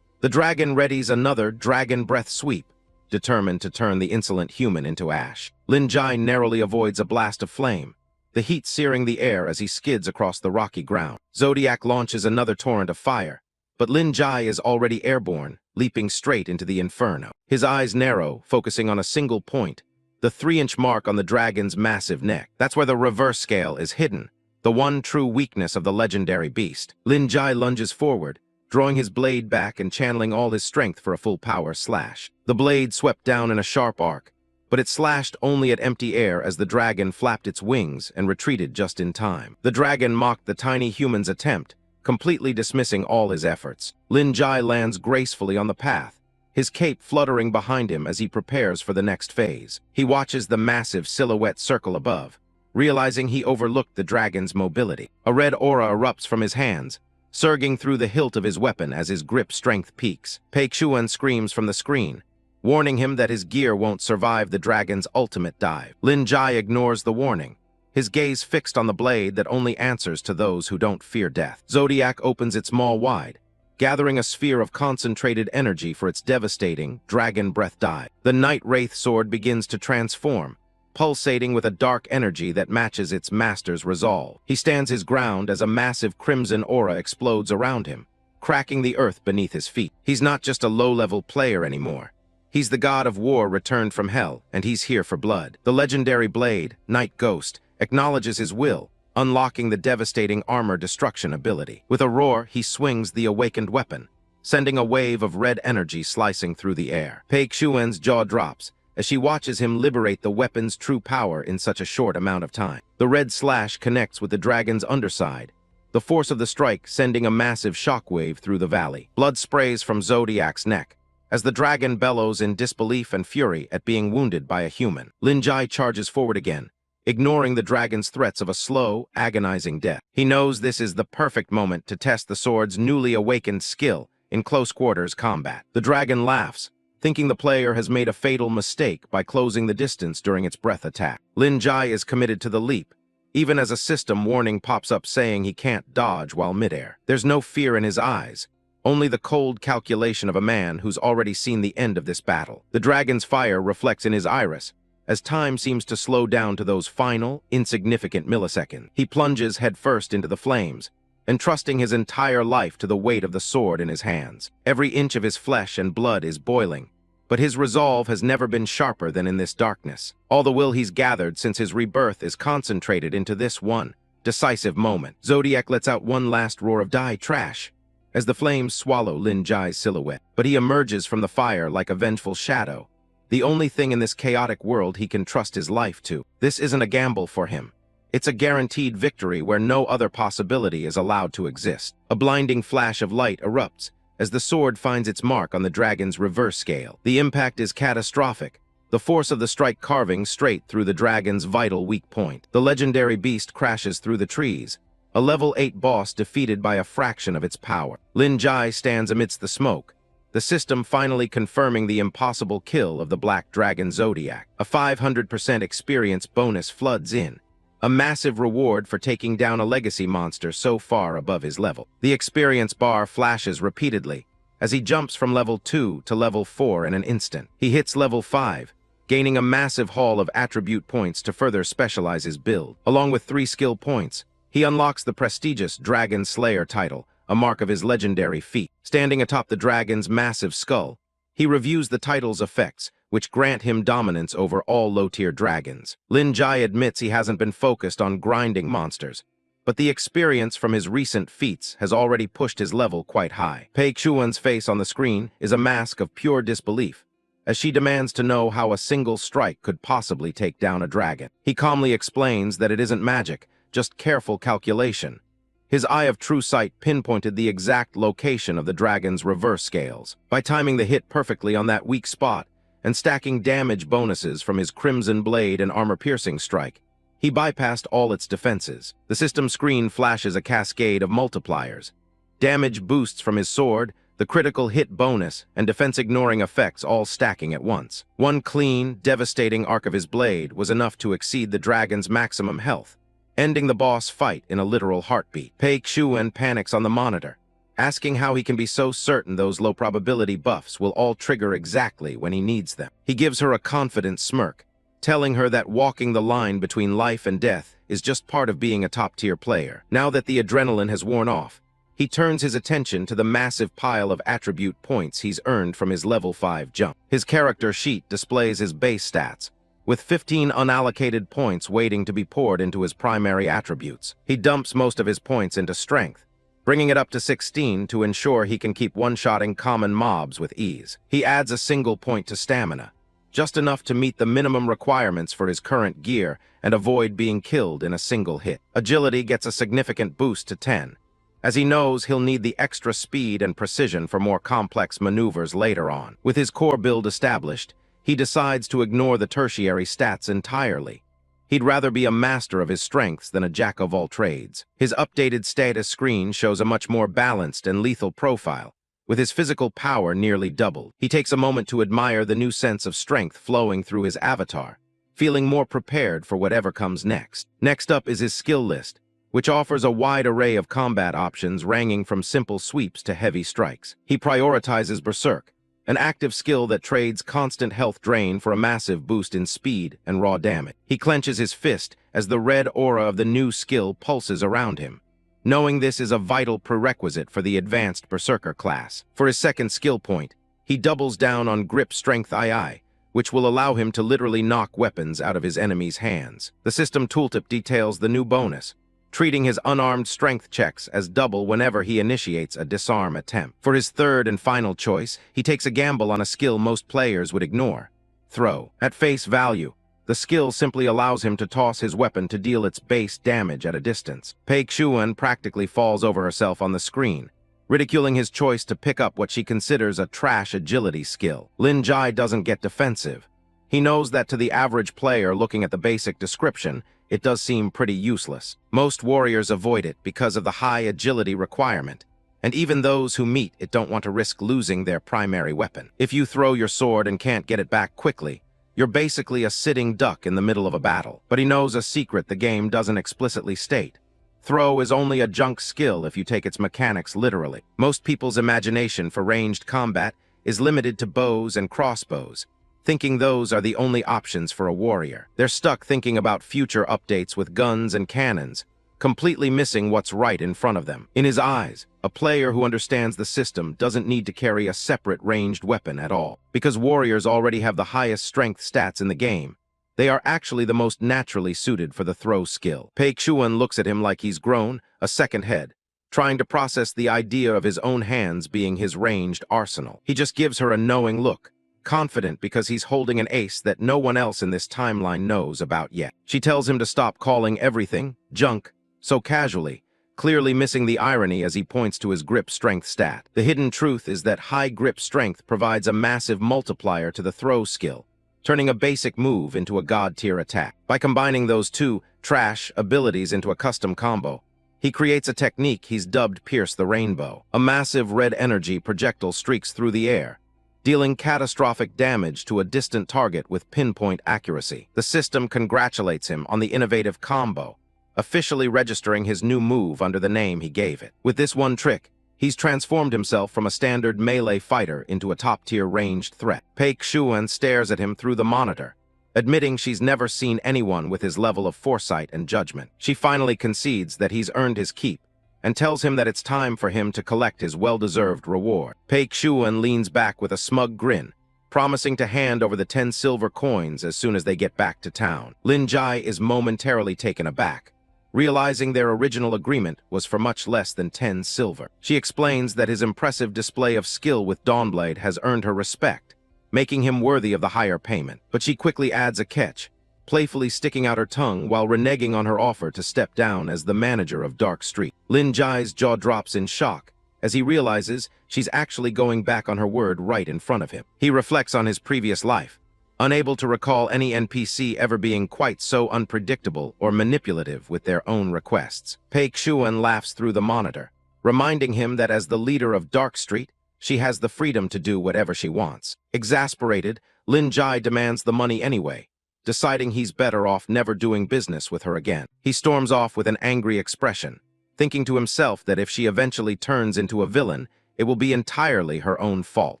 The dragon readies another dragon breath sweep, determined to turn the insolent human into ash. Lin Jai narrowly avoids a blast of flame, the heat searing the air as he skids across the rocky ground. Zodiac launches another torrent of fire, but Lin Jai is already airborne, leaping straight into the inferno. His eyes narrow, focusing on a single point, the 3-inch mark on the dragon's massive neck. That's where the reverse scale is hidden, the one true weakness of the legendary beast. Lin Jai lunges forward, drawing his blade back and channeling all his strength for a full power slash. The blade swept down in a sharp arc, but it slashed only at empty air as the dragon flapped its wings and retreated just in time. The dragon mocked the tiny human's attempt, completely dismissing all his efforts. Lin Jai lands gracefully on the path, his cape fluttering behind him as he prepares for the next phase. He watches the massive silhouette circle above, realizing he overlooked the dragon's mobility. A red aura erupts from his hands, surging through the hilt of his weapon as his grip strength peaks. Pei Xuan screams from the screen, warning him that his gear won't survive the dragon's ultimate dive. Lin Jai ignores the warning, his gaze fixed on the blade that only answers to those who don't fear death. Zodiac opens its maw wide, gathering a sphere of concentrated energy for its devastating dragon breath dive. The Night Wraith sword begins to transform, pulsating with a dark energy that matches its master's resolve. He stands his ground as a massive crimson aura explodes around him, cracking the earth beneath his feet. He's not just a low-level player anymore. He's the god of war returned from hell, and he's here for blood. The legendary blade, Night Ghost, acknowledges his will, unlocking the devastating armor destruction ability. With a roar, he swings the awakened weapon, sending a wave of red energy slicing through the air. Pei Xuan's jaw drops as she watches him liberate the weapon's true power in such a short amount of time. The red slash connects with the dragon's underside, the force of the strike sending a massive shockwave through the valley. Blood sprays from Zodiac's neck as the dragon bellows in disbelief and fury at being wounded by a human. Lin Jai charges forward again, ignoring the dragon's threats of a slow, agonizing death. He knows this is the perfect moment to test the sword's newly awakened skill in close-quarters combat. The dragon laughs, thinking the player has made a fatal mistake by closing the distance during its breath attack. Lin Jai is committed to the leap, even as a system warning pops up saying he can't dodge while midair. There's no fear in his eyes, only the cold calculation of a man who's already seen the end of this battle. The dragon's fire reflects in his iris, as time seems to slow down to those final, insignificant milliseconds. He plunges headfirst into the flames, entrusting his entire life to the weight of the sword in his hands. Every inch of his flesh and blood is boiling, but his resolve has never been sharper than in this darkness. All the will he's gathered since his rebirth is concentrated into this one decisive moment. Zodiac lets out one last roar of die trash as the flames swallow Lin Jai's silhouette, but he emerges from the fire like a vengeful shadow, the only thing in this chaotic world he can trust his life to. This isn't a gamble for him. It's a guaranteed victory where no other possibility is allowed to exist. A blinding flash of light erupts as the sword finds its mark on the dragon's reverse scale. The impact is catastrophic, the force of the strike carving straight through the dragon's vital weak point. The legendary beast crashes through the trees, a level 8 boss defeated by a fraction of its power. Lin Jai stands amidst the smoke, the system finally confirming the impossible kill of the Black Dragon Zodiac. A 500% experience bonus floods in, a massive reward for taking down a legacy monster so far above his level. The experience bar flashes repeatedly as he jumps from level 2 to level 4 in an instant. He hits level 5, gaining a massive haul of attribute points to further specialize his build. Along with 3 skill points, he unlocks the prestigious Dragon Slayer title, a mark of his legendary feat. Standing atop the dragon's massive skull, he reviews the title's effects, which grant him dominance over all low-tier dragons. Lin Jai admits he hasn't been focused on grinding monsters, but the experience from his recent feats has already pushed his level quite high. Pei Xuan's face on the screen is a mask of pure disbelief, as she demands to know how a single strike could possibly take down a dragon. He calmly explains that it isn't magic, just careful calculation. His eye of true sight pinpointed the exact location of the dragon's reverse scales. By timing the hit perfectly on that weak spot and stacking damage bonuses from his Crimson Blade and armor-piercing strike, he bypassed all its defenses. The system screen flashes a cascade of multipliers. Damage boosts from his sword, the critical hit bonus, and defense-ignoring effects all stacking at once. One clean, devastating arc of his blade was enough to exceed the dragon's maximum health, ending the boss fight in a literal heartbeat. Pei Xuan panics on the monitor, asking how he can be so certain those low-probability buffs will all trigger exactly when he needs them. He gives her a confident smirk, telling her that walking the line between life and death is just part of being a top-tier player. Now that the adrenaline has worn off, he turns his attention to the massive pile of attribute points he's earned from his level 5 jump. His character sheet displays his base stats, with 15 unallocated points waiting to be poured into his primary attributes. He dumps most of his points into strength, bringing it up to 16 to ensure he can keep one-shotting common mobs with ease. He adds a single point to stamina, just enough to meet the minimum requirements for his current gear and avoid being killed in a single hit. Agility gets a significant boost to 10, as he knows he'll need the extra speed and precision for more complex maneuvers later on. With his core build established, he decides to ignore the tertiary stats entirely. He'd rather be a master of his strengths than a jack-of-all-trades. His updated status screen shows a much more balanced and lethal profile, with his physical power nearly doubled. He takes a moment to admire the new sense of strength flowing through his avatar, feeling more prepared for whatever comes next. Next up is his skill list, which offers a wide array of combat options ranging from simple sweeps to heavy strikes. He prioritizes Berserk, an active skill that trades constant health drain for a massive boost in speed and raw damage. He clenches his fist as the red aura of the new skill pulses around him, knowing this is a vital prerequisite for the advanced Berserker class. For his second skill point, he doubles down on Grip Strength II, which will allow him to literally knock weapons out of his enemy's hands. The system tooltip details the new bonus, treating his unarmed strength checks as double whenever he initiates a disarm attempt. For his third and final choice, he takes a gamble on a skill most players would ignore: throw. At face value, the skill simply allows him to toss his weapon to deal its base damage at a distance. Pei Xuan practically falls over herself on the screen, ridiculing his choice to pick up what she considers a trash agility skill. Lin Jai doesn't get defensive. He knows that to the average player looking at the basic description, it does seem pretty useless. Most warriors avoid it because of the high agility requirement, and even those who meet it don't want to risk losing their primary weapon. If you throw your sword and can't get it back quickly, you're basically a sitting duck in the middle of a battle. But he knows a secret the game doesn't explicitly state: throw is only a junk skill if you take its mechanics literally. Most people's imagination for ranged combat is limited to bows and crossbows, thinking those are the only options for a warrior. They're stuck thinking about future updates with guns and cannons, completely missing what's right in front of them. In his eyes, a player who understands the system doesn't need to carry a separate ranged weapon at all. Because warriors already have the highest strength stats in the game, they are actually the most naturally suited for the throw skill. Pei Xuan looks at him like he's grown a second head, trying to process the idea of his own hands being his ranged arsenal. He just gives her a knowing look, confident because he's holding an ace that no one else in this timeline knows about yet. She tells him to stop calling everything junk so casually, clearly missing the irony as he points to his grip strength stat. The hidden truth is that high grip strength provides a massive multiplier to the throw skill, turning a basic move into a god-tier attack. By combining those two trash abilities into a custom combo, he creates a technique he's dubbed Pierce the Rainbow. A massive red energy projectile streaks through the air, dealing catastrophic damage to a distant target with pinpoint accuracy. The system congratulates him on the innovative combo, officially registering his new move under the name he gave it. With this one trick, he's transformed himself from a standard melee fighter into a top-tier ranged threat. Paik Shuan stares at him through the monitor, admitting she's never seen anyone with his level of foresight and judgment. She finally concedes that he's earned his keep and tells him that it's time for him to collect his well-deserved reward. Paik Shuan leans back with a smug grin, promising to hand over the 10 silver coins as soon as they get back to town. Lin Jai is momentarily taken aback, realizing their original agreement was for much less than 10 silver. She explains that his impressive display of skill with Dawnblade has earned her respect, making him worthy of the higher payment. But she quickly adds a catch, playfully sticking out her tongue while reneging on her offer to step down as the manager of Dark Street. Lin Jai's jaw drops in shock as he realizes she's actually going back on her word right in front of him. He reflects on his previous life, unable to recall any NPC ever being quite so unpredictable or manipulative with their own requests. Paik Shuan laughs through the monitor, reminding him that as the leader of Dark Street, she has the freedom to do whatever she wants. Exasperated, Lin Jai demands the money anyway, deciding he's better off never doing business with her again. He storms off with an angry expression, thinking to himself that if she eventually turns into a villain, it will be entirely her own fault.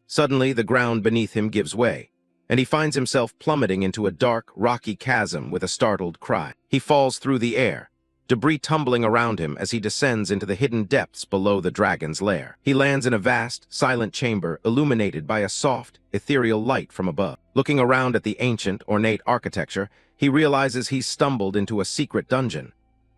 Suddenly, the ground beneath him gives way, and he finds himself plummeting into a dark, rocky chasm with a startled cry. He falls through the air, debris tumbling around him as he descends into the hidden depths below the dragon's lair. He lands in a vast, silent chamber illuminated by a soft, ethereal light from above. Looking around at the ancient, ornate architecture, he realizes he's stumbled into a secret dungeon,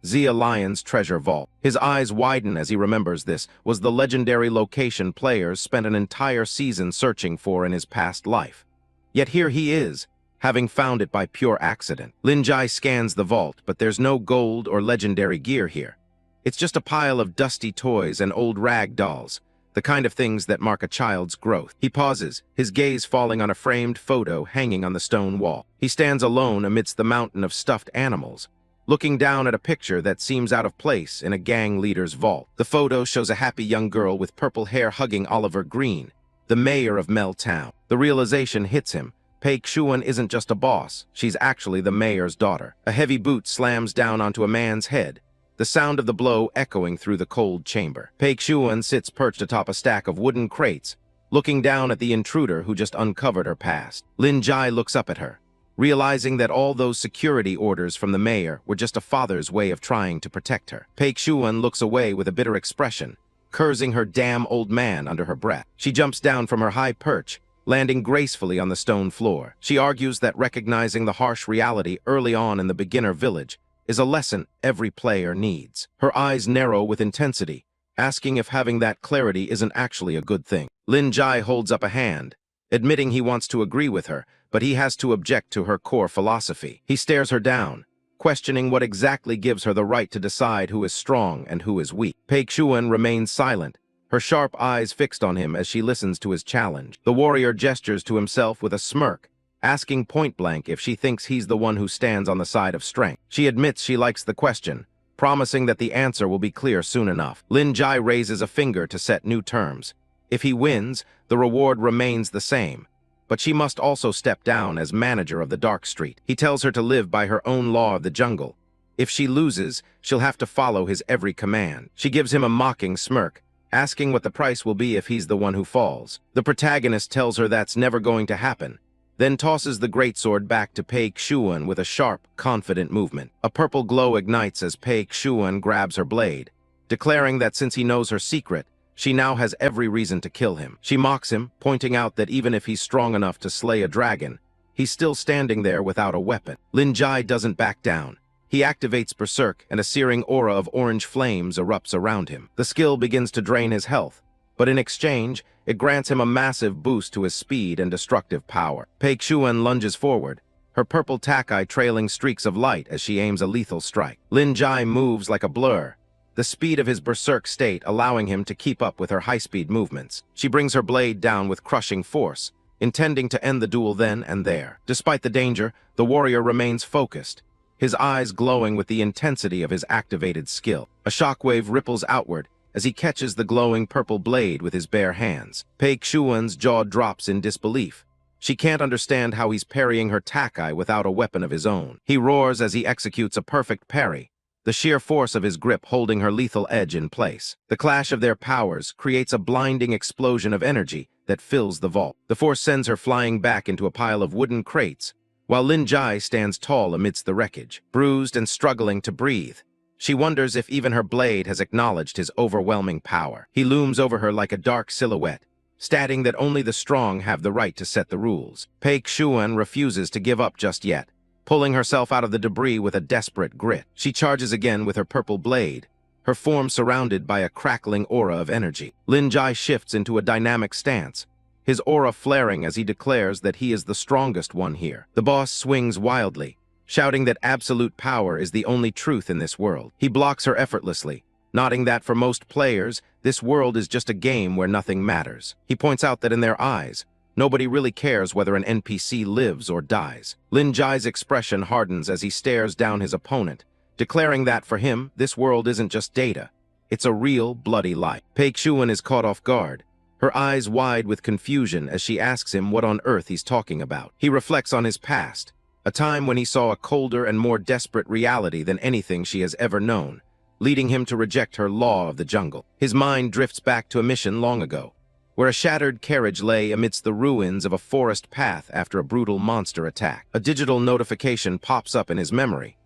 Zia Lion's treasure vault. His eyes widen as he remembers this was the legendary location players spent an entire season searching for in his past life. Yet here he is, having found it by pure accident. Lin Jai scans the vault, but there's no gold or legendary gear here. It's just a pile of dusty toys and old rag dolls, the kind of things that mark a child's growth. He pauses, his gaze falling on a framed photo hanging on the stone wall. He stands alone amidst the mountain of stuffed animals, looking down at a picture that seems out of place in a gang leader's vault. The photo shows a happy young girl with purple hair hugging Oliver Green, the mayor of Mel Town. The realization hits him. Paik Shuan isn't just a boss, she's actually the mayor's daughter. A heavy boot slams down onto a man's head, the sound of the blow echoing through the cold chamber. Paik Shuan sits perched atop a stack of wooden crates, looking down at the intruder who just uncovered her past. Lin Jai looks up at her, realizing that all those security orders from the mayor were just a father's way of trying to protect her. Paik Shuan looks away with a bitter expression, cursing her damn old man under her breath. She jumps down from her high perch, landing gracefully on the stone floor. She argues that recognizing the harsh reality early on in the beginner village is a lesson every player needs. Her eyes narrow with intensity, asking if having that clarity isn't actually a good thing. Lin Jai holds up a hand, admitting he wants to agree with her, but he has to object to her core philosophy. He stares her down, questioning what exactly gives her the right to decide who is strong and who is weak. Paik Shuan remains silent, her sharp eyes fixed on him as she listens to his challenge. The warrior gestures to himself with a smirk, asking point-blank if she thinks he's the one who stands on the side of strength. She admits she likes the question, promising that the answer will be clear soon enough. Lin Jai raises a finger to set new terms. If he wins, the reward remains the same, but she must also step down as manager of the Dark Street. He tells her to live by her own law of the jungle. If she loses, she'll have to follow his every command. She gives him a mocking smirk, asking what the price will be if he's the one who falls. The protagonist tells her that's never going to happen, then tosses the greatsword back to Paik Shuan with a sharp, confident movement. A purple glow ignites as Paik Shuan grabs her blade, declaring that since he knows her secret, she now has every reason to kill him. She mocks him, pointing out that even if he's strong enough to slay a dragon, he's still standing there without a weapon. Lin Jai doesn't back down. He activates Berserk, and a searing aura of orange flames erupts around him. The skill begins to drain his health, but in exchange, it grants him a massive boost to his speed and destructive power. Pei Xuan lunges forward, her purple tack-eye trailing streaks of light as she aims a lethal strike. Lin Jai moves like a blur, the speed of his berserk state allowing him to keep up with her high-speed movements. She brings her blade down with crushing force, intending to end the duel then and there. Despite the danger, the warrior remains focused, his eyes glowing with the intensity of his activated skill. A shockwave ripples outward as he catches the glowing purple blade with his bare hands. Pei Xuan's jaw drops in disbelief. She can't understand how he's parrying her tack-eye without a weapon of his own. He roars as he executes a perfect parry, the sheer force of his grip holding her lethal edge in place. The clash of their powers creates a blinding explosion of energy that fills the vault. The force sends her flying back into a pile of wooden crates, while Lin Jai stands tall amidst the wreckage, bruised and struggling to breathe. She wonders if even her blade has acknowledged his overwhelming power. He looms over her like a dark silhouette, stating that only the strong have the right to set the rules. Pei Xuan refuses to give up just yet, pulling herself out of the debris with a desperate grit. She charges again with her purple blade, her form surrounded by a crackling aura of energy. Lin Jai shifts into a dynamic stance, his aura flaring as he declares that he is the strongest one here. The boss swings wildly, shouting that absolute power is the only truth in this world. He blocks her effortlessly, nodding that for most players, this world is just a game where nothing matters. He points out that in their eyes, nobody really cares whether an NPC lives or dies. Lin Jai's expression hardens as he stares down his opponent, declaring that for him, this world isn't just data. It's a real, bloody life. Pei Xuan is caught off guard, her eyes wide with confusion as she asks him what on earth he's talking about. He reflects on his past, a time when he saw a colder and more desperate reality than anything she has ever known, leading him to reject her law of the jungle. His mind drifts back to a mission long ago, where a shattered carriage lay amidst the ruins of a forest path after a brutal monster attack. A digital notification pops up in his memory,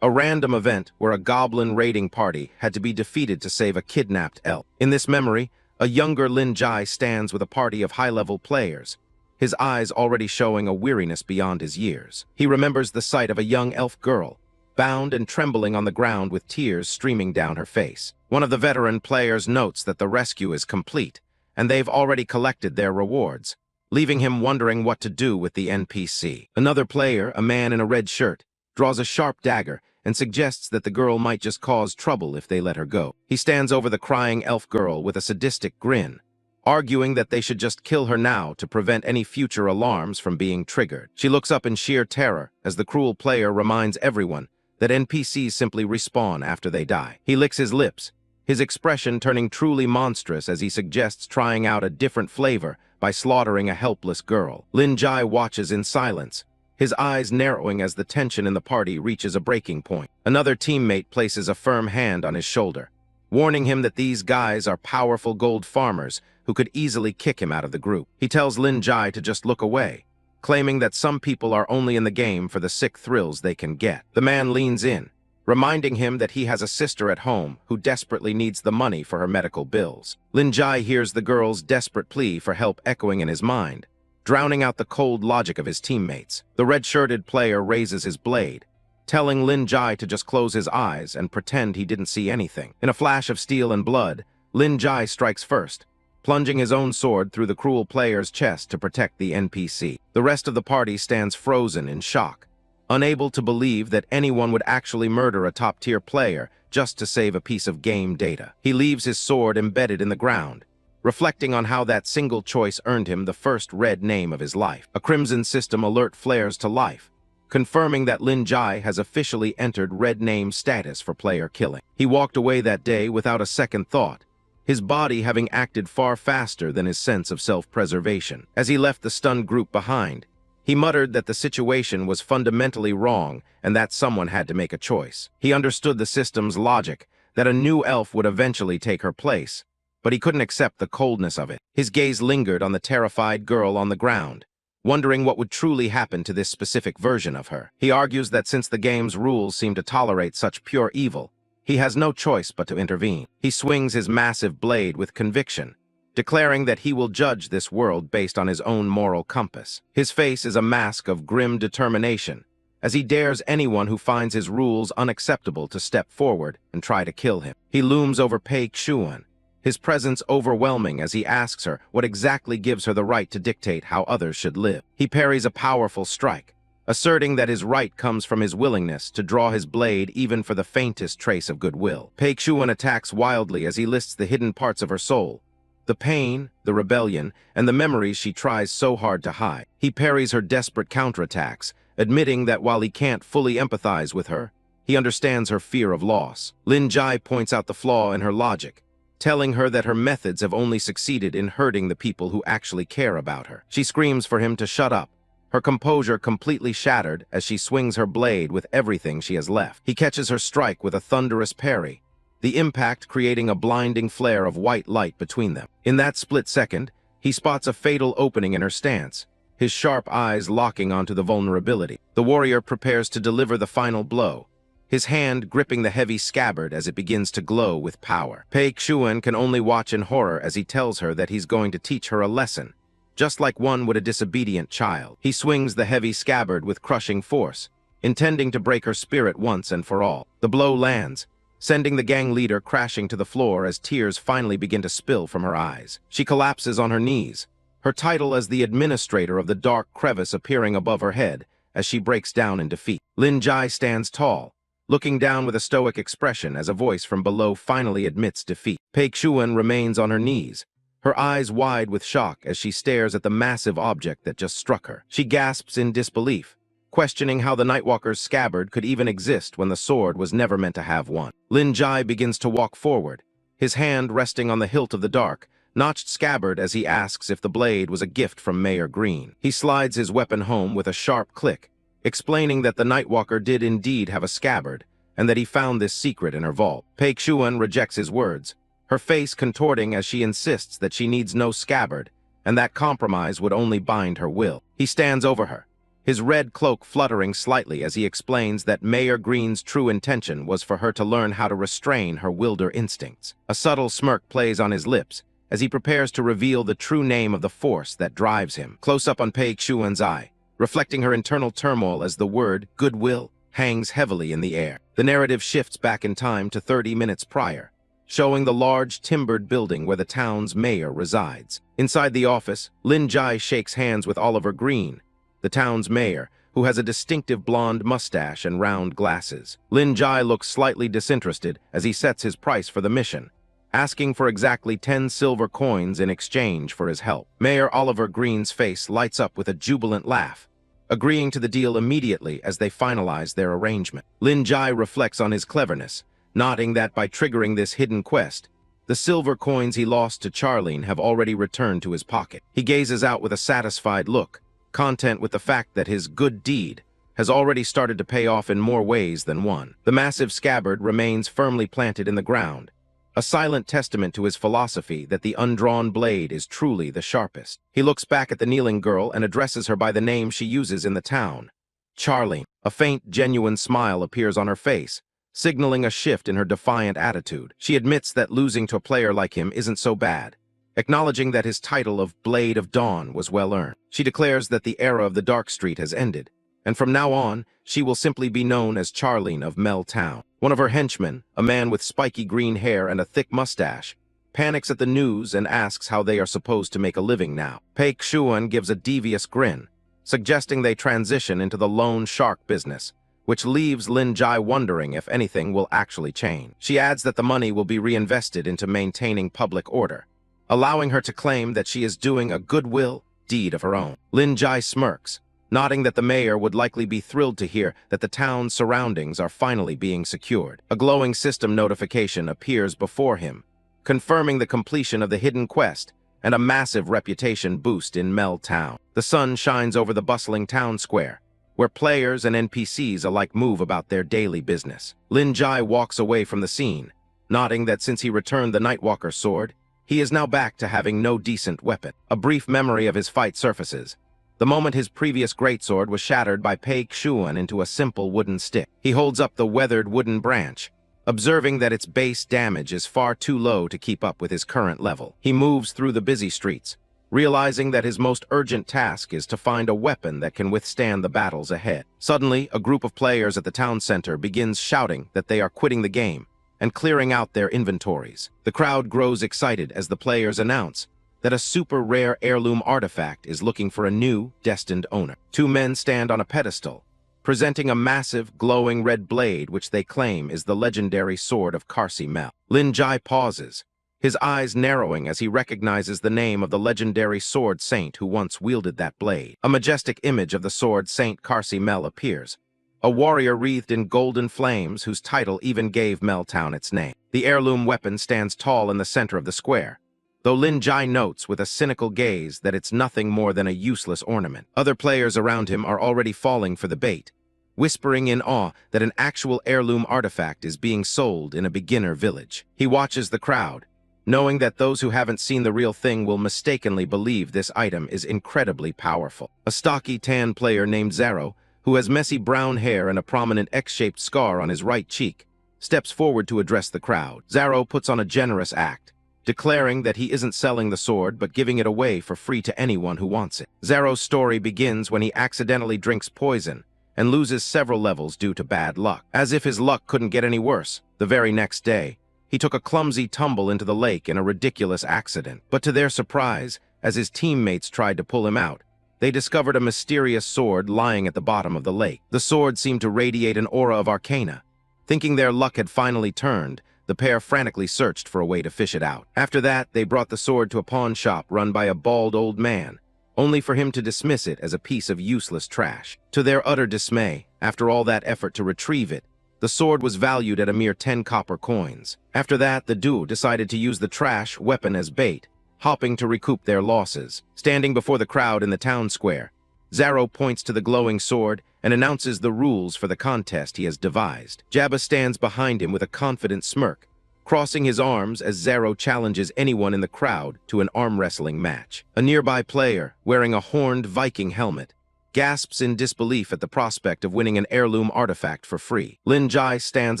a random event where a goblin raiding party had to be defeated to save a kidnapped elf. In this memory, a younger Lin Jai stands with a party of high-level players, his eyes already showing a weariness beyond his years. He remembers the sight of a young elf girl, bound and trembling on the ground with tears streaming down her face. One of the veteran players notes that the rescue is complete, and they've already collected their rewards, leaving him wondering what to do with the NPC. Another player, a man in a red shirt, draws a sharp dagger and suggests that the girl might just cause trouble if they let her go. He stands over the crying elf girl with a sadistic grin, arguing that they should just kill her now to prevent any future alarms from being triggered. She looks up in sheer terror as the cruel player reminds everyone that NPCs simply respawn after they die. He licks his lips, his expression turning truly monstrous as he suggests trying out a different flavor by slaughtering a helpless girl. Lin Jai watches in silence, his eyes narrowing as the tension in the party reaches a breaking point. Another teammate places a firm hand on his shoulder, warning him that these guys are powerful gold farmers who could easily kick him out of the group. He tells Lin Jai to just look away, claiming that some people are only in the game for the sick thrills they can get. The man leans in, reminding him that he has a sister at home who desperately needs the money for her medical bills. Lin Jai hears the girl's desperate plea for help echoing in his mind, drowning out the cold logic of his teammates. The red-shirted player raises his blade, telling Lin Jai to just close his eyes and pretend he didn't see anything. In a flash of steel and blood, Lin Jai strikes first, plunging his own sword through the cruel player's chest to protect the NPC. The rest of the party stands frozen in shock, unable to believe that anyone would actually murder a top-tier player just to save a piece of game data. He leaves his sword embedded in the ground, reflecting on how that single choice earned him the first red name of his life. A crimson system alert flares to life, confirming that Lin Jai has officially entered red name status for player killing. He walked away that day without a second thought, his body having acted far faster than his sense of self-preservation. As he left the stunned group behind, he muttered that the situation was fundamentally wrong and that someone had to make a choice. He understood the system's logic, that a new elf would eventually take her place, but he couldn't accept the coldness of it. His gaze lingered on the terrified girl on the ground, wondering what would truly happen to this specific version of her. He argues that since the game's rules seem to tolerate such pure evil, he has no choice but to intervene. He swings his massive blade with conviction, declaring that he will judge this world based on his own moral compass. His face is a mask of grim determination, as he dares anyone who finds his rules unacceptable to step forward and try to kill him. He looms over Pei Xuan, his presence overwhelming as he asks her what exactly gives her the right to dictate how others should live. He parries a powerful strike, asserting that his right comes from his willingness to draw his blade even for the faintest trace of goodwill. Paik-Shuan attacks wildly as he lists the hidden parts of her soul, the pain, the rebellion, and the memories she tries so hard to hide. He parries her desperate counterattacks, admitting that while he can't fully empathize with her, he understands her fear of loss. Lin Jai points out the flaw in her logic, telling her that her methods have only succeeded in hurting the people who actually care about her. She screams for him to shut up, her composure completely shattered as she swings her blade with everything she has left. He catches her strike with a thunderous parry, the impact creating a blinding flare of white light between them. In that split second, he spots a fatal opening in her stance, his sharp eyes locking onto the vulnerability. The warrior prepares to deliver the final blow, his hand gripping the heavy scabbard as it begins to glow with power. Paik-Shuan can only watch in horror as he tells her that he's going to teach her a lesson, just like one would a disobedient child. He swings the heavy scabbard with crushing force, intending to break her spirit once and for all. The blow lands, sending the gang leader crashing to the floor as tears finally begin to spill from her eyes. She collapses on her knees, her title as the administrator of the dark crevice appearing above her head as she breaks down in defeat. Lin Jai stands tall, looking down with a stoic expression as a voice from below finally admits defeat. Paik-Shuan remains on her knees, her eyes wide with shock as she stares at the massive object that just struck her. She gasps in disbelief, questioning how the Nightwalker's scabbard could even exist when the sword was never meant to have one. Lin Jai begins to walk forward, his hand resting on the hilt of the dark, notched scabbard as he asks if the blade was a gift from Mayor Green. He slides his weapon home with a sharp click, explaining that the Nightwalker did indeed have a scabbard, and that he found this secret in her vault. Paik-Shuan rejects his words, her face contorting as she insists that she needs no scabbard, and that compromise would only bind her will. He stands over her, his red cloak fluttering slightly as he explains that Mayor Green's true intention was for her to learn how to restrain her wilder instincts. A subtle smirk plays on his lips as he prepares to reveal the true name of the force that drives him. Close up on Paik-Shuan's eye, reflecting her internal turmoil as the word goodwill hangs heavily in the air. The narrative shifts back in time to 30 minutes prior, showing the large timbered building where the town's mayor resides. Inside the office, Lin Jai shakes hands with Oliver Green, the town's mayor, who has a distinctive blonde mustache and round glasses. Lin Jai looks slightly disinterested as he sets his price for the mission, asking for exactly 10 silver coins in exchange for his help. Mayor Oliver Green's face lights up with a jubilant laugh, agreeing to the deal immediately as they finalize their arrangement. Lin Jai reflects on his cleverness, nodding that by triggering this hidden quest, the silver coins he lost to Charlene have already returned to his pocket. He gazes out with a satisfied look, content with the fact that his good deed has already started to pay off in more ways than one. The massive scabbard remains firmly planted in the ground, a silent testament to his philosophy that the undrawn blade is truly the sharpest. He looks back at the kneeling girl and addresses her by the name she uses in the town, Charlene. A faint, genuine smile appears on her face, signaling a shift in her defiant attitude. She admits that losing to a player like him isn't so bad, acknowledging that his title of Blade of Dawn was well earned. She declares that the era of the Dark Street has ended, and from now on, she will simply be known as Charlene of Mel Town. One of her henchmen, a man with spiky green hair and a thick mustache, panics at the news and asks how they are supposed to make a living now. Paik-Shuan gives a devious grin, suggesting they transition into the loan shark business, which leaves Lin Jai wondering if anything will actually change. She adds that the money will be reinvested into maintaining public order, allowing her to claim that she is doing a goodwill deed of her own. Lin Jai smirks, nodding that the mayor would likely be thrilled to hear that the town's surroundings are finally being secured. A glowing system notification appears before him, confirming the completion of the hidden quest and a massive reputation boost in Mel Town. The sun shines over the bustling town square, where players and NPCs alike move about their daily business. Lin Jai walks away from the scene, nodding that since he returned the Nightwalker's sword, he is now back to having no decent weapon. A brief memory of his fight surfaces, the moment his previous greatsword was shattered by Paik-Shuan into a simple wooden stick. He holds up the weathered wooden branch, observing that its base damage is far too low to keep up with his current level. He moves through the busy streets, realizing that his most urgent task is to find a weapon that can withstand the battles ahead. Suddenly, a group of players at the town center begins shouting that they are quitting the game, and clearing out their inventories. The crowd grows excited as the players announce that a super rare heirloom artifact is looking for a new, destined owner. Two men stand on a pedestal, presenting a massive, glowing red blade which they claim is the legendary sword of Karsi Mel. Lin Jai pauses, his eyes narrowing as he recognizes the name of the legendary sword saint who once wielded that blade. A majestic image of the sword saint Karsi Mel appears, a warrior wreathed in golden flames whose title even gave Meltown its name. The heirloom weapon stands tall in the center of the square, though Lin Jai notes with a cynical gaze that it's nothing more than a useless ornament. Other players around him are already falling for the bait, whispering in awe that an actual heirloom artifact is being sold in a beginner village. He watches the crowd, knowing that those who haven't seen the real thing will mistakenly believe this item is incredibly powerful. A stocky tan player named Zaro, who has messy brown hair and a prominent X-shaped scar on his right cheek, steps forward to address the crowd. Zaro puts on a generous act, declaring that he isn't selling the sword but giving it away for free to anyone who wants it. Zaro's story begins when he accidentally drinks poison and loses several levels due to bad luck. As if his luck couldn't get any worse, the very next day, he took a clumsy tumble into the lake in a ridiculous accident. But to their surprise, as his teammates tried to pull him out, they discovered a mysterious sword lying at the bottom of the lake. The sword seemed to radiate an aura of arcana. Thinking their luck had finally turned, the pair frantically searched for a way to fish it out. After that, they brought the sword to a pawn shop run by a bald old man, only for him to dismiss it as a piece of useless trash. To their utter dismay, after all that effort to retrieve it, the sword was valued at a mere 10 copper coins. After that, the duo decided to use the trash weapon as bait, hopping to recoup their losses. Standing before the crowd in the town square, Zaro points to the glowing sword and announces the rules for the contest he has devised. Jabba stands behind him with a confident smirk, crossing his arms as Zaro challenges anyone in the crowd to an arm wrestling match. A nearby player, wearing a horned Viking helmet, gasps in disbelief at the prospect of winning an heirloom artifact for free. Lin Jai stands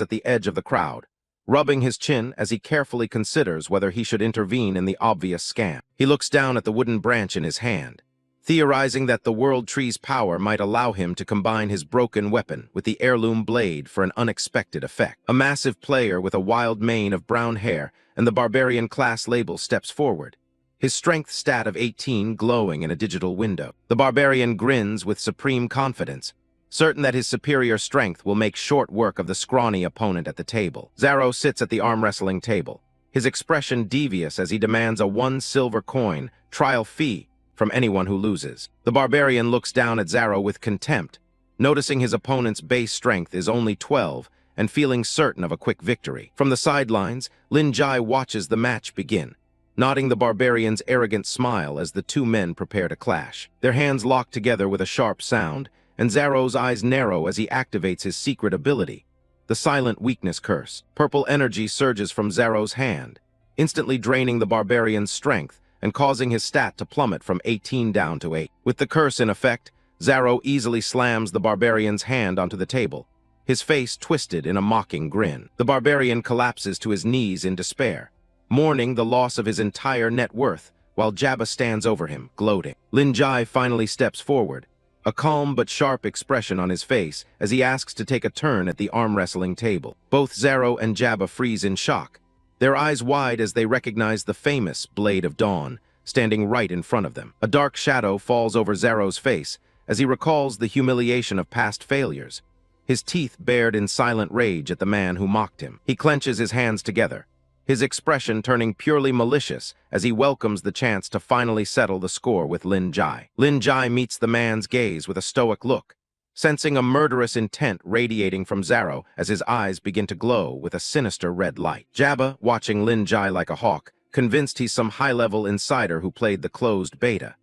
at the edge of the crowd, rubbing his chin as he carefully considers whether he should intervene in the obvious scam. He looks down at the wooden branch in his hand, theorizing that the World Tree's power might allow him to combine his broken weapon with the heirloom blade for an unexpected effect. A massive player with a wild mane of brown hair and the barbarian class label steps forward, his strength stat of 18 glowing in a digital window. The barbarian grins with supreme confidence, certain that his superior strength will make short work of the scrawny opponent at the table. Zaro sits at the arm wrestling table, his expression devious as he demands a 1 silver coin trial fee from anyone who loses. The barbarian looks down at Zaro with contempt, noticing his opponent's base strength is only 12 and feeling certain of a quick victory. From the sidelines, Lin Jai watches the match begin, nodding the barbarian's arrogant smile as the two men prepare to clash. Their hands lock together with a sharp sound, and Zaro's eyes narrow as he activates his secret ability, the Silent Weakness Curse. Purple energy surges from Zaro's hand, instantly draining the barbarian's strength and causing his stat to plummet from 18 down to 8. With the curse in effect, Zaro easily slams the barbarian's hand onto the table, his face twisted in a mocking grin. The barbarian collapses to his knees in despair, mourning the loss of his entire net worth, while Jabba stands over him, gloating. Lin Jai finally steps forward, a calm but sharp expression on his face as he asks to take a turn at the arm wrestling table. Both Zaro and Jabba freeze in shock, their eyes wide as they recognize the famous Blade of Dawn standing right in front of them. A dark shadow falls over Zaro's face as he recalls the humiliation of past failures, his teeth bared in silent rage at the man who mocked him. He clenches his hands together, his expression turning purely malicious as he welcomes the chance to finally settle the score with Lin Jai. Lin Jai meets the man's gaze with a stoic look, sensing a murderous intent radiating from Zaro as his eyes begin to glow with a sinister red light. Jabba, watching Lin Jai like a hawk, convinced he's some high-level insider who played the closed beta.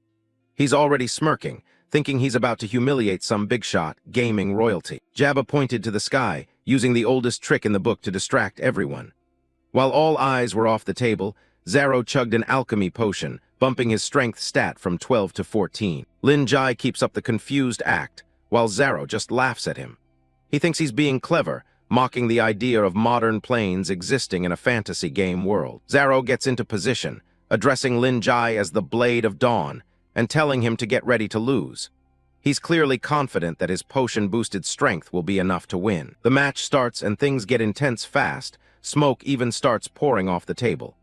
He's already smirking, thinking he's about to humiliate some big shot, gaming royalty. Jabba pointed to the sky, using the oldest trick in the book to distract everyone. While all eyes were off the table, Zaro chugged an alchemy potion, bumping his strength stat from 12 to 14. Lin Jai keeps up the confused act, while Zaro just laughs at him. He thinks he's being clever, mocking the idea of modern planes existing in a fantasy game world. Zaro gets into position, addressing Lin Jai as the Blade of Dawn, and telling him to get ready to lose. He's clearly confident that his potion-boosted strength will be enough to win. The match starts and things get intense fast, Smoke even starts pouring off the table.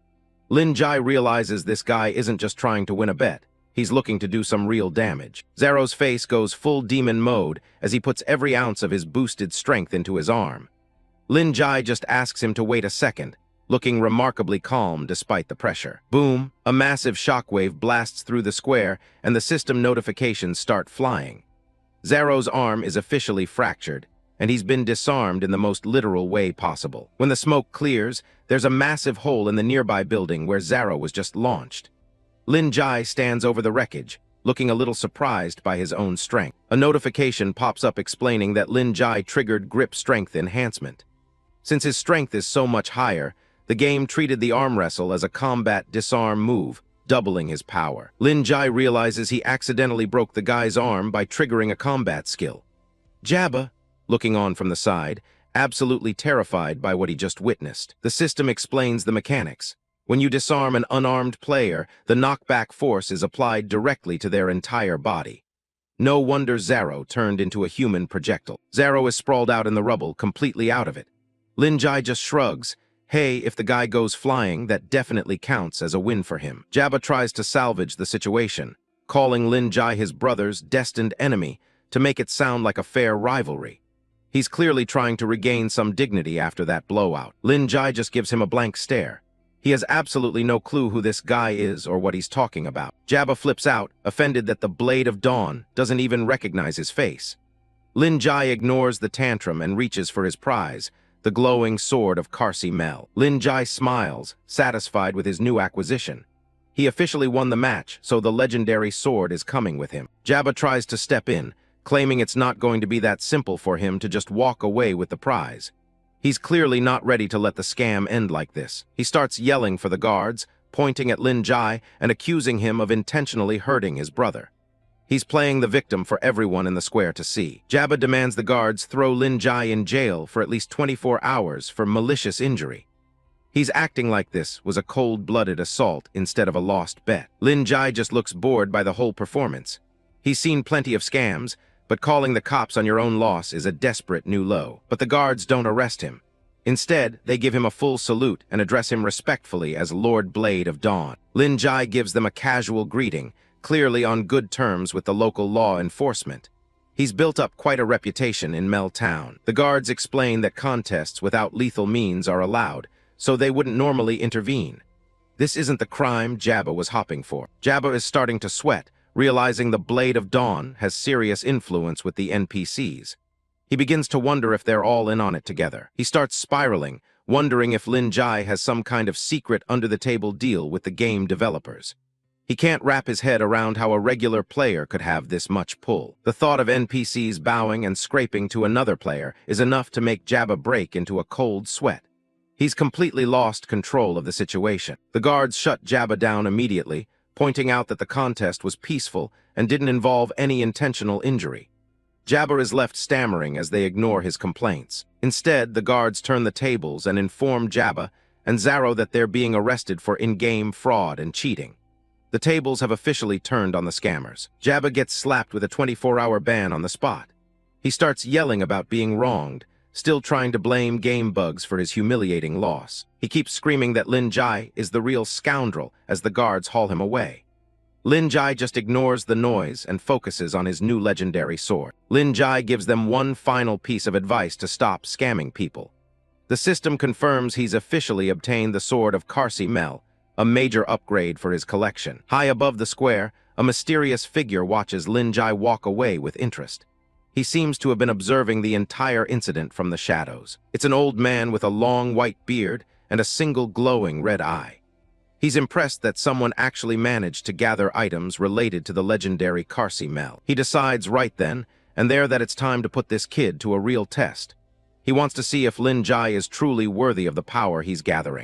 Lin Jai realizes this guy isn't just trying to win a bet. He's looking to do some real damage. Zero's face goes full demon mode as he puts every ounce of his boosted strength into his arm. Lin Jai just asks him to wait a second, looking remarkably calm despite the pressure. Boom! A massive shockwave blasts through the square, and the system notifications start flying. Zero's arm is officially fractured, and he's been disarmed in the most literal way possible. When the smoke clears, there's a massive hole in the nearby building where Zero was just launched. Lin Jai stands over the wreckage, looking a little surprised by his own strength. A notification pops up explaining that Lin Jai triggered grip strength enhancement. Since his strength is so much higher, the game treated the arm wrestle as a combat disarm move, doubling his power. Lin Jai realizes he accidentally broke the guy's arm by triggering a combat skill. Jabba, looking on from the side, absolutely terrified by what he just witnessed. The system explains the mechanics. When you disarm an unarmed player, the knockback force is applied directly to their entire body. No wonder Zero turned into a human projectile. Zero is sprawled out in the rubble, completely out of it. Lin Jai just shrugs. Hey, if the guy goes flying, that definitely counts as a win for him. Jabba tries to salvage the situation, calling Lin Jai his brother's destined enemy to make it sound like a fair rivalry. He's clearly trying to regain some dignity after that blowout. Lin Jai just gives him a blank stare. He has absolutely no clue who this guy is or what he's talking about. Jabba flips out, offended that the Blade of Dawn doesn't even recognize his face. Lin Jai ignores the tantrum and reaches for his prize, the glowing sword of Karsi Mel. Lin Jai smiles, satisfied with his new acquisition. He officially won the match, so the legendary sword is coming with him. Jabba tries to step in, claiming it's not going to be that simple for him to just walk away with the prize. He's clearly not ready to let the scam end like this. He starts yelling for the guards, pointing at Lin Jai and accusing him of intentionally hurting his brother. He's playing the victim for everyone in the square to see. Jabba demands the guards throw Lin Jai in jail for at least 24 hours for malicious injury. He's acting like this was a cold-blooded assault instead of a lost bet. Lin Jai just looks bored by the whole performance. He's seen plenty of scams, but calling the cops on your own loss is a desperate new low. But the guards don't arrest him. Instead, they give him a full salute and address him respectfully as Lord Blade of Dawn. Lin Jai gives them a casual greeting, clearly on good terms with the local law enforcement. He's built up quite a reputation in Mel Town. The guards explain that contests without lethal means are allowed, so they wouldn't normally intervene. This isn't the crime Jabba was hopping for. Jabba is starting to sweat, realizing the Blade of Dawn has serious influence with the NPCs. He begins to wonder if they're all in on it together. He starts spiraling, wondering if Lin Jai has some kind of secret under-the-table deal with the game developers. He can't wrap his head around how a regular player could have this much pull. The thought of NPCs bowing and scraping to another player is enough to make Jabba break into a cold sweat. He's completely lost control of the situation. The guards shut Jabba down immediately, pointing out that the contest was peaceful and didn't involve any intentional injury. Jabba is left stammering as they ignore his complaints. Instead, the guards turn the tables and inform Jabba and Zaro that they're being arrested for in-game fraud and cheating. The tables have officially turned on the scammers. Jabba gets slapped with a 24-hour ban on the spot. He starts yelling about being wronged, still trying to blame game bugs for his humiliating loss. He keeps screaming that Lin Jai is the real scoundrel as the guards haul him away. Lin Jai just ignores the noise and focuses on his new legendary sword. Lin Jai gives them one final piece of advice to stop scamming people. The system confirms he's officially obtained the sword of Karsi Mel, a major upgrade for his collection. High above the square, a mysterious figure watches Lin Jai walk away with interest. He seems to have been observing the entire incident from the shadows. It's an old man with a long white beard and a single glowing red eye. He's impressed that someone actually managed to gather items related to the legendary Karsi Mel. He decides right then and there that it's time to put this kid to a real test. He wants to see if Lin Jai is truly worthy of the power he's gathering.